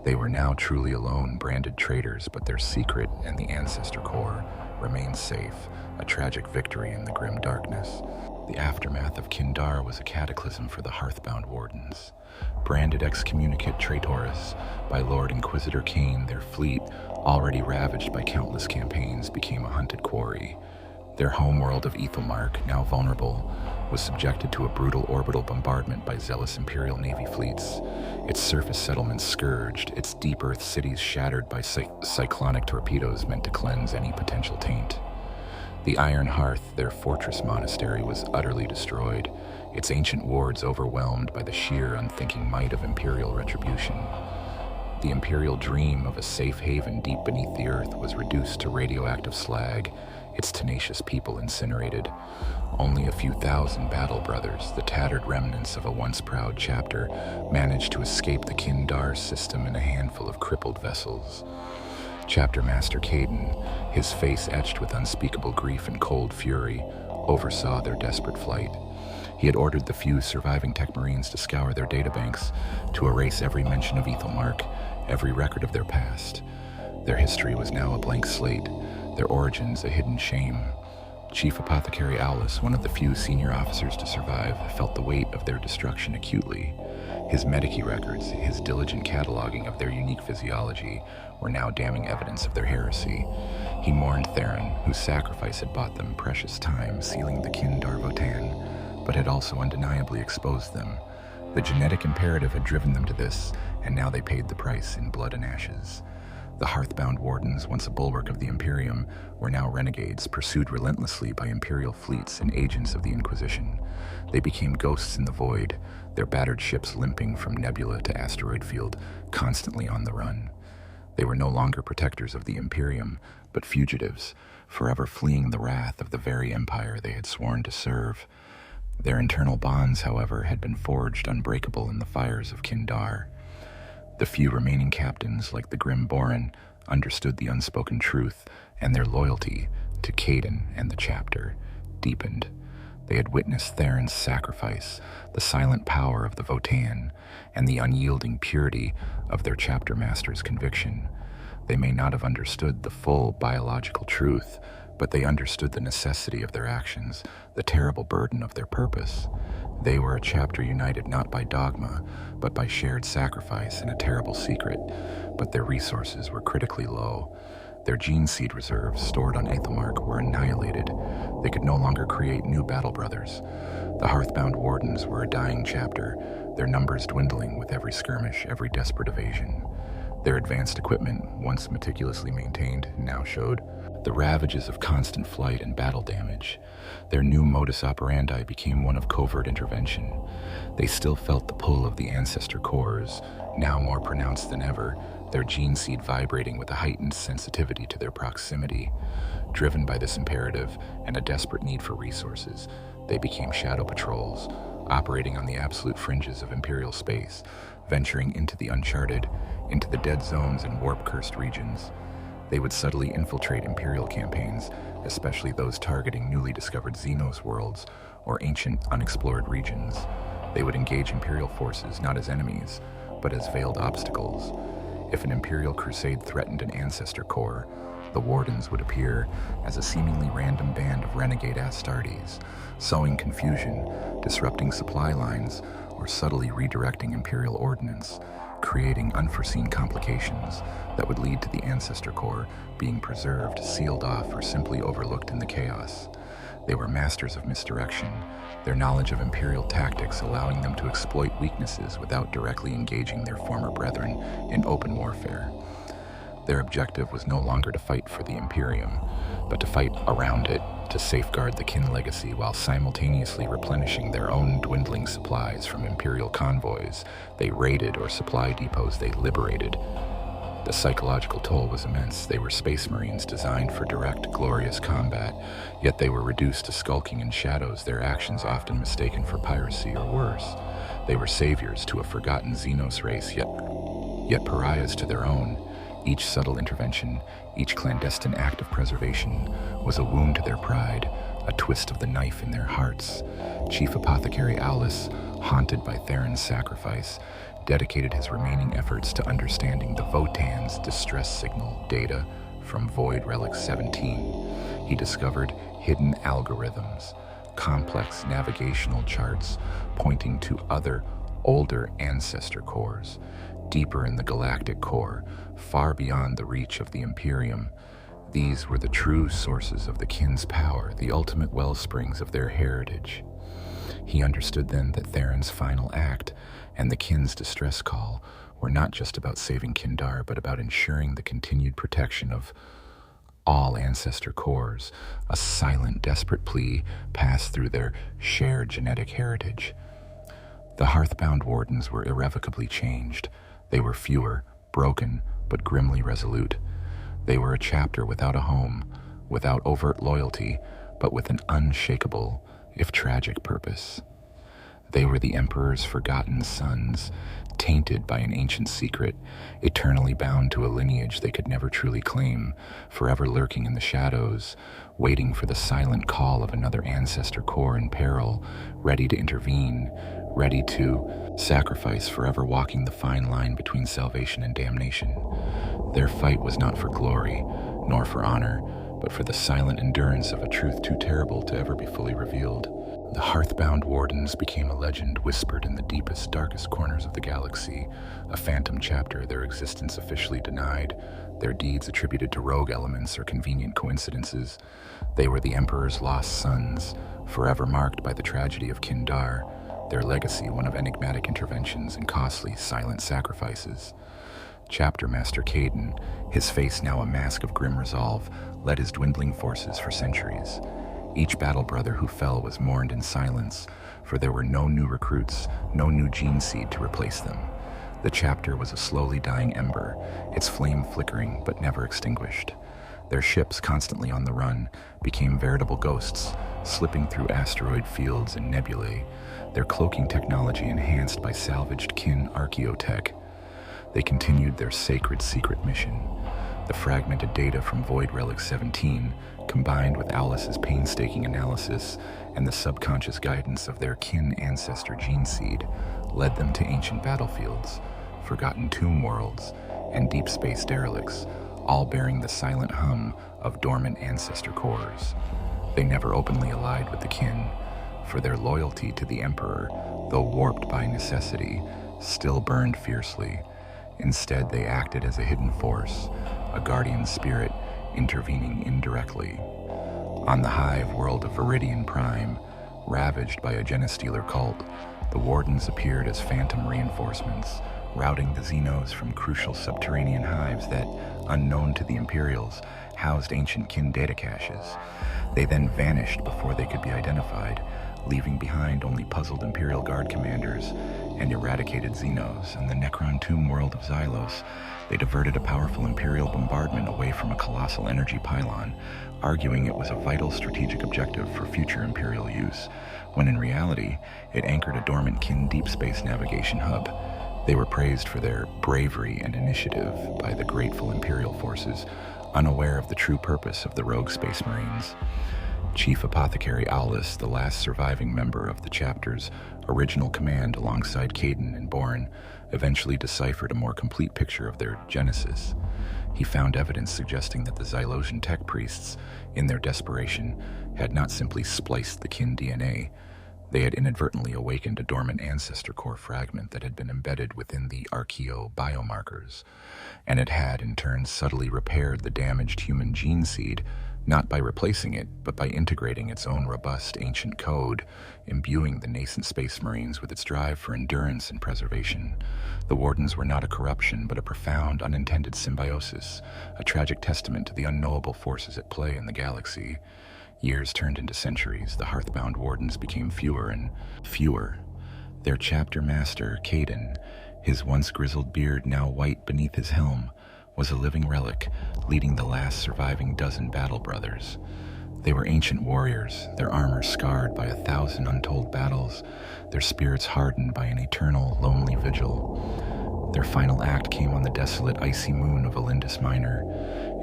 They were now truly alone, branded traitors, but their secret and the Ancestor Core remained safe, a tragic victory in the grim darkness. The aftermath of Kindar was a cataclysm for the Hearthbound Wardens. Branded excommunicate traitors by Lord Inquisitor Kane, their fleet, already ravaged by countless campaigns, became a hunted quarry. Their homeworld of Ethelmark, now vulnerable, was subjected to a brutal orbital bombardment by zealous Imperial Navy fleets, its surface settlements scourged, its deep earth cities shattered by cyclonic torpedoes meant to cleanse any potential taint. The Iron Hearth, their fortress monastery, was utterly destroyed, its ancient wards overwhelmed by the sheer unthinking might of Imperial retribution. The Imperial dream of a safe haven deep beneath the earth was reduced to radioactive slag, its tenacious people incinerated. Only a few thousand battle brothers, the tattered remnants of a once proud chapter, managed to escape the Kindar system in a handful of crippled vessels. Chapter Master Caden, his face etched with unspeakable grief and cold fury, oversaw their desperate flight. He had ordered the few surviving Tech Marines to scour their databanks, to erase every mention of Ethelmark, every record of their past. Their history was now a blank slate, their origins a hidden shame. Chief Apothecary Aulus, one of the few senior officers to survive, felt the weight of their destruction acutely. His Medici records, his diligent cataloging of their unique physiology, were now damning evidence of their heresy. He mourned Theron, whose sacrifice had bought them precious time sealing the Kindar Votan, but had also undeniably exposed them. The genetic imperative had driven them to this, and now they paid the price in blood and ashes. The Hearthbound Wardens, once a bulwark of the Imperium, were now renegades pursued relentlessly by Imperial fleets and agents of the Inquisition. They became ghosts in the void, their battered ships limping from nebula to asteroid field, constantly on the run. They were no longer protectors of the Imperium, but fugitives, forever fleeing the wrath of the very empire they had sworn to serve. Their internal bonds, however, had been forged unbreakable in the fires of Kindar. The few remaining captains, like the grim Boren, understood the unspoken truth, and their loyalty to Caden and the chapter deepened. They had witnessed Theron's sacrifice, the silent power of the Votan, and the unyielding purity of their chapter master's conviction. They may not have understood the full biological truth, but they understood the necessity of their actions, the terrible burden of their purpose. They were a chapter united not by dogma, but by shared sacrifice and a terrible secret, but their resources were critically low. Their gene seed reserves, stored on Ethelmark, were annihilated. They could no longer create new battle brothers. The Hearthbound Wardens were a dying chapter, their numbers dwindling with every skirmish, every desperate evasion. Their advanced equipment, once meticulously maintained, now showed the ravages of constant flight and battle damage. Their new modus operandi became one of covert intervention. They still felt the pull of the Ancestor Cores, now more pronounced than ever, their gene seed vibrating with a heightened sensitivity to their proximity. Driven by this imperative and a desperate need for resources, they became shadow patrols, operating on the absolute fringes of Imperial space, venturing into the uncharted, into the dead zones and warp-cursed regions. They would subtly infiltrate Imperial campaigns, especially those targeting newly discovered Xenos worlds or ancient unexplored regions. They would engage Imperial forces not as enemies, but as veiled obstacles. If an Imperial crusade threatened an Ancestor Core, the Wardens would appear as a seemingly random band of renegade Astartes, sowing confusion, disrupting supply lines, or subtly redirecting Imperial ordnance. creating unforeseen complications that would lead to the ancestor core being preserved, sealed off, or simply overlooked in the chaos. They were masters of misdirection, their knowledge of Imperial tactics allowing them to exploit weaknesses without directly engaging their former brethren in open warfare. Their objective was no longer to fight for the Imperium, but to fight around it, to safeguard the kin legacy while simultaneously replenishing their own dwindling supplies from Imperial convoys they raided or supply depots they liberated. The psychological toll was immense. They were space marines designed for direct, glorious combat, yet they were reduced to skulking in shadows, their actions often mistaken for piracy or worse. They were saviors to a forgotten Xenos race, yet pariahs to their own. Each subtle intervention, each clandestine act of preservation was a wound to their pride, a twist of the knife in their hearts. Chief Apothecary Aulus, haunted by Theron's sacrifice, dedicated his remaining efforts to understanding the Votan's distress signal data from Void Relic 17. He discovered hidden algorithms, complex navigational charts pointing to other, older ancestor cores, deeper in the galactic core, far beyond the reach of the Imperium. These were the true sources of the kin's power, the ultimate wellsprings of their heritage. He understood then that Theron's final act and the kin's distress call were not just about saving Kindar, but about ensuring the continued protection of all ancestor cores, a silent, desperate plea passed through their shared genetic heritage. The Hearthbound Wardens were irrevocably changed. They were fewer, broken, but grimly resolute. They were a chapter without a home, without overt loyalty, but with an unshakable, if tragic, purpose. They were the Emperor's forgotten sons, tainted by an ancient secret, eternally bound to a lineage they could never truly claim, forever lurking in the shadows, waiting for the silent call of another ancestor core in peril, ready to intervene, ready to sacrifice, forever walking the fine line between salvation and damnation. Their fight was not for glory, nor for honor, but for the silent endurance of a truth too terrible to ever be fully revealed. The Hearthbound Wardens became a legend whispered in the deepest, darkest corners of the galaxy, a phantom chapter, their existence officially denied, their deeds attributed to rogue elements or convenient coincidences. They were the Emperor's lost sons, forever marked by the tragedy of Kindar, their legacy one of enigmatic interventions and costly, silent sacrifices. Chapter Master Caden, his face now a mask of grim resolve, led his dwindling forces for centuries. Each battle brother who fell was mourned in silence, for there were no new recruits, no new gene seed to replace them. The chapter was a slowly dying ember, its flame flickering but never extinguished. Their ships, constantly on the run, became veritable ghosts, slipping through asteroid fields and nebulae, their cloaking technology enhanced by salvaged kin archaeotech. They continued their sacred secret mission. The fragmented data from Void Relic 17, combined with Aulus's painstaking analysis and the subconscious guidance of their kin ancestor gene seed, led them to ancient battlefields, forgotten tomb worlds, and deep space derelicts, all bearing the silent hum of dormant ancestor cores. They never openly allied with the kin, for their loyalty to the Emperor, though warped by necessity, still burned fiercely. Instead, they acted as a hidden force, a guardian spirit intervening indirectly. On the hive world of Viridian Prime, ravaged by a genestealer cult, the Wardens appeared as phantom reinforcements, routing the Xenos from crucial subterranean hives that, unknown to the Imperials, housed ancient kin data caches. They then vanished before they could be identified, leaving behind only puzzled Imperial Guard commanders and eradicated Xenos. In the Necron tomb world of Xylos, they diverted a powerful Imperial bombardment away from a colossal energy pylon, arguing it was a vital strategic objective for future Imperial use, when in reality, it anchored a dormant kin deep space navigation hub. They were praised for their bravery and initiative by the grateful Imperial forces, unaware of the true purpose of the rogue Space Marines. Chief Apothecary Aulus, the last surviving member of the chapter's original command alongside Caden and Bourne, eventually deciphered a more complete picture of their genesis. He found evidence suggesting that the Xylosian tech priests, in their desperation, had not simply spliced the kin DNA. They had inadvertently awakened a dormant ancestor core fragment that had been embedded within the archaeo biomarkers, and it had in turn subtly repaired the damaged human gene seed, not by replacing it, but by integrating its own robust ancient code, imbuing the nascent space marines with its drive for endurance and preservation. The Wardens were not a corruption, but a profound, unintended symbiosis, a tragic testament to the unknowable forces at play in the galaxy. Years turned into centuries. The Hearthbound Wardens became fewer and fewer. Their chapter master, Caden, his once grizzled beard now white beneath his helm, was a living relic, leading the last surviving dozen battle brothers. They were ancient warriors, their armor scarred by 1,000 untold battles, their spirits hardened by an eternal, lonely vigil. Their final act came on the desolate, icy moon of Olindus Minor.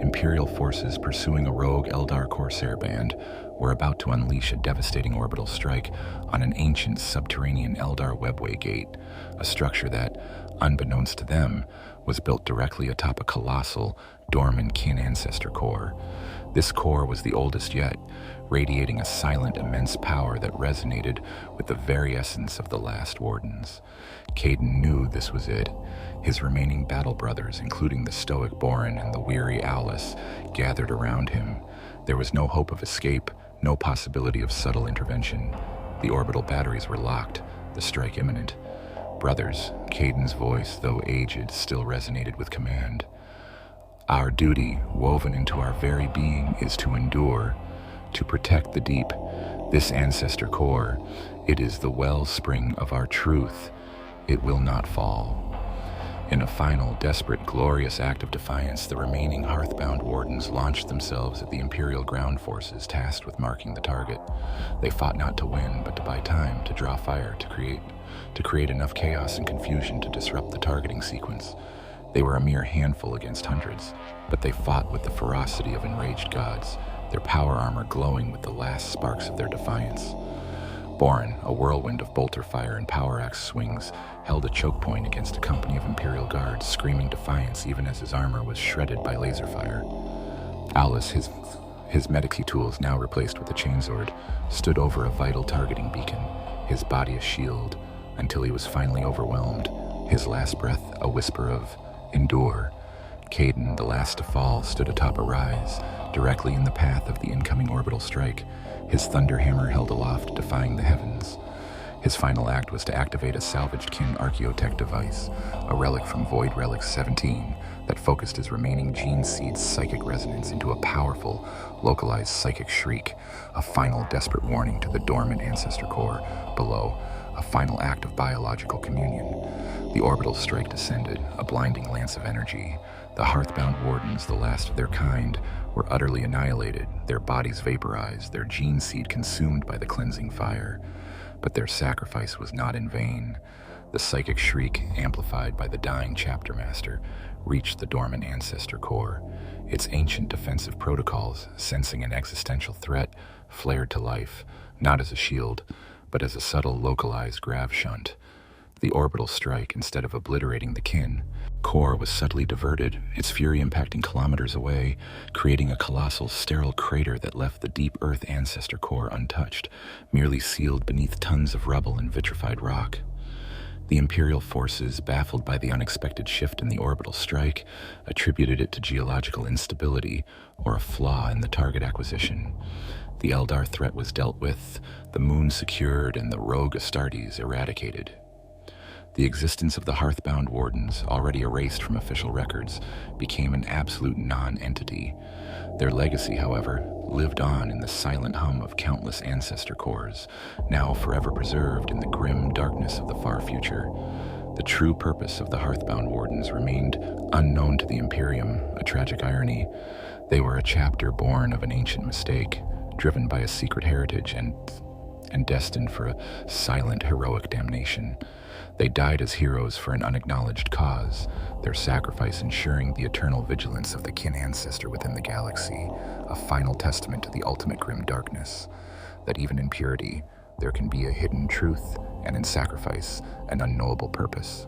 Imperial forces pursuing a rogue Eldar corsair band were about to unleash a devastating orbital strike on an ancient subterranean Eldar webway gate, a structure that, unbeknownst to them, was built directly atop a colossal, dormant kin ancestor core. This core was the oldest yet, radiating a silent, immense power that resonated with the very essence of the last Wardens. Caden knew this was it. His remaining battle brothers, including the stoic Borin and the weary Aulus, gathered around him. There was no hope of escape, no possibility of subtle intervention. The orbital batteries were locked, the strike imminent. Brothers, Caden's voice, though aged, still resonated with command. Our duty, woven into our very being, is to endure, to protect the deep. This ancestor core, it is the wellspring of our truth. It will not fall. In a final, desperate, glorious act of defiance, the remaining Hearthbound Wardens launched themselves at the Imperial ground forces tasked with marking the target. They fought not to win, but to buy time, to draw fire, to create enough chaos and confusion to disrupt the targeting sequence. They were a mere handful against hundreds, but they fought with the ferocity of enraged gods, their power armor glowing with the last sparks of their defiance. Borin, a whirlwind of bolter fire and power axe swings, held a choke point against a company of Imperial guards, screaming defiance even as his armor was shredded by laser fire. Aulus, his medici tools now replaced with a chainsword, stood over a vital targeting beacon, his body a shield, until he was finally overwhelmed, his last breath a whisper of, "Endure." Caden, the last to fall, stood atop a rise, directly in the path of the incoming orbital strike, his thunder hammer held aloft, defying the heavens. His final act was to activate a salvaged kin archaeotech device, a relic from Void Relic 17, that focused his remaining gene seed's psychic resonance into a powerful, localized psychic shriek, a final desperate warning to the dormant ancestor core below, a final act of biological communion. The orbital strike descended, a blinding lance of energy. The Hearthbound Wardens, the last of their kind, were utterly annihilated, their bodies vaporized, their gene seed consumed by the cleansing fire. But their sacrifice was not in vain. The psychic shriek, amplified by the dying chapter master, reached the dormant ancestor core. Its ancient defensive protocols, sensing an existential threat, flared to life, not as a shield, but as a subtle, localized grav shunt. The orbital strike, instead of obliterating the kin, core was subtly diverted, its fury impacting kilometers away, creating a colossal, sterile crater that left the deep Earth ancestor core untouched, merely sealed beneath tons of rubble and vitrified rock. The Imperial forces, baffled by the unexpected shift in the orbital strike, attributed it to geological instability or a flaw in the target acquisition. The Eldar threat was dealt with, the moon secured, and the rogue Astartes eradicated. The existence of the Hearthbound Wardens, already erased from official records, became an absolute non-entity. Their legacy, however, lived on in the silent hum of countless ancestor cores, now forever preserved in the grim darkness of the far future. The true purpose of the Hearthbound Wardens remained unknown to the Imperium, a tragic irony. They were a chapter born of an ancient mistake, driven by a secret heritage and destined for a silent, heroic damnation. They died as heroes for an unacknowledged cause, their sacrifice ensuring the eternal vigilance of the kin ancestor within the galaxy, a final testament to the ultimate grim darkness, that even in purity, there can be a hidden truth, and in sacrifice, an unknowable purpose.